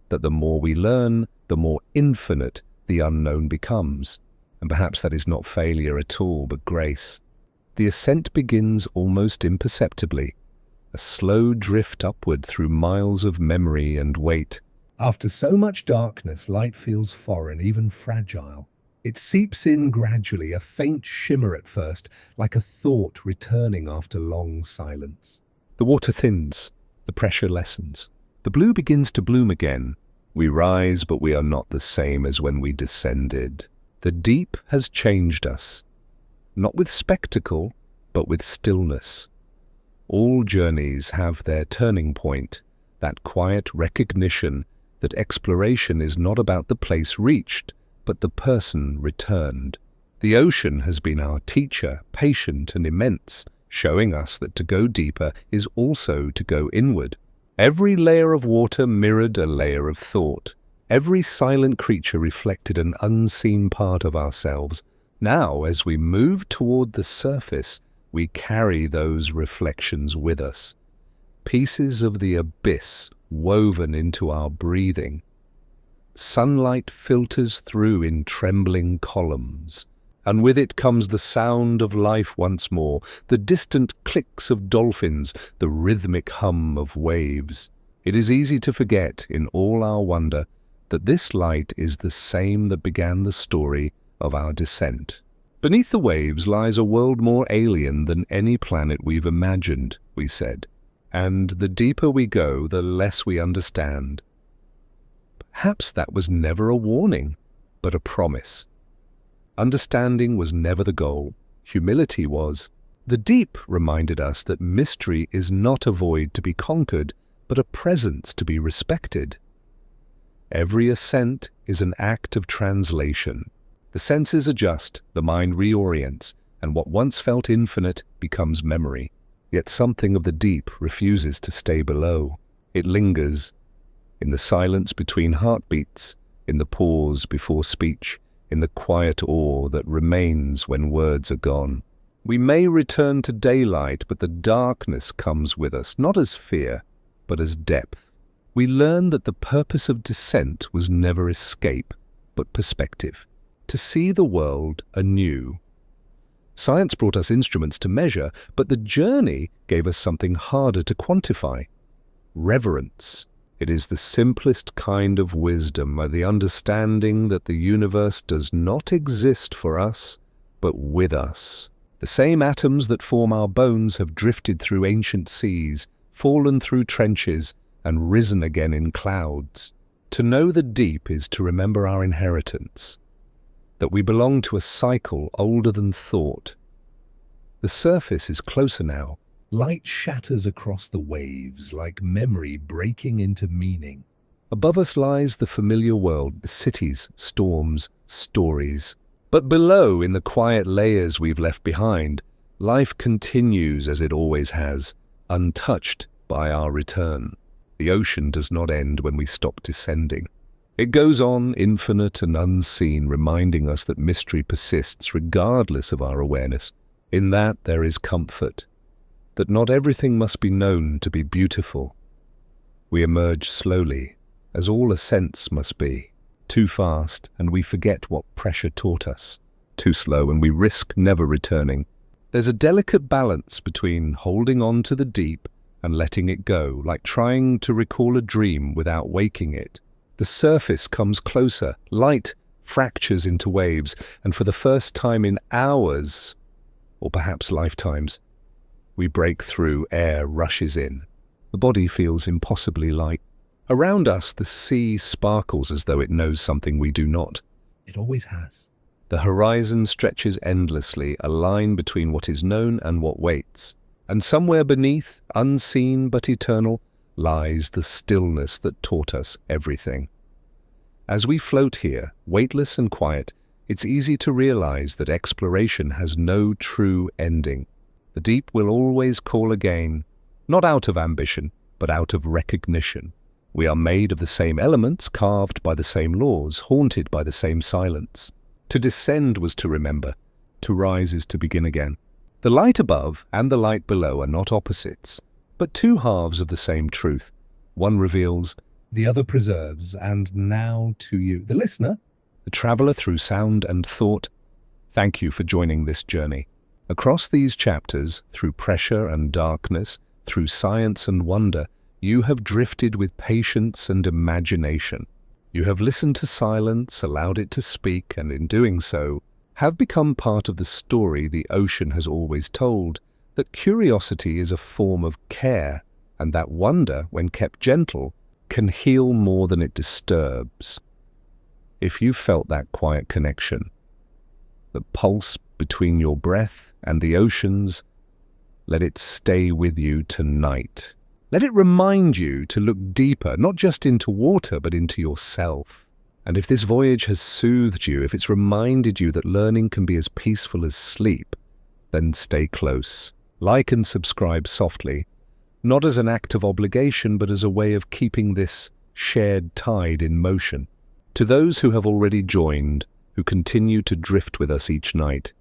that the more we learn, the more infinite the unknown becomes. And perhaps that is not failure at all, but grace. The ascent begins almost imperceptibly, a slow drift upward through miles of memory and weight. After so much darkness, light feels foreign, even fragile. It seeps in gradually, a faint shimmer at first, like a thought returning after long silence. The water thins, the pressure lessens. The blue begins to bloom again. We rise, but we are not the same as when we descended. The deep has changed us, not with spectacle, but with stillness. All journeys have their turning point, that quiet recognition that exploration is not about the place reached, but the person returned. The ocean has been our teacher, patient and immense, showing us that to go deeper is also to go inward. Every layer of water mirrored a layer of thought. Every silent creature reflected an unseen part of ourselves. Now, as we move toward the surface, we carry those reflections with us. Pieces of the abyss woven into our breathing. Sunlight filters through in trembling columns, and with it comes the sound of life once more, the distant clicks of dolphins, the rhythmic hum of waves. It is easy to forget, in all our wonder, that this light is the same that began the story of our descent. Beneath the waves lies a world more alien than any planet we've imagined, we said, and the deeper we go, the less we understand. Perhaps that was never a warning, but a promise. Understanding was never the goal. Humility was. The deep reminded us that mystery is not a void to be conquered, but a presence to be respected. Every ascent is an act of translation. The senses adjust, the mind reorients, and what once felt infinite becomes memory. Yet something of the deep refuses to stay below. It lingers in the silence between heartbeats, in the pause before speech, in the quiet awe that remains when words are gone. We may return to daylight, but the darkness comes with us, not as fear, but as depth. We learn that the purpose of descent was never escape, but perspective, to see the world anew. Science brought us instruments to measure, but the journey gave us something harder to quantify. Reverence. It is the simplest kind of wisdom, the understanding that the universe does not exist for us, but with us. The same atoms that form our bones have drifted through ancient seas, fallen through trenches, and risen again in clouds. To know the deep is to remember our inheritance, that we belong to a cycle older than thought. The surface is closer now. Light shatters across the waves like memory breaking into meaning. Above us lies the familiar world, the cities, storms, stories. But below, in the quiet layers we've left behind, life continues as it always has, untouched by our return. The ocean does not end when we stop descending. It goes on, infinite and unseen, reminding us that mystery persists regardless of our awareness. In that there is comfort, that not everything must be known to be beautiful. We emerge slowly, as all ascents must be. Too fast, and we forget what pressure taught us. Too slow, and we risk never returning. There's a delicate balance between holding on to the deep and letting it go, like trying to recall a dream without waking it. The surface comes closer, light fractures into waves, and for the first time in hours, or perhaps lifetimes, we break through, air rushes in. The body feels impossibly light. Around us, the sea sparkles as though it knows something we do not. It always has. The horizon stretches endlessly, a line between what is known and what waits. And somewhere beneath, unseen but eternal, lies the stillness that taught us everything. As we float here, weightless and quiet, it's easy to realize that exploration has no true ending. The deep will always call again, not out of ambition, but out of recognition. We are made of the same elements, carved by the same laws, haunted by the same silence. To descend was to remember, to rise is to begin again. The light above and the light below are not opposites, but two halves of the same truth. One reveals, the other preserves, and now to you, the listener, the traveler through sound and thought, thank you for joining this journey. Across these chapters, through pressure and darkness, through science and wonder, you have drifted with patience and imagination. You have listened to silence, allowed it to speak, and in doing so, have become part of the story the ocean has always told, that curiosity is a form of care, and that wonder, when kept gentle, can heal more than it disturbs. If you felt that quiet connection, the pulse between your breath and the oceans, let it stay with you tonight. Let it remind you to look deeper, not just into water, but into yourself. And if this voyage has soothed you, if it's reminded you that learning can be as peaceful as sleep, then stay close. Like and subscribe softly, not as an act of obligation, but as a way of keeping this shared tide in motion. To those who have already joined, who continue to drift with us each night,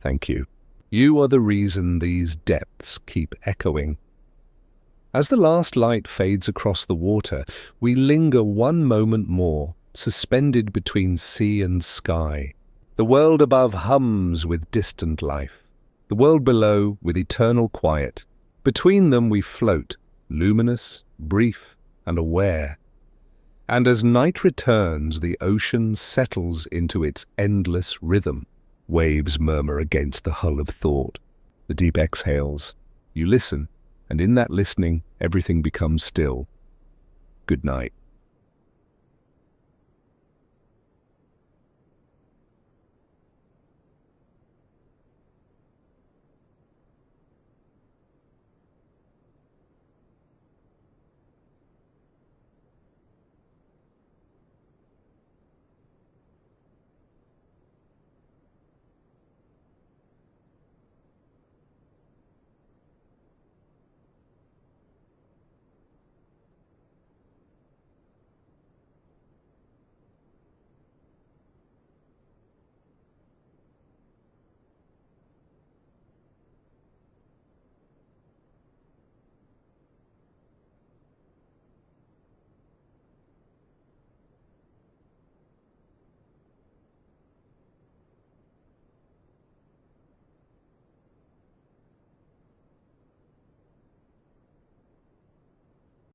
thank you. You are the reason these depths keep echoing. As the last light fades across the water, we linger one moment more, suspended between sea and sky. The world above hums with distant life, the world below with eternal quiet. Between them we float, luminous, brief, and aware. And as night returns, the ocean settles into its endless rhythm. Waves murmur against the hull of thought. The deep exhales. You listen, and in that listening, everything becomes still. Good night.